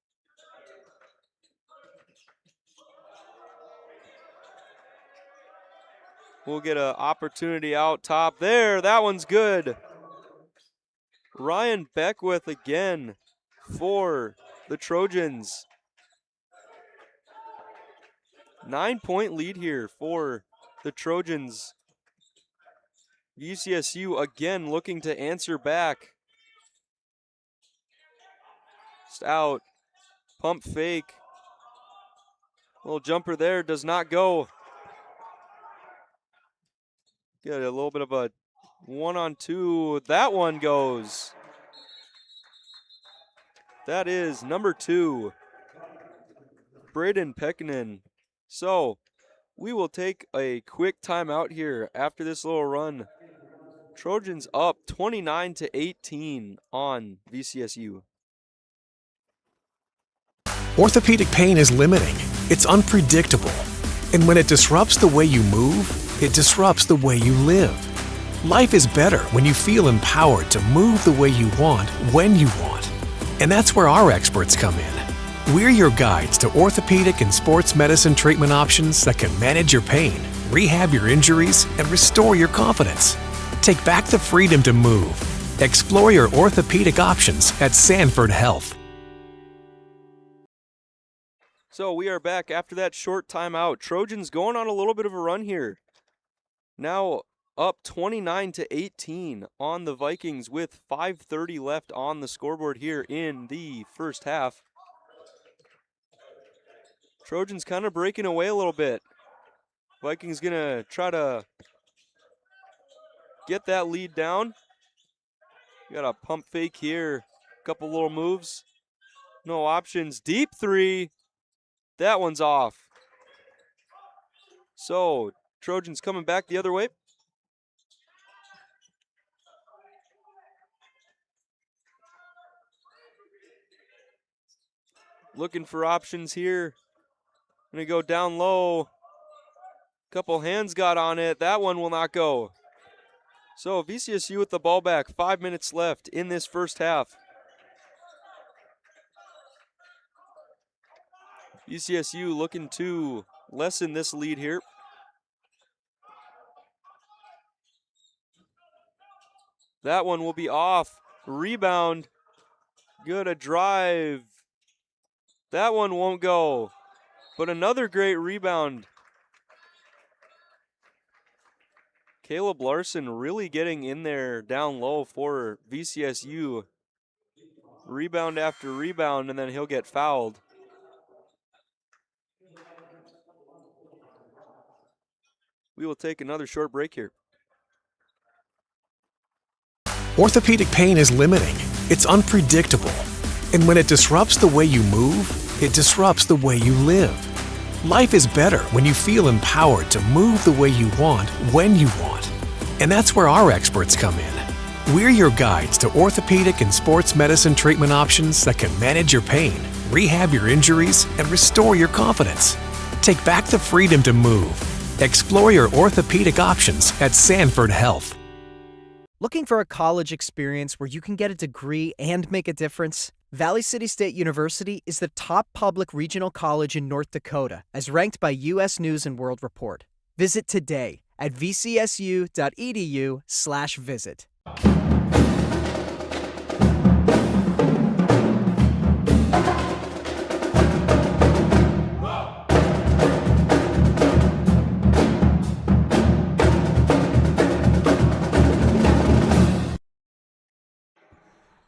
We'll get an opportunity out top there. That one's good. Ryan Beckwith again for the Trojans. 9-point lead here for the Trojans. VCSU again looking to answer back. Just out. Pump fake. Little jumper there, does not go. Get a little bit of a 1-on-2. That one goes. That is number 2, Braden Pekkanen. So, we will take a quick timeout here after this little run. Trojans up 29-18 on VCSU. Orthopedic pain is limiting. It's unpredictable. And when it disrupts the way you move, it disrupts the way you live. Life is better when you feel empowered to move the way you want, when you want. And that's where our experts come in. We're your guides to orthopedic and sports medicine treatment options that can manage your pain, rehab your injuries, and restore your confidence. Take back the freedom to move. Explore your orthopedic options at Sanford Health. So we are back after that short timeout. Trojans going on a little bit of a run here. Now up 29-18 on the Vikings with 5:30 left on the scoreboard here in the first half. Trojans kind of breaking away a little bit. Vikings gonna try to get that lead down. Got a pump fake here. Couple little moves. No options. Deep three. That one's off. So Trojans coming back the other way. Looking for options here. Gonna go down low. Couple hands got on it. That one will not go. So VCSU with the ball back. 5 minutes left in this first half. VCSU looking to lessen this lead here. That one will be off. Rebound. Good a drive. That one won't go. But another great rebound. Caleb Larson really getting in there down low for VCSU. Rebound after rebound, and then he'll get fouled. We will take another short break here. Orthopedic pain is limiting. It's unpredictable. And when it disrupts the way you move, it disrupts the way you live. Life is better when you feel empowered to move the way you want, when you want. And that's where our experts come in. We're your guides to orthopedic and sports medicine treatment options that can manage your pain, rehab your injuries, and restore your confidence. Take back the freedom to move. Explore your orthopedic options at Sanford Health. Looking for a college experience where you can get a degree and make a difference? Valley City State University is the top public regional college in North Dakota, as ranked by U.S. News & World Report. Visit today at vcsu.edu/visit.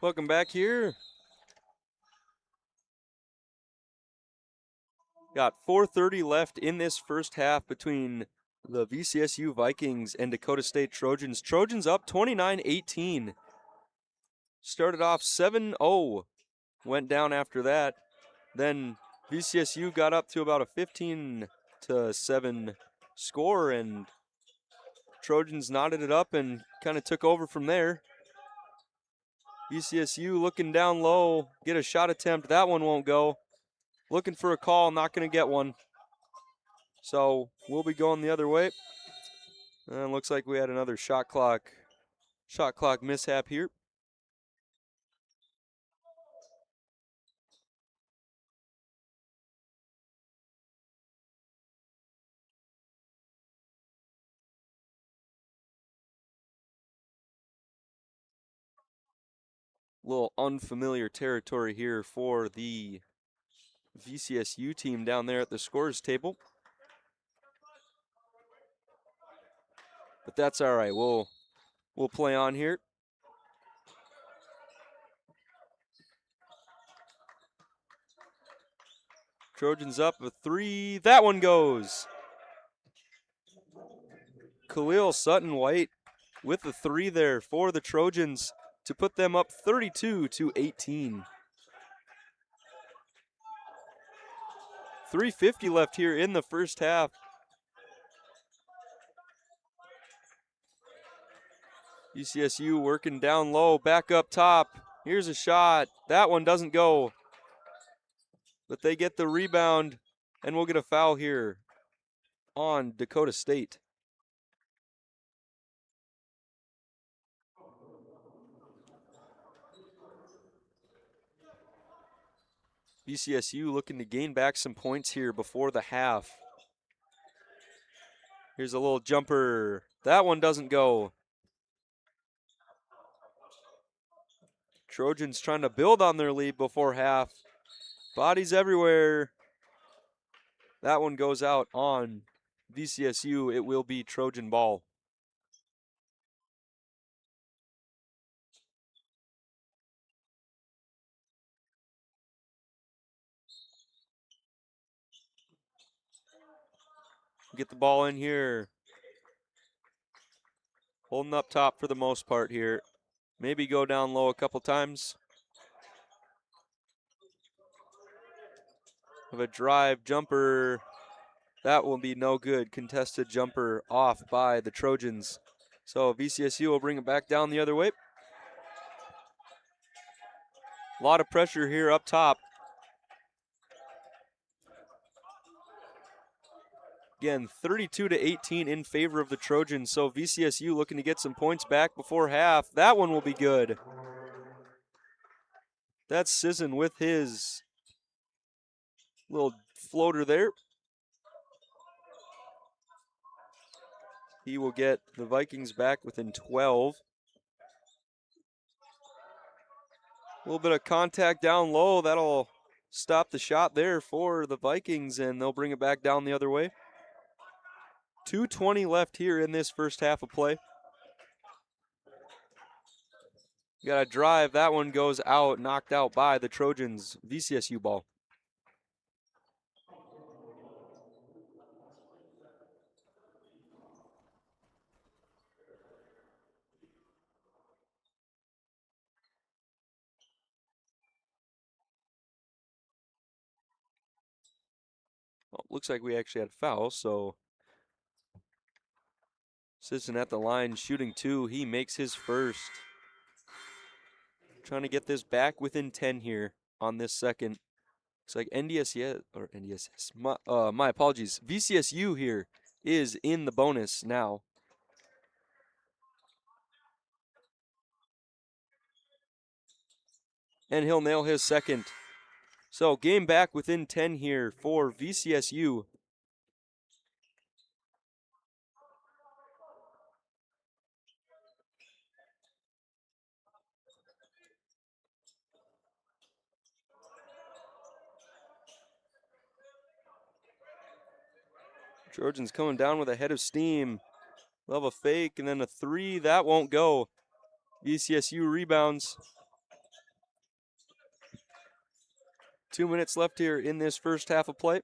Welcome back here. Got 4:30 left in this first half between the VCSU Vikings and Dakota State Trojans. Trojans up 29-18. Started off 7-0. Went down after that. Then VCSU got up to about a 15-7 score, and Trojans knotted it up and kind of took over from there. VCSU looking down low, get a shot attempt. That one won't go. Looking for a call, not going to get one. So we'll be going the other way. And looks like we had another shot clock mishap here. Little unfamiliar territory here for the VCSU team down there at the scorers table. But that's all right. We'll play on here. Trojans up a three. That one goes. Khalil Sutton-White with the three there for the Trojans to put them up 32-18. 3:50 left here in the first half. VCSU working down low, back up top. Here's a shot. That one doesn't go. But they get the rebound, and we'll get a foul here on Dakota State. VCSU looking to gain back some points here before the half. Here's a little jumper. That one doesn't go. Trojans trying to build on their lead before half. Bodies everywhere. That one goes out on VCSU. It will be Trojan ball. Get the ball in here. Holding up top for the most part here. Maybe go down low a couple times. Of a drive jumper. That will be no good. Contested jumper off by the Trojans. So VCSU will bring it back down the other way. A lot of pressure here up top. Again, 32-18 in favor of the Trojans. So VCSU looking to get some points back before half. That one will be good. That's Sisson with his little floater there. He will get the Vikings back within 12. A little bit of contact down low. That'll stop the shot there for the Vikings, and they'll bring it back down the other way. 2:20 left here in this first half of play. Got a drive. That one goes out, knocked out by the Trojans. VCSU ball. Well, looks like we actually had a foul, so Sisson at the line shooting two. He makes his first. Trying to get this back within 10 here on this second. Looks like NDSS, my apologies. VCSU here is in the bonus now. And he'll nail his second. So game back within 10 here for VCSU. Trojans coming down with a head of steam. They'll have a fake and then a three. That won't go. VCSU rebounds. 2 minutes left here in this first half of play.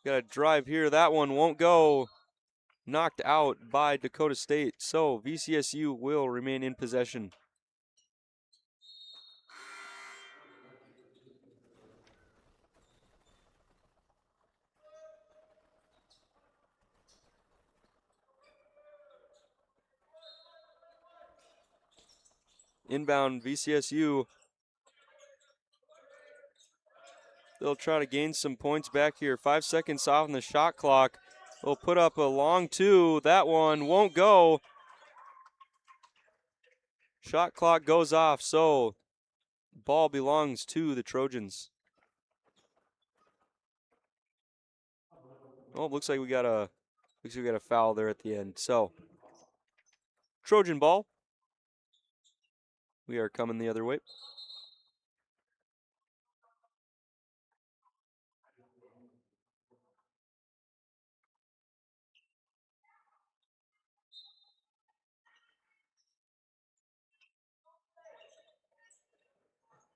Got a drive here. That one won't go. Knocked out by Dakota State. So VCSU will remain in possession. Inbound VCSU. They'll try to gain some points back here. 5 seconds off on the shot clock. They'll put up a long two. That one won't go. Shot clock goes off, so ball belongs to the Trojans. Oh, looks like we got a foul there at the end. So Trojan ball. We are coming the other way.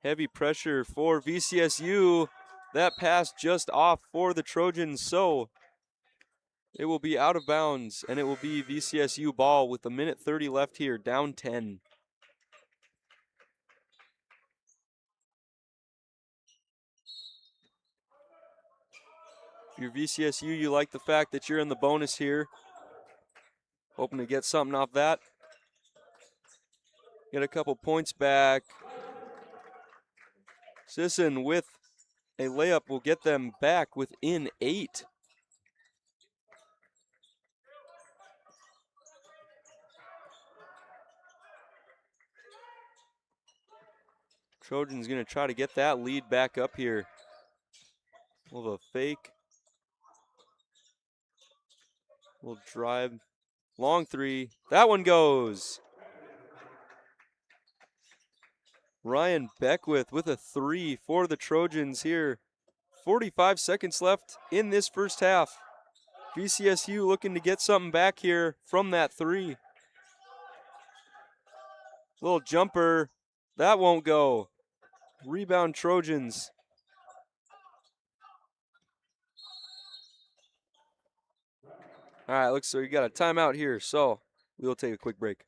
Heavy pressure for VCSU. That pass just off for the Trojans, so it will be out of bounds, and it will be VCSU ball with a minute 30 left here, down 10. If you're VCSU, you like the fact that you're in the bonus here. Hoping to get something off that. Get a couple points back. Sisson with a layup will get them back within 8. Trojans going to try to get that lead back up here. We'll have a fake. We'll drive. Long three. That one goes. Ryan Beckwith with a 3 for the Trojans here. 45 seconds left in this first half. VCSU looking to get something back here from that 3. Little jumper. That won't go. Rebound Trojans. All right, looks like we got a timeout here, so we'll take a quick break.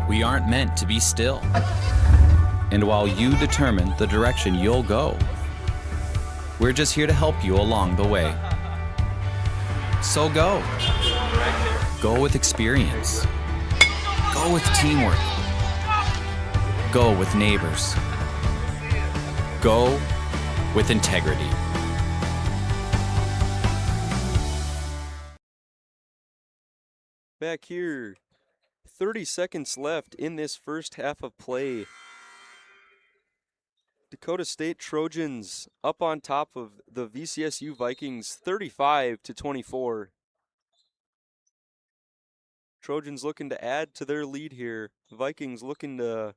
We aren't meant to be still. And while you determine the direction you'll go, we're just here to help you along the way. So go. Go with experience. Go with teamwork. Go with neighbors. Go with integrity. Back here, 30 seconds left in this first half of play. Dakota State Trojans up on top of the VCSU Vikings 35-24. Trojans looking to add to their lead here. Vikings looking to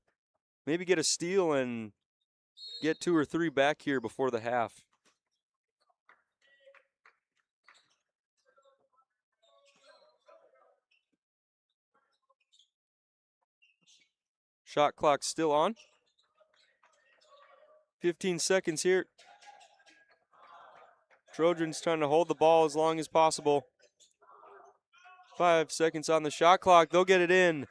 maybe get a steal and get 2 or 3 back here before the half. Shot clock still on. 15 seconds here. Trojans trying to hold the ball as long as possible. 5 seconds on the shot clock. They'll get it in.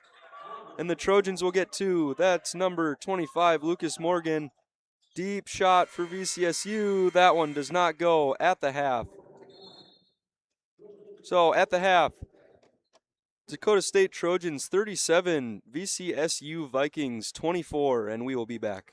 And the Trojans will get 2. That's number 25, Lucas Morgan. Deep shot for VCSU. That one does not go at the half. So at the half, Dakota State Trojans 37, VCSU Vikings 24, and we will be back.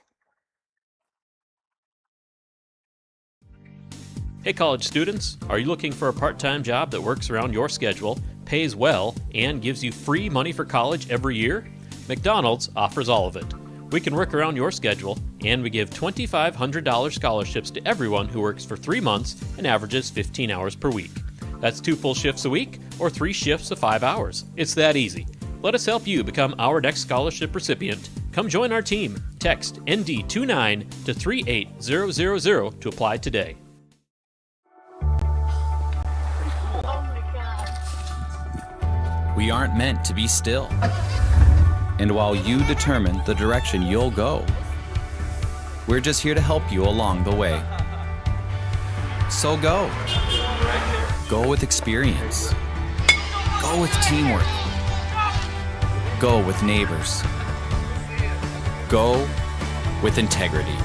Hey college students, are you looking for a part-time job that works around your schedule, pays well, and gives you free money for college every year? McDonald's offers all of it. We can work around your schedule, and we give $2,500 scholarships to everyone who works for 3 months and averages 15 hours per week. That's 2 full shifts a week or 3 shifts of 5 hours. It's that easy. Let us help you become our next scholarship recipient. Come join our team. Text ND29 to 38000 to apply today. We aren't meant to be still. And while you determine the direction you'll go, we're just here to help you along the way. So go. Go with experience. Go with teamwork. Go with neighbors. Go with integrity.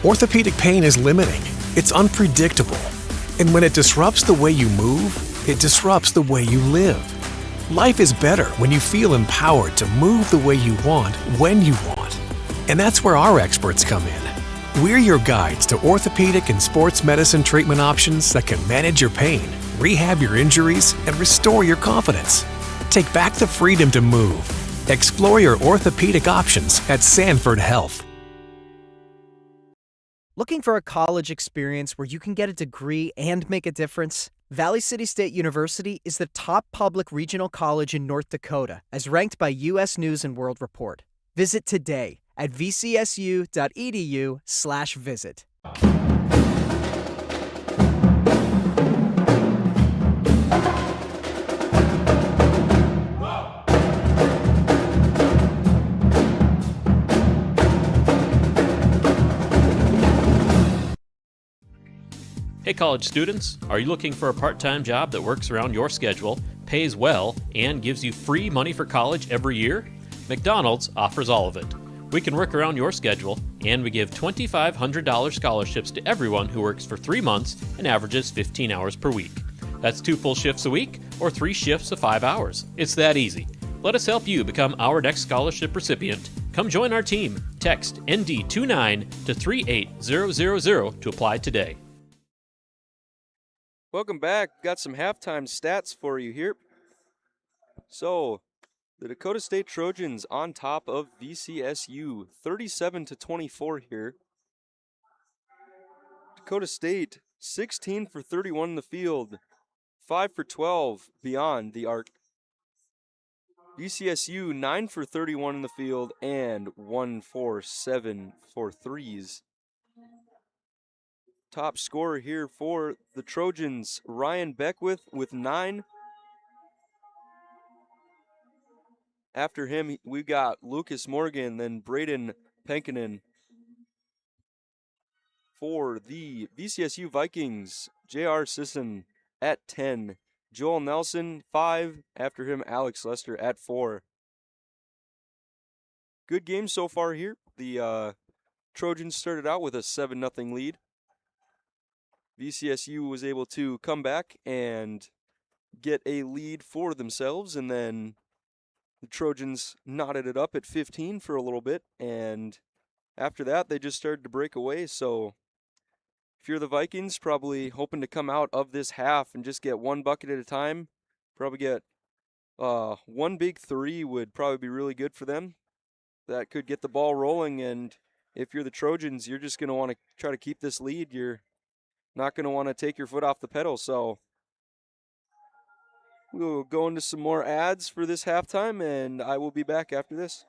Orthopedic pain is limiting. It's unpredictable. And when it disrupts the way you move, it disrupts the way you live. Life is better when you feel empowered to move the way you want, when you want. And that's where our experts come in. We're your guides to orthopedic and sports medicine treatment options that can manage your pain, rehab your injuries, and restore your confidence. Take back the freedom to move. Explore your orthopedic options at Sanford Health. Looking for a college experience where you can get a degree and make a difference? Valley City State University is the top public regional college in North Dakota, as ranked by U.S. News & World Report. Visit today at vcsu.edu/visit. Hey college students, are you looking for a part-time job that works around your schedule, pays well, and gives you free money for college every year? McDonald's offers all of it. We can work around your schedule, and we give $2,500 scholarships to everyone who works for 3 months and averages 15 hours per week. That's 2 full shifts a week or 3 shifts of 5 hours. It's that easy. Let us help you become our next scholarship recipient. Come join our team. Text ND29 to 38000 to apply today. Welcome back. Got some halftime stats for you here. So, the Dakota State Trojans on top of VCSU, 37-24 here. Dakota State 16 for 31 in the field, 5 for 12 beyond the arc. VCSU 9 for 31 in the field and 1 for 7 for threes. Top scorer here for the Trojans, Ryan Beckwith with 9. After him, we got Lucas Morgan, then Braden Penkinen. For the VCSU Vikings, J.R. Sisson at 10. Joel Nelson, 5. After him, Alex Lester at 4. Good game so far here. The Trojans started out with a 7-0 lead. VCSU was able to come back and get a lead for themselves, and then the Trojans knotted it up at 15 for a little bit, and after that, they just started to break away. So if you're the Vikings, probably hoping to come out of this half and just get one bucket at a time, probably get one big three would probably be really good for them. That could get the ball rolling, and if you're the Trojans, you're just going to want to try to keep this lead. You're not going to want to take your foot off the pedal. So we'll go into some more ads for this halftime, and I will be back after this.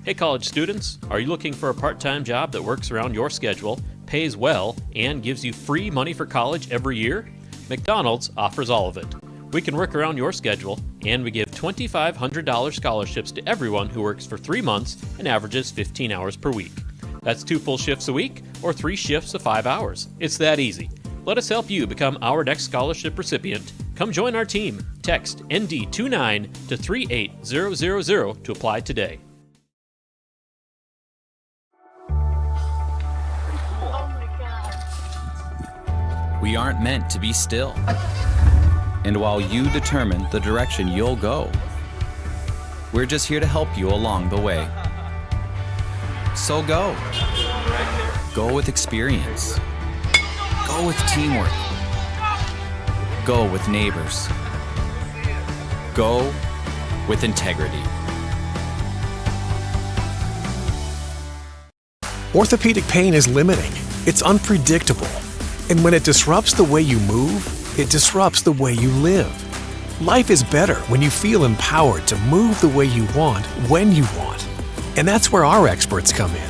Hey college students, are you looking for a part-time job that works around your schedule, pays well, and gives you free money for college every year? McDonald's offers all of it. We can work around your schedule, and we give $2,500 scholarships to everyone who works for 3 months and averages 15 hours per week. That's 2 full shifts a week or 3 shifts of 5 hours. It's that easy. Let us help you become our next scholarship recipient. Come join our team. Text ND29 to 38000 to apply today. We aren't meant to be still. And while you determine the direction you'll go, we're just here to help you along the way. So go. Go with experience. Go with teamwork. Go with neighbors. Go with integrity. Orthopedic pain is limiting. It's unpredictable. And when it disrupts the way you move, it disrupts the way you live. Life is better when you feel empowered to move the way you want, when you want. And that's where our experts come in.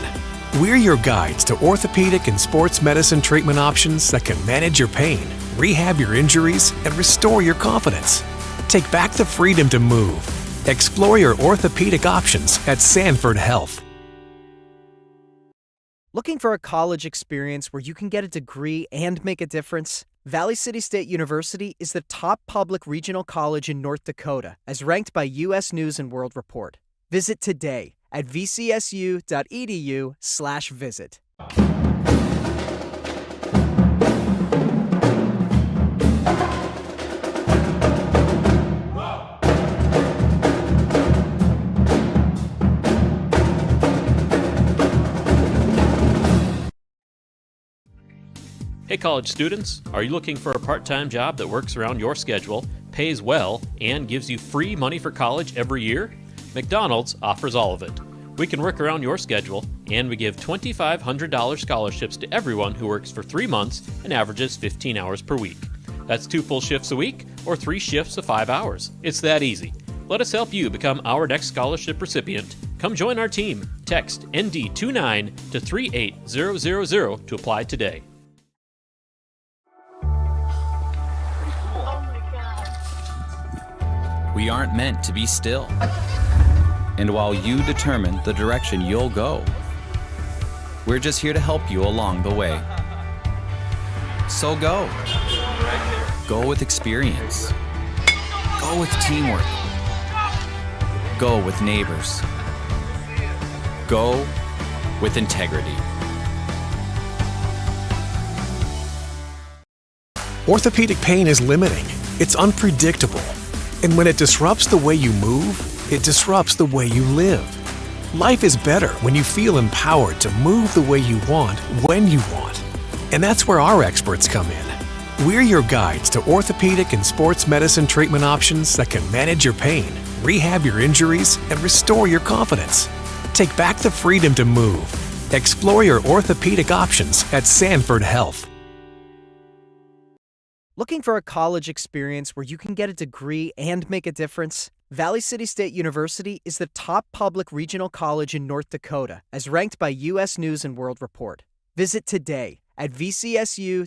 We're your guides to orthopedic and sports medicine treatment options that can manage your pain, rehab your injuries, and restore your confidence. Take back the freedom to move. Explore your orthopedic options at Sanford Health. Looking for a college experience where you can get a degree and make a difference? Valley City State University is the top public regional college in North Dakota, as ranked by U.S. News & World Report. Visit today at vcsu.edu/visit. Hey college students, are you looking for a part-time job that works around your schedule, pays well, and gives you free money for college every year? McDonald's offers all of it. We can work around your schedule, and we give $2,500 scholarships to everyone who works for 3 months and averages 15 hours per week. That's 2 full shifts a week or 3 shifts of 5 hours. It's that easy. Let us help you become our next scholarship recipient. Come join our team. Text ND29 to 38000 to apply today. We aren't meant to be still. And while you determine the direction you'll go, we're just here to help you along the way. So go. Go with experience. Go with teamwork. Go with neighbors. Go with integrity. Orthopedic pain is limiting. It's unpredictable. And when it disrupts the way you move, it disrupts the way you live. Life is better when you feel empowered to move the way you want, when you want. And that's where our experts come in. We're your guides to orthopedic and sports medicine treatment options that can manage your pain, rehab your injuries, and restore your confidence. Take back the freedom to move. Explore your orthopedic options at Sanford Health. Looking for a college experience where you can get a degree and make a difference? Valley City State University is the top public regional college in North Dakota, as ranked by U.S. News and World Report. Visit today at vcsu.edu/visit.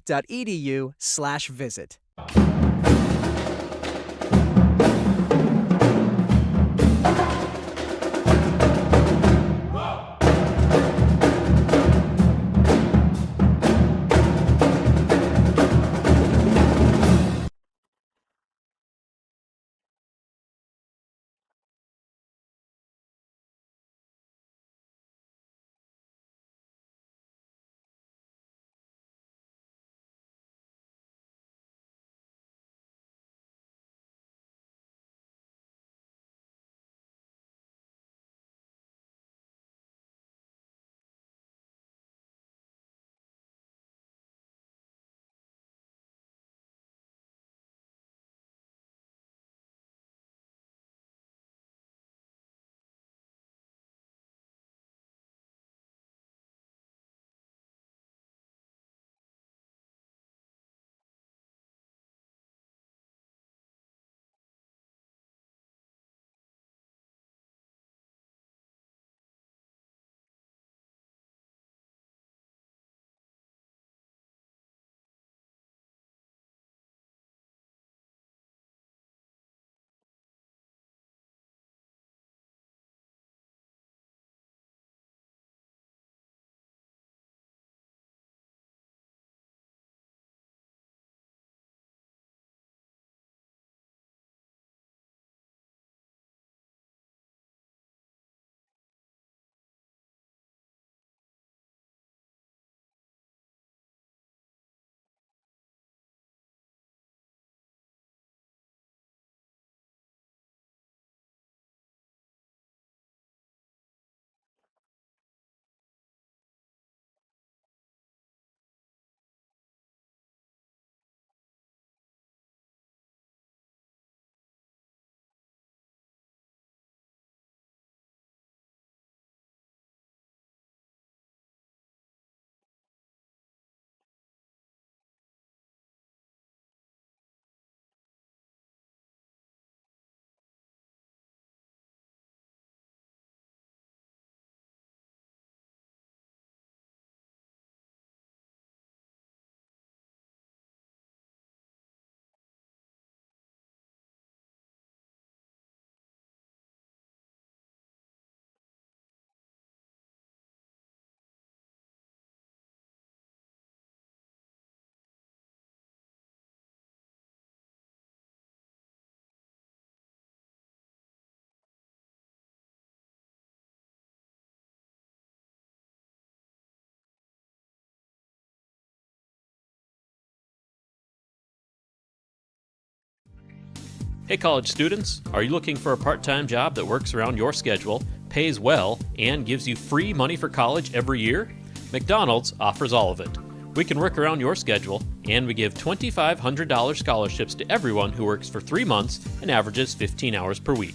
Hey college students, are you looking for a part-time job that works around your schedule, pays well, and gives you free money for college every year? McDonald's offers all of it. We can work around your schedule, and we give $2,500 scholarships to everyone who works for 3 months and averages 15 hours per week.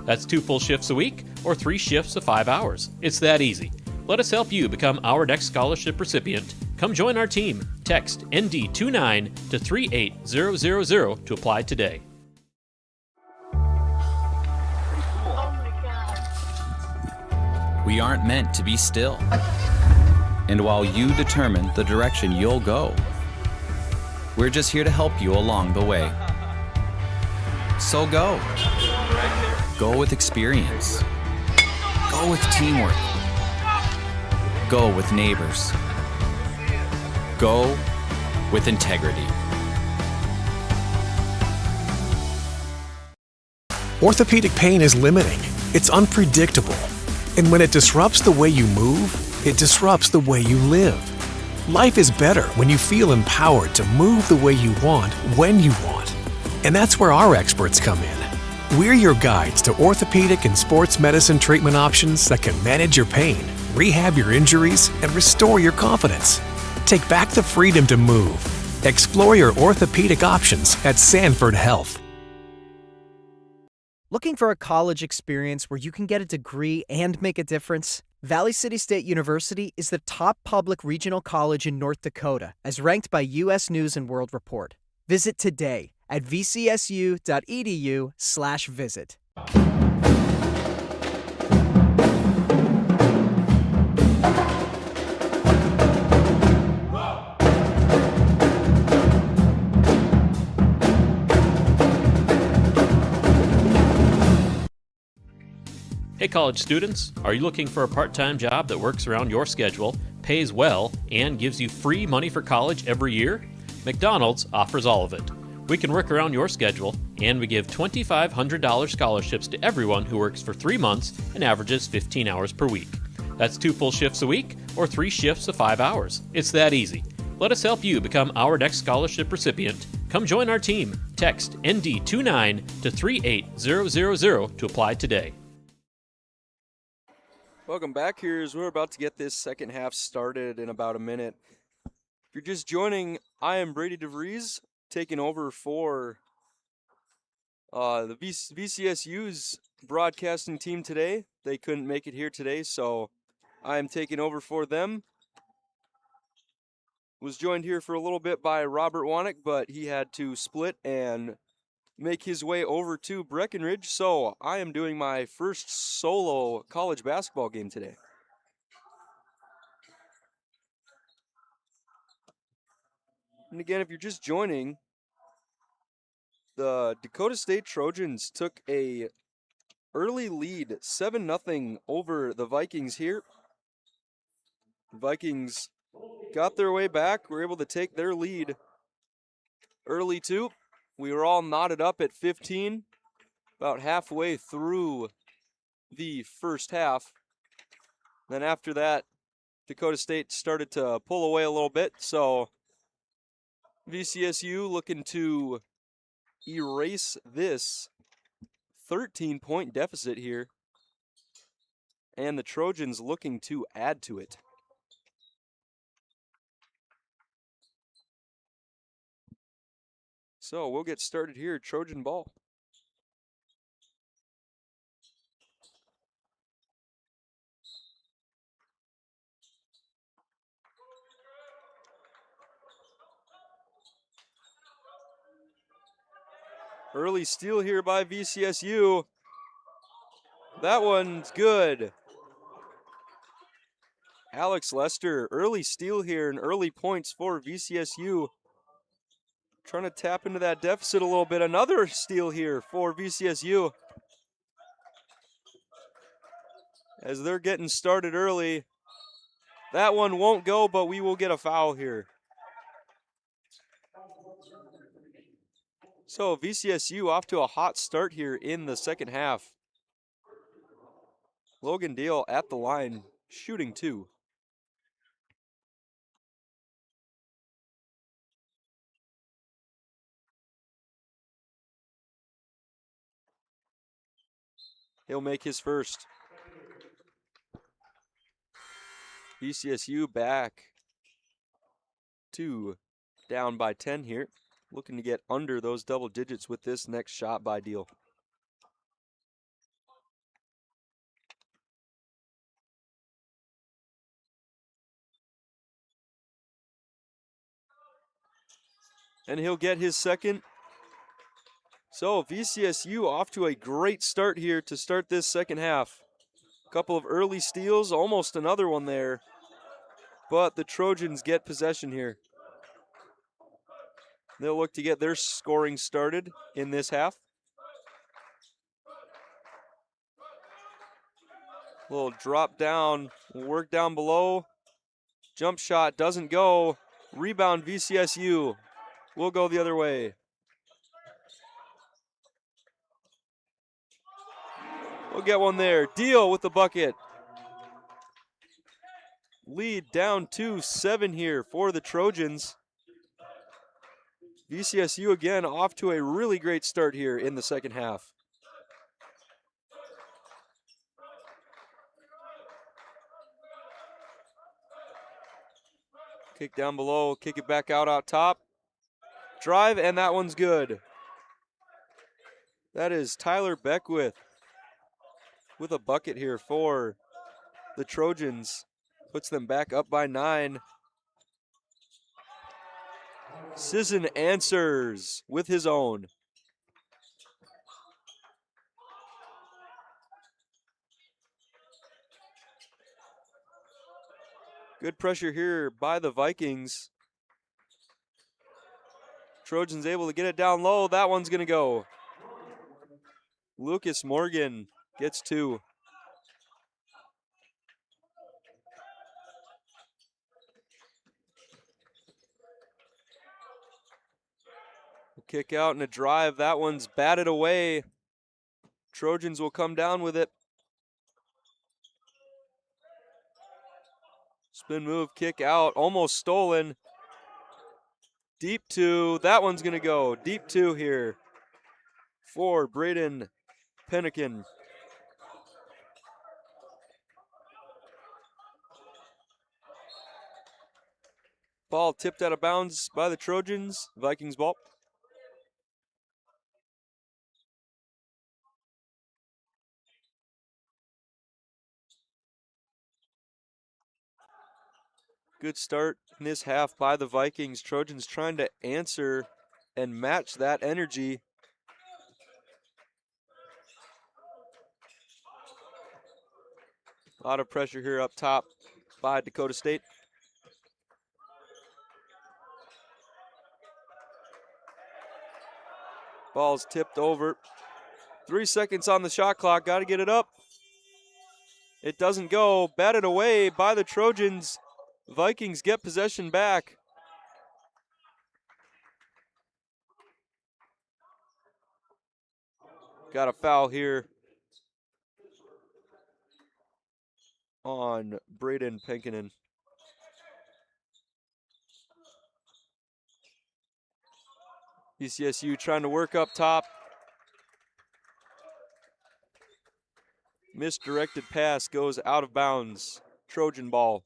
That's 2 full shifts a week or 3 shifts of 5 hours. It's that easy. Let us help you become our next scholarship recipient. Come join our team. Text ND29 to 38000 to apply today. We aren't meant to be still. And while you determine the direction you'll go, we're just here to help you along the way. So go. Go with experience. Go with teamwork. Go with neighbors. Go with integrity. Orthopedic pain is limiting. It's unpredictable. And when it disrupts the way you move, it disrupts the way you live. Life is better when you feel empowered to move the way you want, when you want. And that's where our experts come in. We're your guides to orthopedic and sports medicine treatment options that can manage your pain, rehab your injuries, and restore your confidence. Take back the freedom to move. Explore your orthopedic options at Sanford Health. Looking for a college experience where you can get a degree and make a difference? Valley City State University is the top public regional college in North Dakota, as ranked by U.S. News and World Report. Visit today at vcsu.edu/visit. Hey college students, are you looking for a part-time job that works around your schedule, pays well, and gives you free money for college every year? McDonald's offers all of it. We can work around your schedule, and we give $2,500 scholarships to everyone who works for 3 months and averages 15 hours per week. That's 2 full shifts a week or 3 shifts of 5 hours. It's that easy. Let us help you become our next scholarship recipient. Come join our team. Text ND29 to 38000 to apply today. Welcome back here as we're about to get this second half started in about a minute. If you're just joining, I am Brady DeVries, taking over for the VCSU's broadcasting team today. They couldn't make it here today, so I am taking over for them. Was joined here for a little bit by Robert Wanick, but he had to split and make his way over to Breckenridge, so I am doing my first solo college basketball game today. And again, if you're just joining, the Dakota State Trojans took a early lead, 7-0 over the Vikings here. The Vikings got their way back, were able to take their lead early too. We were all knotted up at 15, about halfway through the first half. Then after that, Dakota State started to pull away a little bit, so VCSU looking to erase this 13-point deficit here, and the Trojans looking to add to it. So we'll get started here, Trojan ball. Early steal here by VCSU. That one's good. Alex Lester, early steal here and early points for VCSU. Trying to tap into that deficit a little bit. Another steal here for VCSU. As they're getting started early. That one won't go, but we will get a foul here. So VCSU off to a hot start here in the second half. Logan Deal at the line, shooting 2. He'll make his first. VCSU back to down by 10 here. Looking to get under those double digits with this next shot by Deal. And he'll get his second. So VCSU off to a great start here to start this second half. A couple of early steals, almost another one there. But the Trojans get possession here. They'll look to get their scoring started in this half. Little drop down, work down below. Jump shot doesn't go. Rebound VCSU. We'll go the other way. We'll get one there. Deal with the bucket. Lead down to 7 here for the Trojans. VCSU again off to a really great start here in the second half. Kick down below, kick it back out top. Drive, and that one's good. That is Tyler Beckwith with a bucket here for the Trojans. Puts them back up by 9. Sisson answers with his own. Good pressure here by the Vikings. Trojans able to get it down low. That one's going to go. Lucas Morgan gets 2. Kick out and a drive. That one's batted away. Trojans will come down with it. Spin move, kick out, almost stolen. Deep 2, that one's gonna go. Deep 2 here for Braden Pennikin. Ball tipped out of bounds by the Trojans. Vikings ball. Good start in this half by the Vikings. Trojans trying to answer and match that energy. A lot of pressure here up top by Dakota State. Ball's tipped over. 3 seconds on the shot clock. Got to get it up. It doesn't go. Batted away by the Trojans. Vikings get possession back. Got a foul here on Braden Penkinen. VCSU trying to work up top. Misdirected pass goes out of bounds. Trojan ball.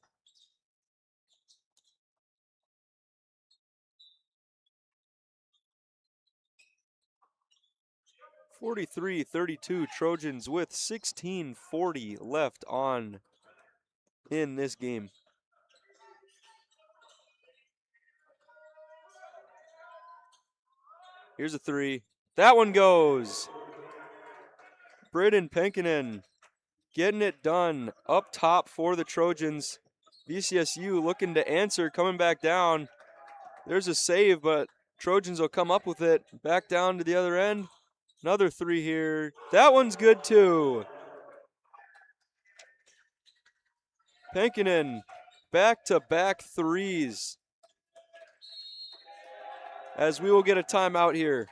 (43-32) Trojans with 16:40 left on in this game. Here's a 3. That one goes. Braden Penkinen getting it done up top for the Trojans. VCSU looking to answer, coming back down. There's a save, but Trojans will come up with it. Back down to the other end. Another 3 here. That one's good too. Penkinen, back-to-back 3s. As we will get a timeout here.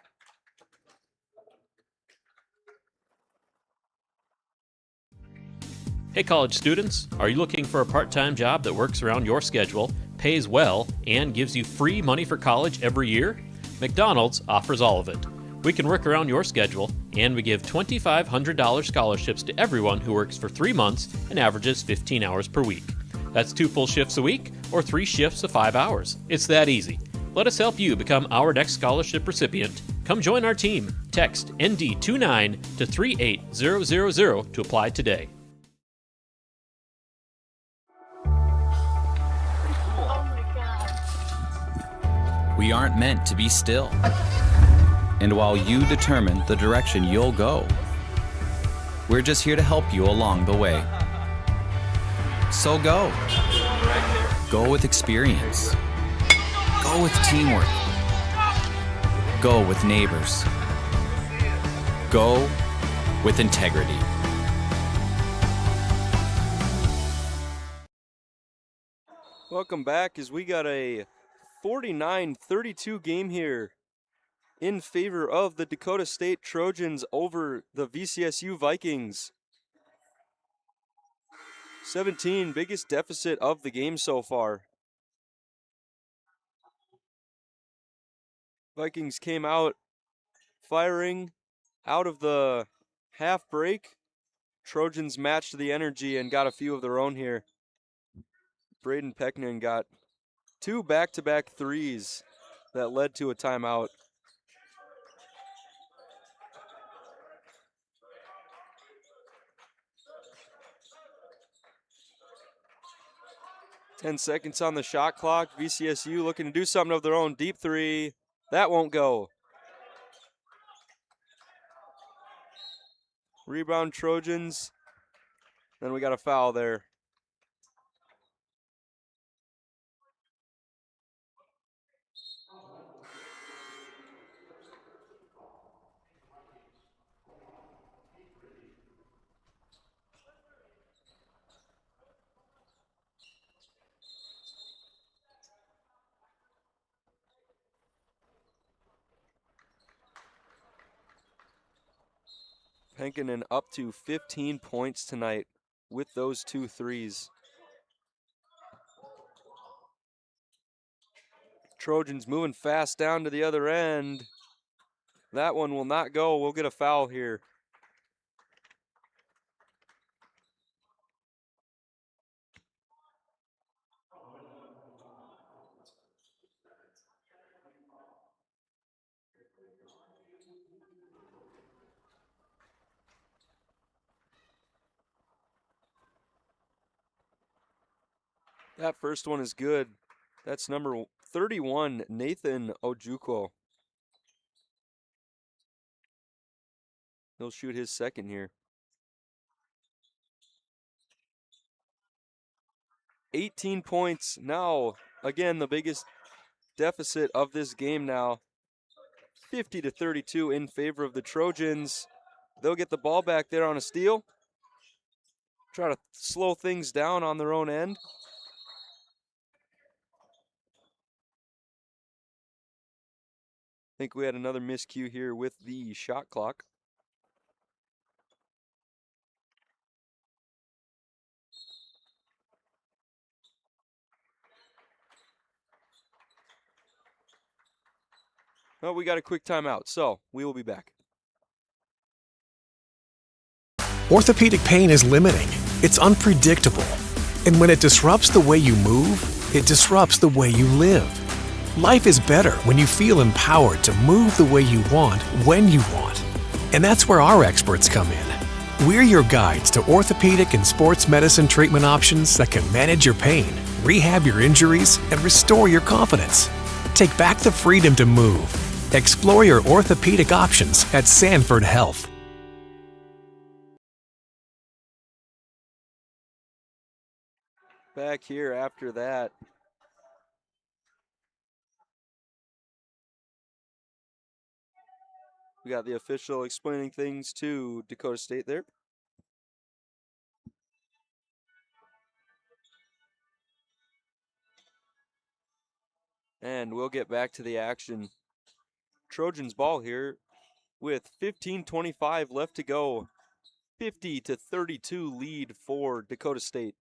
Hey college students, are you looking for a part-time job that works around your schedule, pays well, and gives you free money for college every year? McDonald's offers all of it. We can work around your schedule, and we give $2,500 scholarships to everyone who works for 3 months and averages 15 hours per week. That's 2 full shifts a week or 3 shifts of 5 hours. It's that easy. Let us help you become our next scholarship recipient. Come join our team. Text ND29 to 38000 to apply today. We aren't meant to be still. And while you determine the direction you'll go, we're just here to help you along the way. So go. Go with experience. Go with teamwork. Go with neighbors. Go with integrity. Welcome back as we got a 49-32 game here in favor of the Dakota State Trojans over the VCSU Vikings. 17, biggest deficit of the game so far. Vikings came out firing out of the half break. Trojans matched the energy and got a few of their own here. Braden Pecknan got 2 back-to-back 3s that led to a timeout. 10 seconds on the shot clock. VCSU looking to do something of their own. Deep three. That won't go. Rebound Trojans. Then we got a foul there. Penkinen up to 15 points tonight with those 2 threes. Trojans moving fast down to the other end. That one will not go. We'll get a foul here. That first one is good. That's number 31, Nathan Ojukwu. He'll shoot his second here. 18 points. Now, again, the biggest deficit of this game now. 50-32 in favor of the Trojans. They'll get the ball back there on a steal. Try to slow things down on their own end. I think we had another miscue here with the shot clock. Oh, we got a quick timeout, so we will be back. Orthopedic pain is limiting. It's unpredictable. And when it disrupts the way you move, it disrupts the way you live. Life is better when you feel empowered to move the way you want, when you want. And that's where our experts come in. We're your guides to orthopedic and sports medicine treatment options that can manage your pain, rehab your injuries, and restore your confidence. Take back the freedom to move. Explore your orthopedic options at Sanford Health. Back here after that. We got the official explaining things to Dakota State there. And we'll get back to the action. Trojans ball here with 15:25 left to go. 50-32 lead for Dakota State.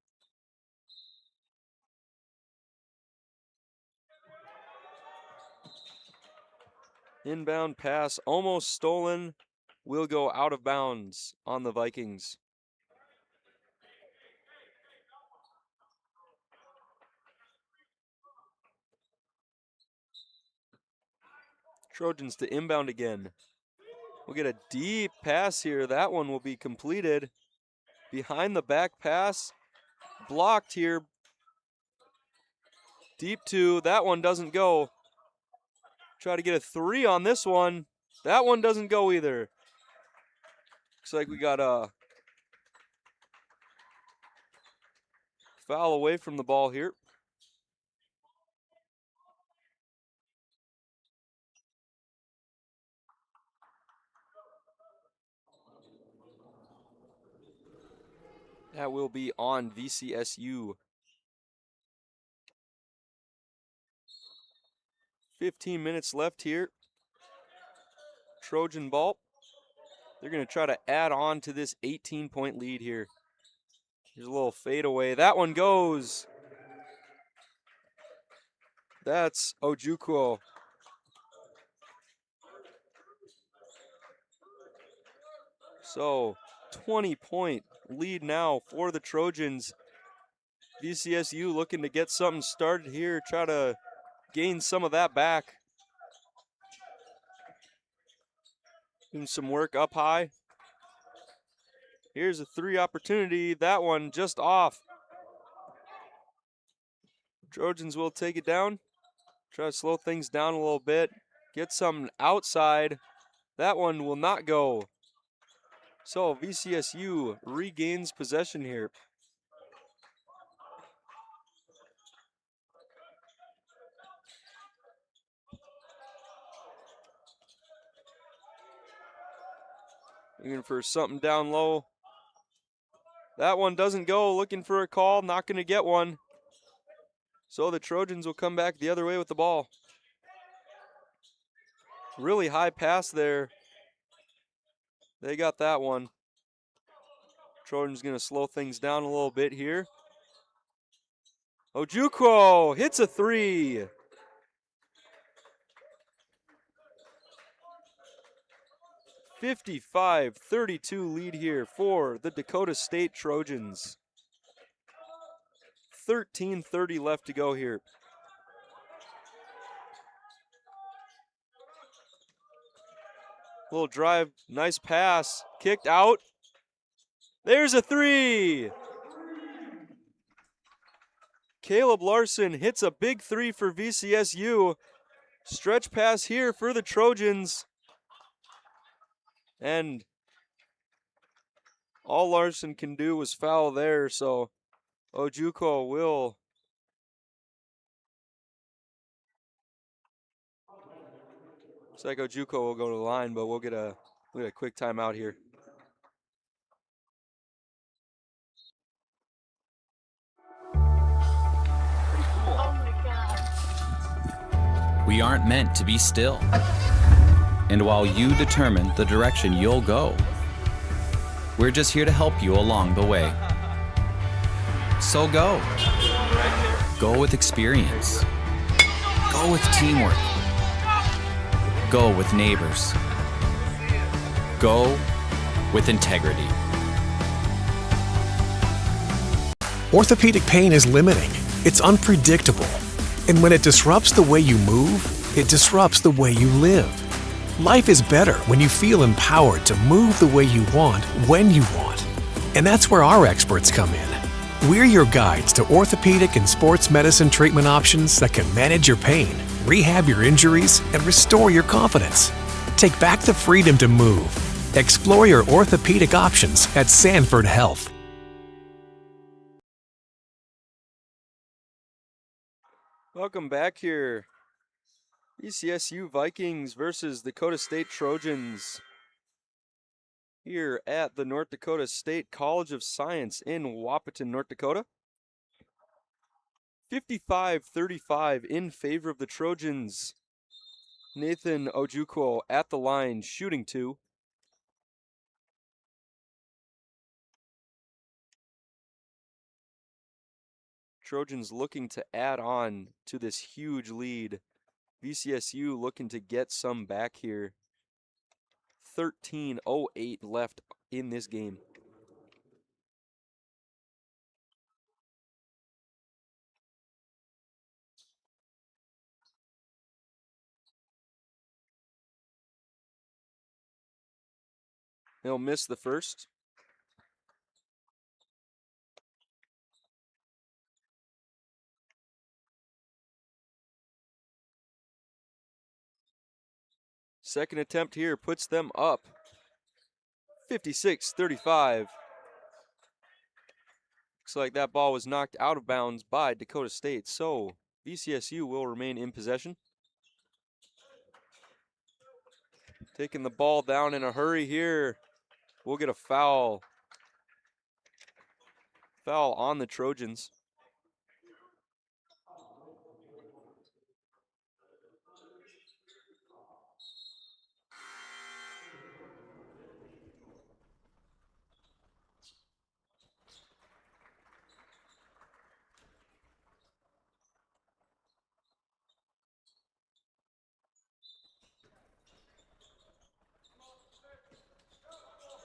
Inbound pass almost stolen. Will go out of bounds on the Vikings. Trojans to inbound again. We'll get a deep pass here. That one will be completed. Behind the back pass. Blocked here. Deep two. That one doesn't go. Try to get a 3 on this one. That one doesn't go either. Looks like we got a foul away from the ball here. That will be on VCSU. 15 minutes left here. Trojan ball. They're going to try to add on to this 18-point lead here. Here's a little fadeaway. That one goes. That's Ojukwu. So, 20-point lead now for the Trojans. VCSU looking to get something started here, try to gain some of that back. Doing some work up high. Here's a 3 opportunity. That one just off. Trojans will take it down. Try to slow things down a little bit. Get something outside. That one will not go. So VCSU regains possession here. Looking for something down low. That one doesn't go. Looking for a call. Not going to get one. So the Trojans will come back the other way with the ball. Really high pass there. They got that one. Trojans going to slow things down a little bit here. Ojukwu hits a three. (55-32) lead here for the Dakota State Trojans. 13:30 left to go here. Little drive, nice pass, kicked out. There's a three. Caleb Larson hits a big three for VCSU. Stretch pass here for the Trojans. And all Larson can do was foul there, so Ojukwu will. Looks like Ojukwu will go to the line, but we'll get a quick timeout here. We aren't meant to be still. And while you determine the direction you'll go, we're just here to help you along the way. So go. Go with experience. Go with teamwork. Go with neighbors. Go with integrity. Orthopedic pain is limiting. It's unpredictable. And when it disrupts the way you move, it disrupts the way you live. Life is better when you feel empowered to move the way you want, when you want. And that's where our experts come in. We're your guides to orthopedic and sports medicine treatment options that can manage your pain, rehab your injuries, and restore your confidence. Take back the freedom to move. Explore your orthopedic options at Sanford Health. Welcome back here. VCSU Vikings versus Dakota State Trojans here at the North Dakota State College of Science in Wahpeton, North Dakota. 55-35 in favor of the Trojans. Nathan Ojukwu at the line, shooting two. Trojans looking to add on to this huge lead. VCSU looking to get some back here. 13:08 left in this game. They'll miss the first. Second attempt here puts them up. 56-35. Looks like that ball was knocked out of bounds by Dakota State, so VCSU will remain in possession. Taking the ball down in a hurry here. We'll get a foul. Foul on the Trojans.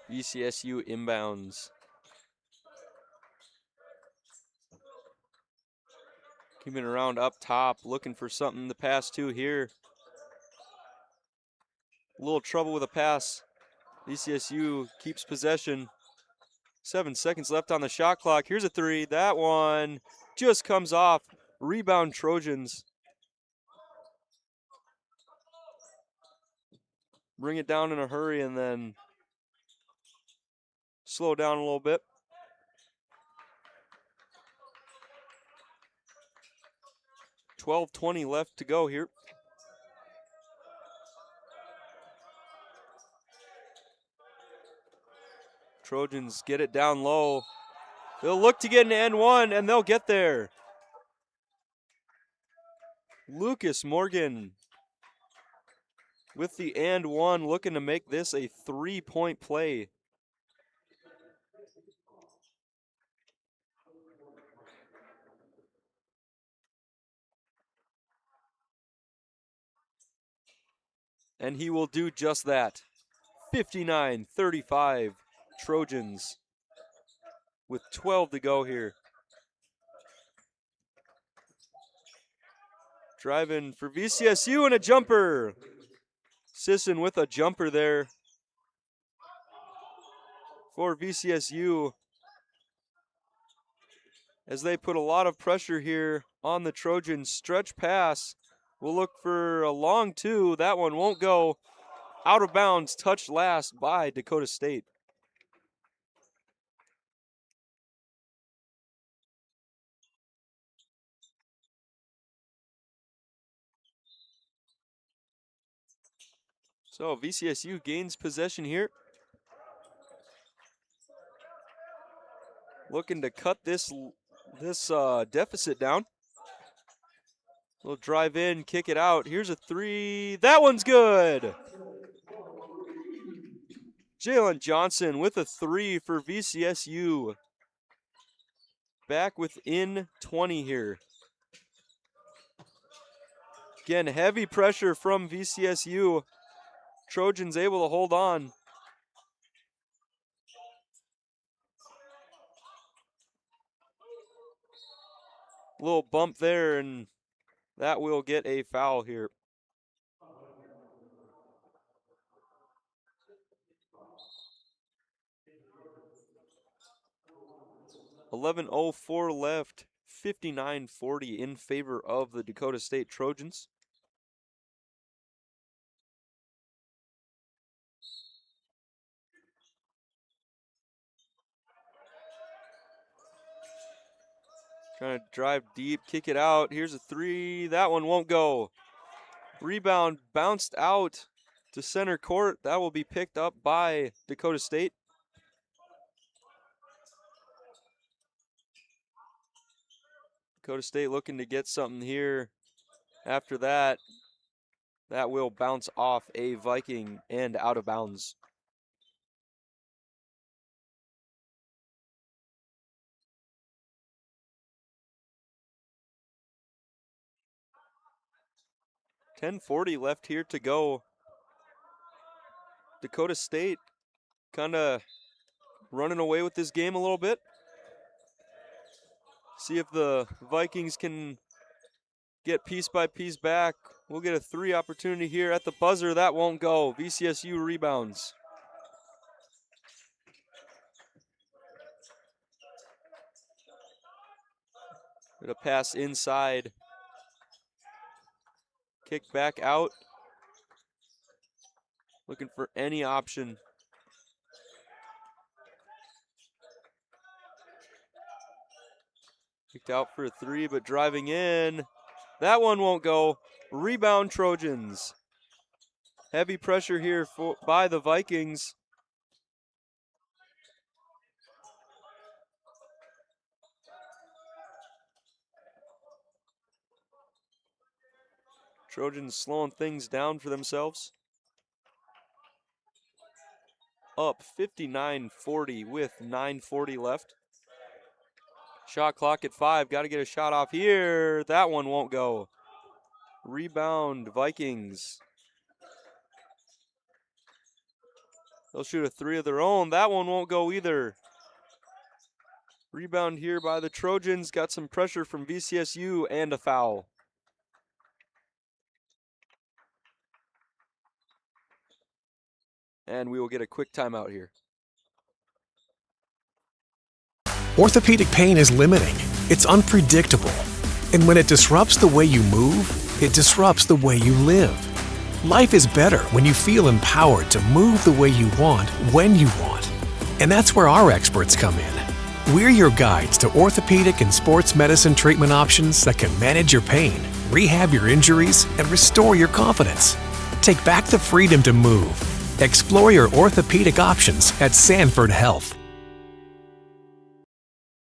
VCSU inbounds. Keeping around up top, looking for something to pass to here. A little trouble with a pass. VCSU keeps possession. 7 seconds left on the shot clock. Here's a three. That one just comes off. Rebound Trojans. Bring it down in a hurry and then slow down a little bit. .12:20 left to go here. Trojans get it down low. They'll look to get an and one, and they'll get there. Lucas Morgan with the and one, looking to make this a 3-point play. And he will do just that. 59-35 Trojans with 12 to go here. Driving for VCSU and a jumper. Sisson with a jumper there for VCSU as they put a lot of pressure here on the Trojans. Stretch pass. We'll look for a long two. That one won't go. Out of bounds, touched last by Dakota State. So VCSU gains possession here. Looking to cut this deficit down. We'll drive in, kick it out. Here's a three. That one's good. Jalen Johnson with a three for VCSU. Back within 20 here. Again, heavy pressure from VCSU. Trojans able to hold on. Little bump there, and that will get a foul here. .11:04 left, 59-40 in favor of the Dakota State Trojans. Trying to drive deep, kick it out. Here's a three. That one won't go. Rebound bounced out to center court. That will be picked up by Dakota State. Dakota State looking to get something here. After that, that will bounce off a Viking and out of bounds. .10:40 left here to go. Dakota State kind of running away with this game a little bit. See if the Vikings can get piece by piece back. We'll get a three opportunity here at the buzzer. That won't go. VCSU rebounds. Gonna pass inside. Kick back out. Looking for any option. Kicked out for a three, but driving in. That one won't go. Rebound Trojans. Heavy pressure here by the Vikings. Trojans slowing things down for themselves. Up 59-40 with 9:40 left. Shot clock at 5. Got to get a shot off here. That one won't go. Rebound Vikings. They'll shoot a three of their own. That one won't go either. Rebound here by the Trojans. Got some pressure from VCSU and a foul. And we will get a quick timeout here. Orthopedic pain is limiting. It's unpredictable. And when it disrupts the way you move, it disrupts the way you live. Life is better when you feel empowered to move the way you want, when you want. And that's where our experts come in. We're your guides to orthopedic and sports medicine treatment options that can manage your pain, rehab your injuries, and restore your confidence. Take back the freedom to move. Explore your orthopedic options at Sanford Health.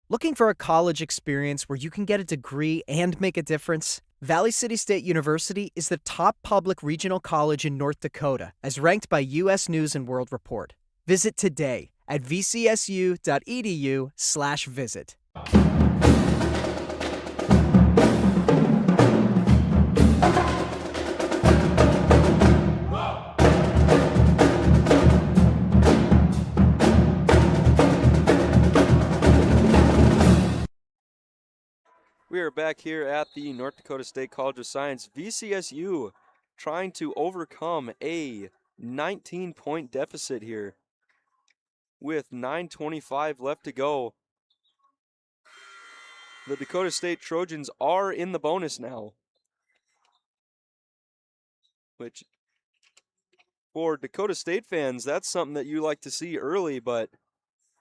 Looking for a college experience where you can get a degree and make a difference? Valley City State University is the top public regional college in North Dakota, as ranked by U.S. News and World Report. Visit today at vcsu.edu/visit. We are back here at the North Dakota State College of Science. VCSU trying to overcome a 19-point deficit here with 9:25 left to go. The Dakota State Trojans are in the bonus now, which for Dakota State fans, that's something that you like to see early, but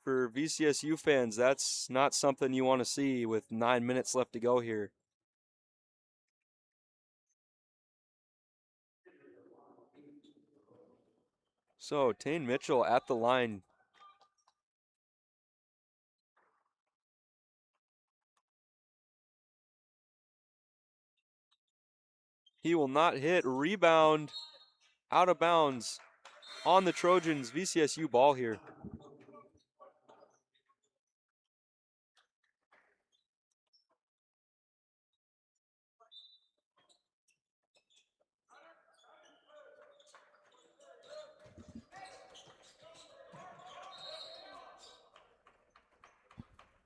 for VCSU fans, that's not something you want to see with 9 minutes left to go here. So, Tane Mitchell at the line. He will not hit. Rebound out of bounds on the Trojans. VCSU ball here.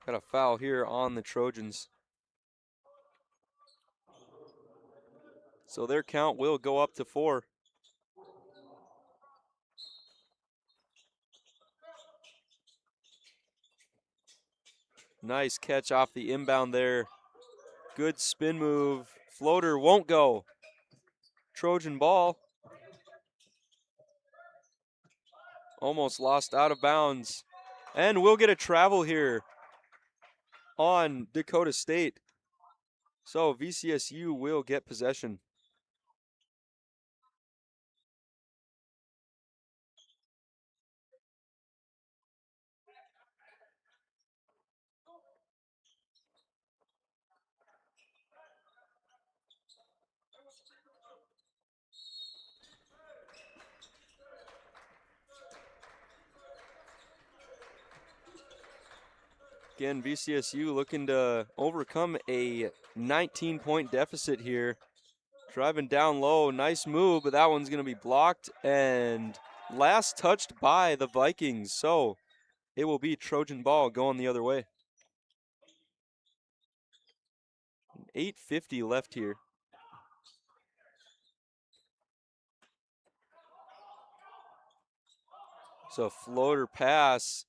Got a foul here on the Trojans. So their count will go up to 4. Nice catch off the inbound there. Good spin move. Floater won't go. Trojan ball. Almost lost out of bounds. And we'll get a travel here on Dakota State. So VCSU will get possession. Again, VCSU looking to overcome a 19-point deficit here. Driving down low, nice move, but that one's going to be blocked and last touched by the Vikings. So it will be Trojan ball going the other way. 8:50 left here. So floater pass.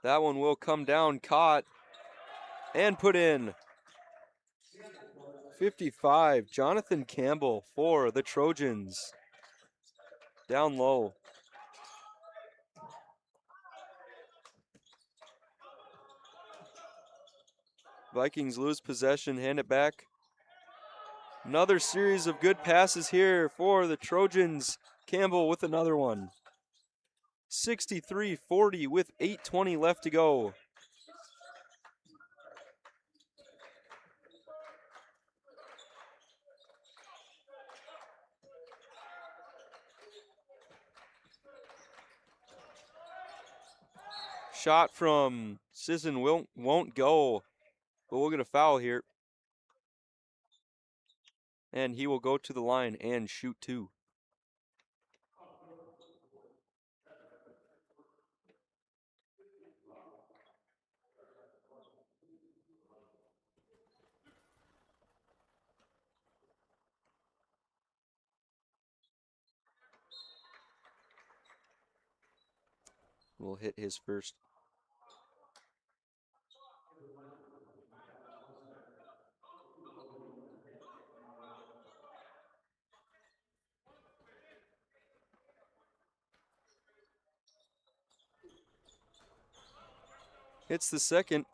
That one will come down, caught, and put in. 55, Jonathan Campbell for the Trojans. Down low. Vikings lose possession, hand it back. Another series of good passes here for the Trojans. Campbell with another one. 63-40 with 8:20 left to go. Shot from Sisson won't go, but we'll get a foul here. And he will go to the line and shoot 2. Will hit his first. hits the second.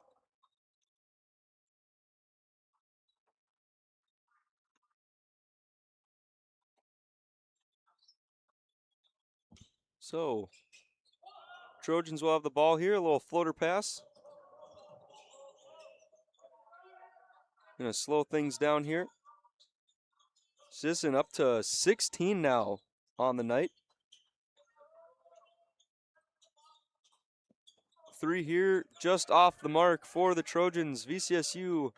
So, Trojans will have the ball here, a little floater pass. Gonna slow things down here. Sisson up to 16 now on the night. 3 here, just off the mark for the Trojans. VCSU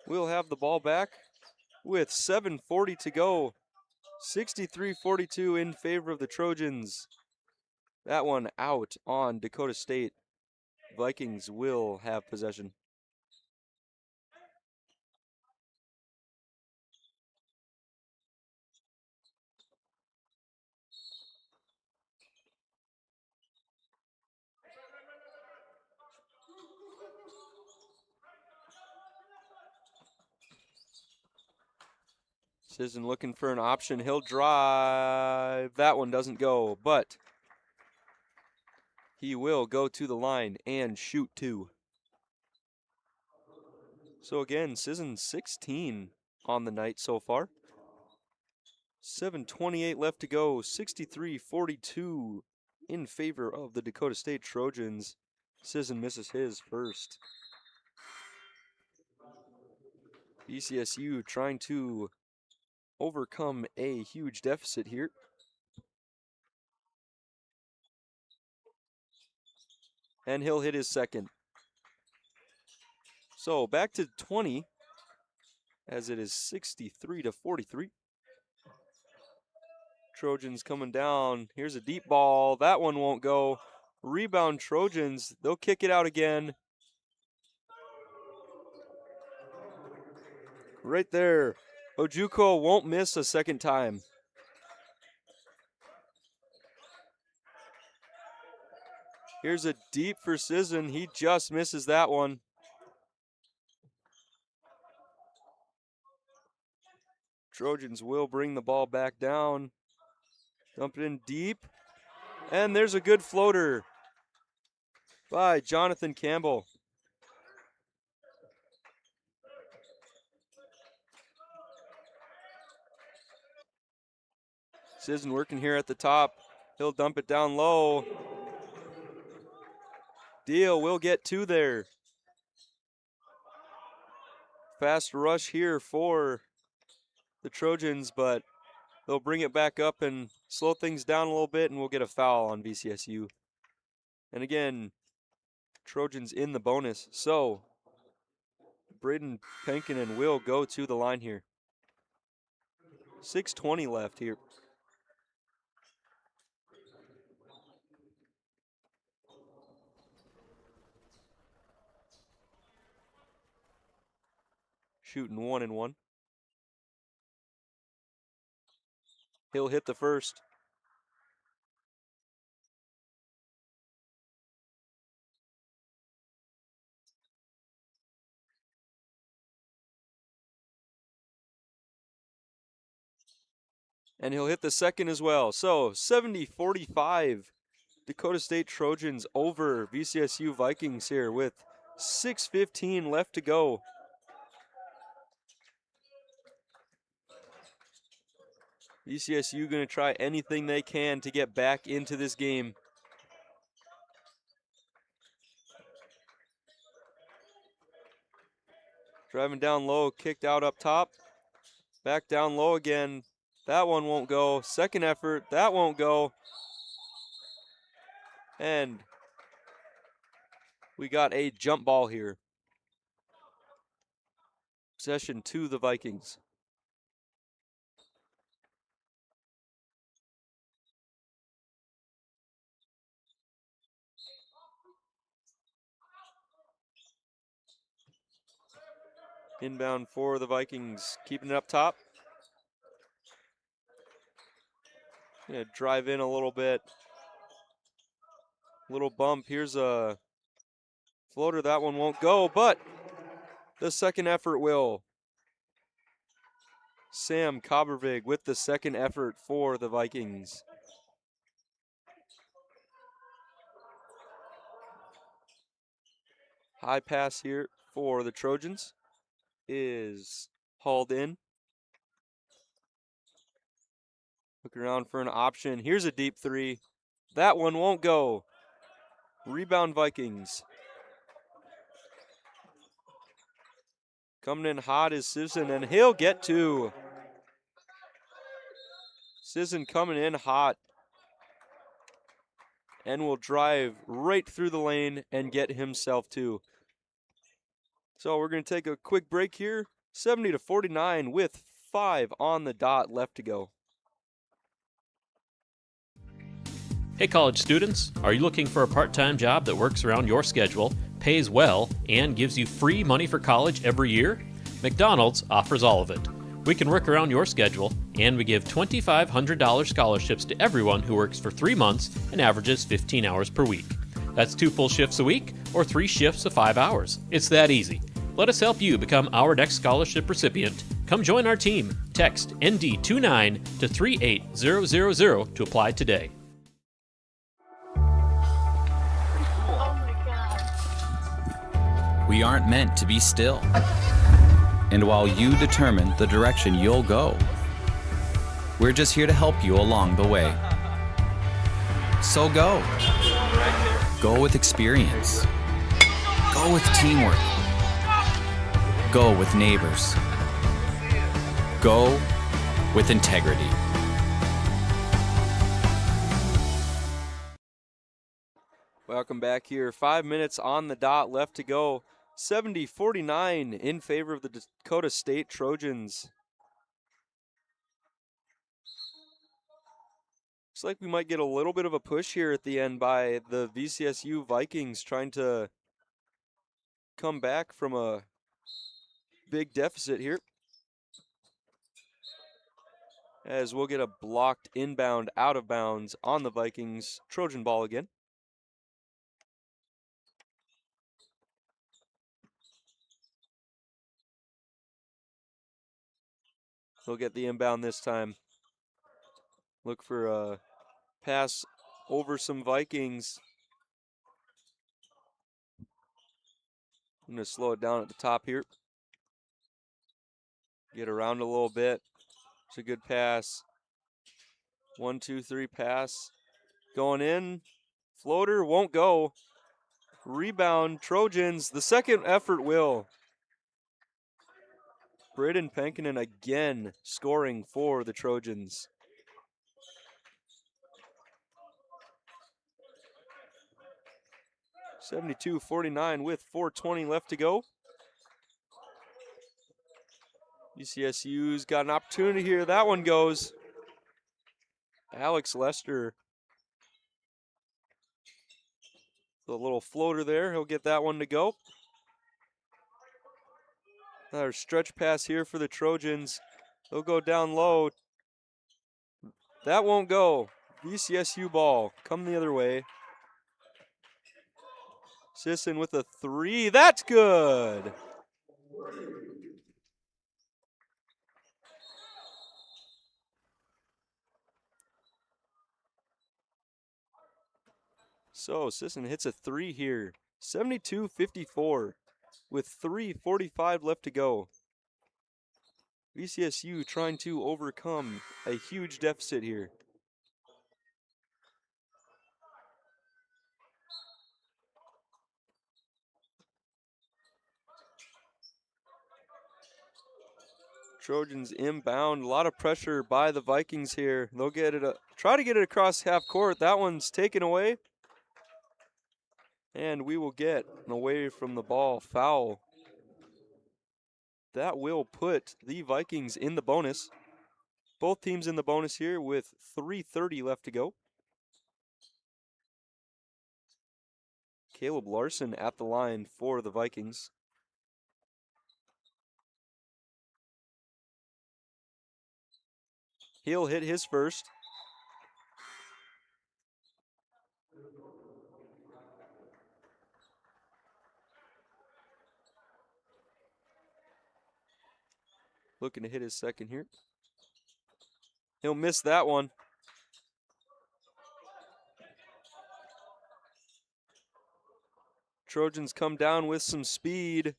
will have the ball back with 7:40 to go. 63-42 in favor of the Trojans. That one out on Dakota State. Vikings will have possession. Sisson looking for an option. He'll drive. That one doesn't go, but he will go to the line and shoot 2. So again, Sisson 16 on the night so far. 7:28 left to go. 63-42 in favor of the Dakota State Trojans. Sisson misses his first. VCSU trying to overcome a huge deficit here. And he'll hit his second. So back to 20 as it is 63-43. Trojans coming down. Here's a deep ball. That one won't go. Rebound Trojans. They'll kick it out again. Right there. Ojukwu won't miss a second time. Here's a deep for Sisson. He just misses that one. Trojans will bring the ball back down. Dump it in deep. And there's a good floater by Jonathan Campbell. Sisson working here at the top. He'll dump it down low. Deal will get 2 there. Fast rush here for the Trojans, but they'll bring it back up and slow things down a little bit, and we'll get a foul on VCSU. And again, Trojans in the bonus. So, Braden Penkinen will go to the line here. 6:20 left here. Shooting 1 and 1. He'll hit the first. And he'll hit the second as well. So 70-45. Dakota State Trojans over VCSU Vikings here with 6:15 left to go. VCSU going to try anything they can to get back into this game. Driving down low, kicked out up top. Back down low again. That one won't go. Second effort, that won't go. And we got a jump ball here. Possession to the Vikings. Inbound for the Vikings, keeping it up top. Gonna drive in a little bit. Little bump. Here's a floater. That one won't go, but the second effort will. Sam Kobervig with the second effort for the Vikings. High pass here for the Trojans is hauled in. Look around for an option. Here's a deep three. That one won't go. Rebound Vikings. Coming in hot is Sisson, and he'll get two. Sisson coming in hot and will drive right through the lane and get himself two. So we're going to take a quick break here. 70-49 with 5 on the dot left to go. Hey, college students, are you looking for a part-time job that works around your schedule, pays well, and gives you free money for college every year? McDonald's offers all of it. We can work around your schedule, and we give $2,500 scholarships to everyone who works for 3 months and averages 15 hours per week. That's 2 full shifts a week or 3 shifts of 5 hours. It's that easy. Let us help you become our next scholarship recipient. Come join our team. Text ND29 to 38000 to apply today. We aren't meant to be still. And while you determine the direction you'll go, we're just here to help you along the way. So go. Go with experience. Go with teamwork. Go with neighbors. Go with integrity. Welcome back here. 5 minutes on the dot left to go. 70-49 in favor of the Dakota State Trojans. Looks like we might get a little bit of a push here at the end by the VCSU Vikings trying to come back from a big deficit here. As we'll get a blocked inbound out of bounds on the Vikings. Trojan ball again. We'll get the inbound this time. Look for a pass over some Vikings. I'm going to slow it down at the top here. Get around a little bit. It's a good pass. 1, 2, 3 pass. Going in. Floater won't go. Rebound Trojans. The second effort will. Braden Penkinen again scoring for the Trojans. (72-49) with 4:20 left to go. VCSU's got an opportunity here. That one goes. Alex Lester. The little floater there. He'll get that one to go. Another stretch pass here for the Trojans. They'll go down low. That won't go. VCSU ball. Come the other way. Sisson with a 3. That's good. So Sisson hits a 3 here. 72-54 with 3:45 left to go. VCSU trying to overcome a huge deficit here. Trojans inbound. A lot of pressure by the Vikings here. They'll get it. Try to get it across half court. That one's taken away. And we will get an away from the ball foul. That will put the Vikings in the bonus. Both teams in the bonus here with 3:30 left to go. Caleb Larson at the line for the Vikings. He'll hit his first. Looking to hit his second here. He'll miss that one. Trojans come down with some speed.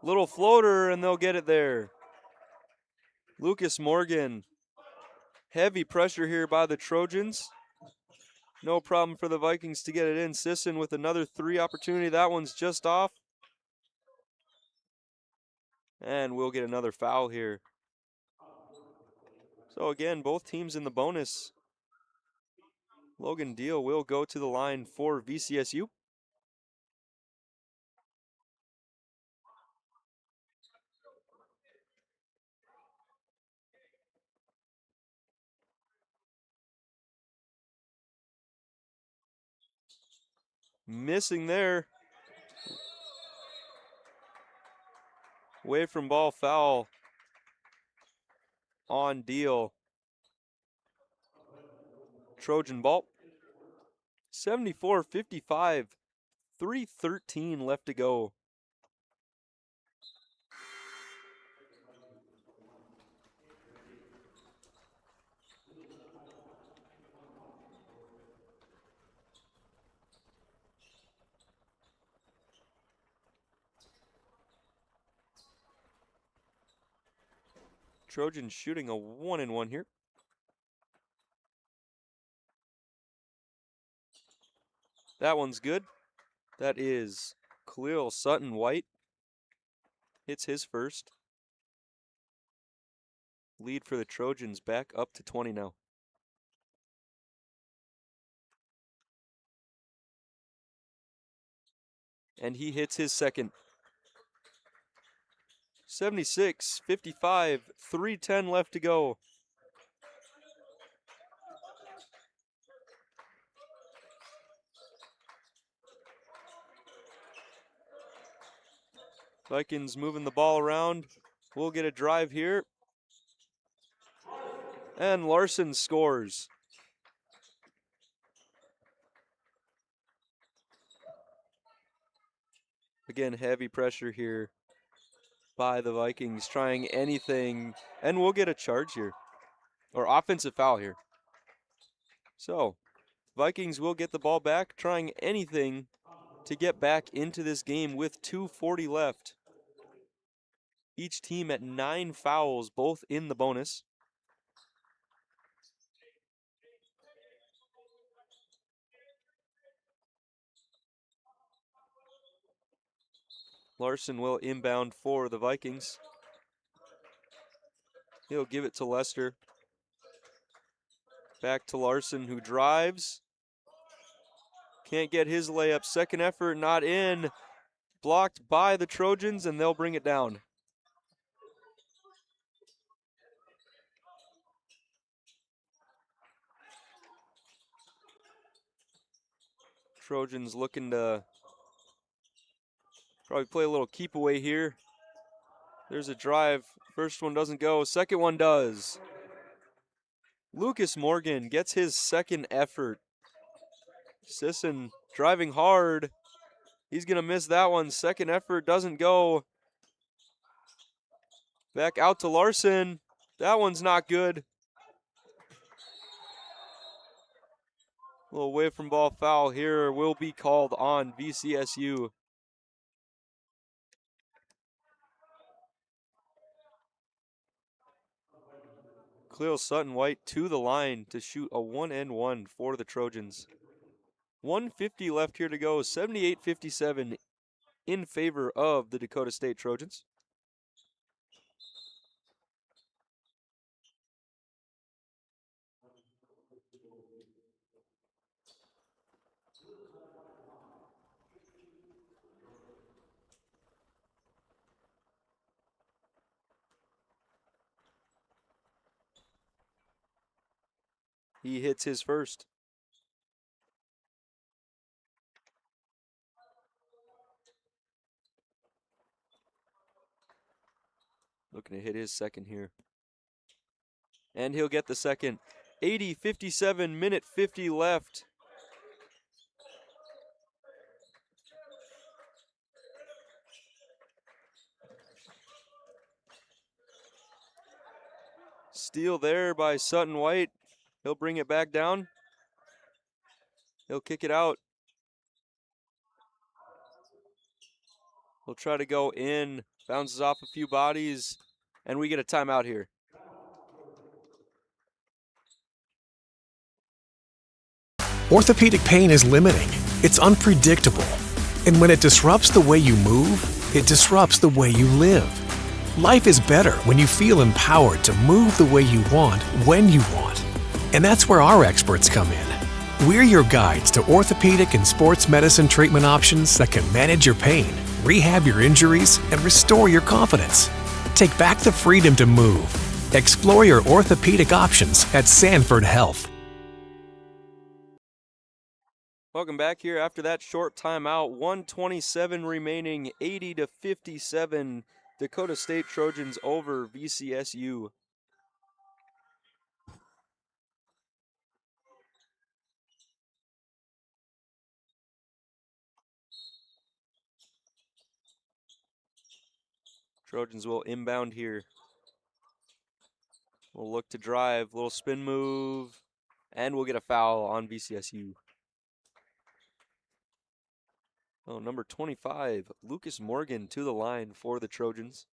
Little floater, and they'll get it there. Lucas Morgan. Heavy pressure here by the Trojans. No problem for the Vikings to get it in. Sisson with another 3 opportunity. That one's just off. And we'll get another foul here. So again, both teams in the bonus. Logan Deal will go to the line for VCSU. Missing there. Away from ball, foul on Deal. Trojan ball. 74-55. 3:13 left to go. Trojans shooting a 1-and-1 here. That one's good. That is Khalil Sutton White. Hits his first. Lead for the Trojans back up to 20 now. And he hits his second. 76-55, 3:10 left to go. Vikings moving the ball around. We'll get a drive here. And Larson scores. Again, heavy pressure here by the Vikings, trying anything, and we'll get a charge here, or offensive foul here. So, Vikings will get the ball back, trying anything to get back into this game with 2:40 left. Each team at 9 fouls, both in the bonus. Larson will inbound for the Vikings. He'll give it to Lester. Back to Larson, who drives. Can't get his layup. Second effort, not in. Blocked by the Trojans, and they'll bring it down. Trojans looking to probably play a little keep away here. There's a drive. First one doesn't go. Second one does. Lucas Morgan gets his second effort. Sisson driving hard. He's going to miss that one. Second effort doesn't go. Back out to Larson. That one's not good. A little away from ball foul here will be called on VCSU. Khalil Sutton White to the line to shoot a 1-and-1 for the Trojans. 1:50 left here to go. 78-57 in favor of the Dakota State Trojans. He hits his first. Looking to hit his second here. And he'll get the second. 80-57, minute 50 left. Steal there by Sutton White. He'll bring it back down. He'll kick it out. We'll try to go in, bounces off a few bodies, and we get a timeout here. Orthopedic pain is limiting. It's unpredictable. And when it disrupts the way you move, it disrupts the way you live. Life is better when you feel empowered to move the way you want, when you want. And that's where our experts come in. We're your guides to orthopedic and sports medicine treatment options that can manage your pain, rehab your injuries, and restore your confidence. Take back the freedom to move. Explore your orthopedic options at Sanford Health. Welcome back here after that short timeout. 1:27 remaining, 80-57. Dakota State Trojans over VCSU. Trojans will inbound here. We'll look to drive, little spin move, and we'll get a foul on VCSU. Oh, number 25, Lucas Morgan to the line for the Trojans.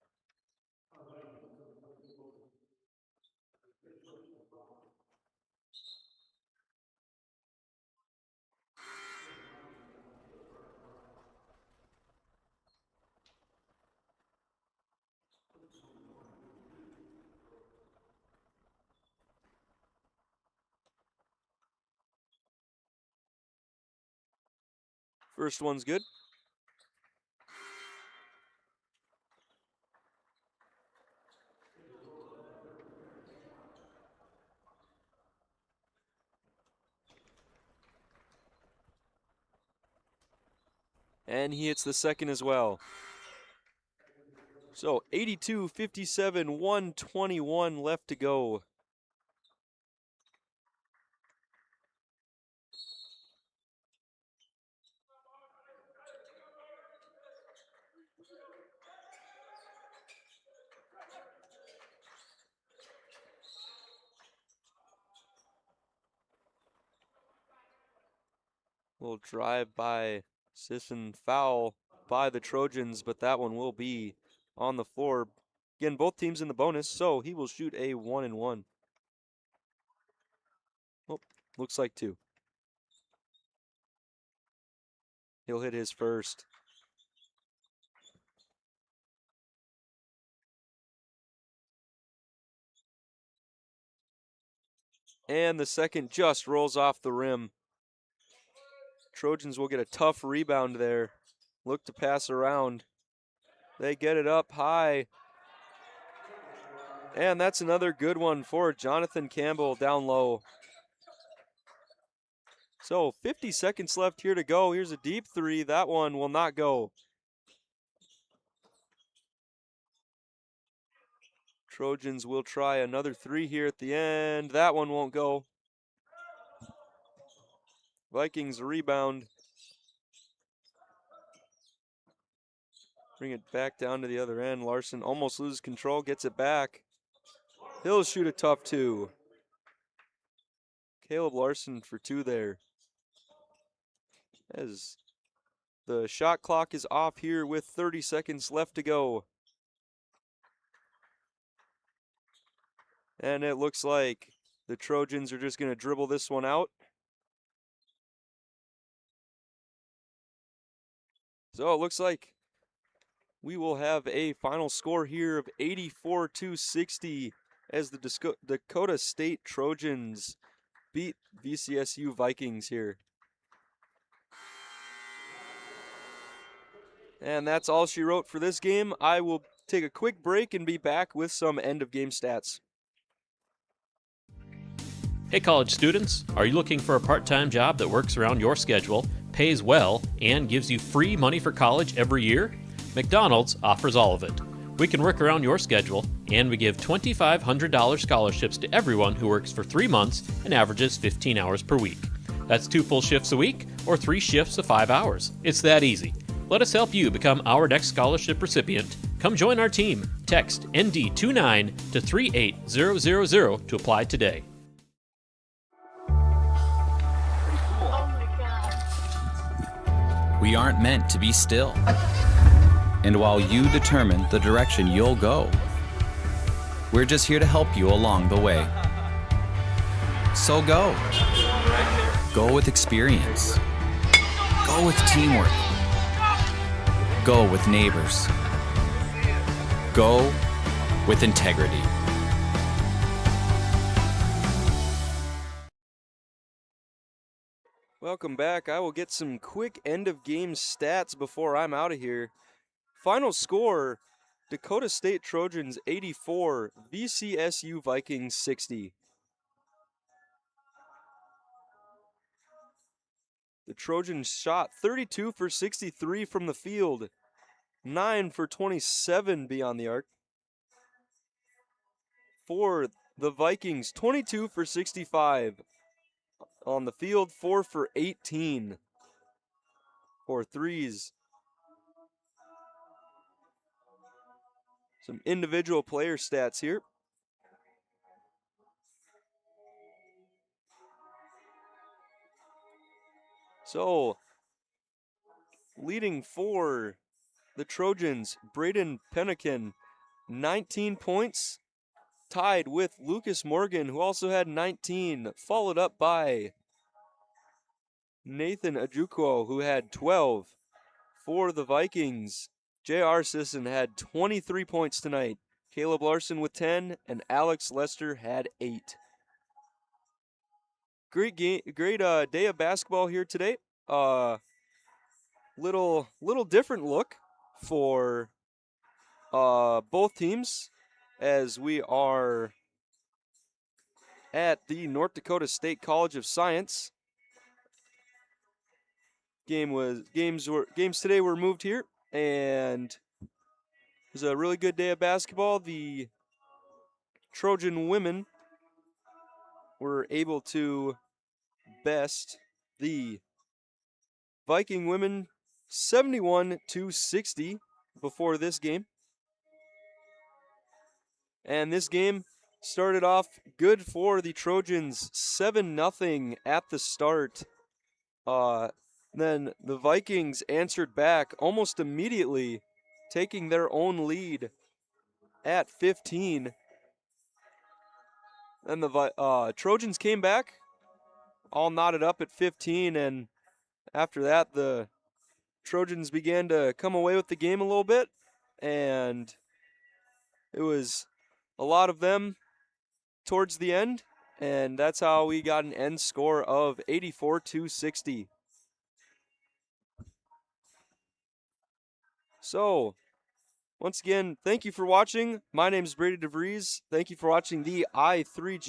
First one's good. And he hits the second as well. So 82-57, 1:21 left to go. Little drive by Sisson, foul by the Trojans, but that one will be on the floor. Again, both teams in the bonus, so he will shoot a 1-and-1. Oh, looks like 2. He'll hit his first. And the second just rolls off the rim. Trojans will get a tough rebound there. Look to pass around. They get it up high. And that's another good one for Jonathan Campbell down low. So 50 seconds left here to go. Here's a deep three. That one will not go. Trojans will try another three here at the end. That one won't go. Vikings rebound. Bring it back down to the other end. Larson almost loses control, gets it back. He'll shoot a tough 2. Caleb Larson for 2 there. As the shot clock is off here with 30 seconds left to go. And it looks like the Trojans are just going to dribble this one out. So it looks like we will have a final score here of 84-60 as the Dakota State Trojans beat VCSU Vikings here. And that's all she wrote for this game. I will take a quick break and be back with some end of game stats. Hey college students, are you looking for a part-time job that works around your schedule, pays well, and gives you free money for college every year? McDonald's offers all of it. We can work around your schedule, and we give $2,500 scholarships to everyone who works for 3 months and averages 15 hours per week. That's 2 full shifts a week or 3 shifts of 5 hours. It's that easy. Let us help you become our next scholarship recipient. Come join our team. Text ND29 to 38000 to apply today. We aren't meant to be still. And while you determine the direction you'll go, we're just here to help you along the way. So go. Go with experience. Go with teamwork. Go with neighbors. Go with integrity. Welcome back. I will get some quick end of game stats before I'm out of here. Final score, Dakota State Trojans 84, VCSU Vikings 60. The Trojans shot 32 for 63 from the field, 9 for 27 beyond the arc. For the Vikings, 22 for 65 on the field, 4 for 18 for threes. Some individual player stats here. So, leading for the Trojans, Braden Pennican, 19 points, tied with Lucas Morgan, who also had 19, followed up by Nathan Ajuko, who had 12. For the Vikings, J.R. Sisson had 23 points tonight. Caleb Larson with 10, and Alex Lester had 8. Great game, great day of basketball here today. Little different look for both teams, as we are at the North Dakota State College of Science. Games today were moved here, and it was a really good day of basketball. The Trojan women were able to best the Viking women 71-60 before this game. And this game started off good for the Trojans, 7-0 at the start. Then the Vikings answered back almost immediately, taking their own lead at 15. Then the Trojans came back, all knotted up at 15, and after that, the Trojans began to come away with the game a little bit, and it was a lot of them towards the end, and that's how we got an end score of 84-60. So, once again, thank you for watching. My name is Brady DeVries. Thank you for watching the I3G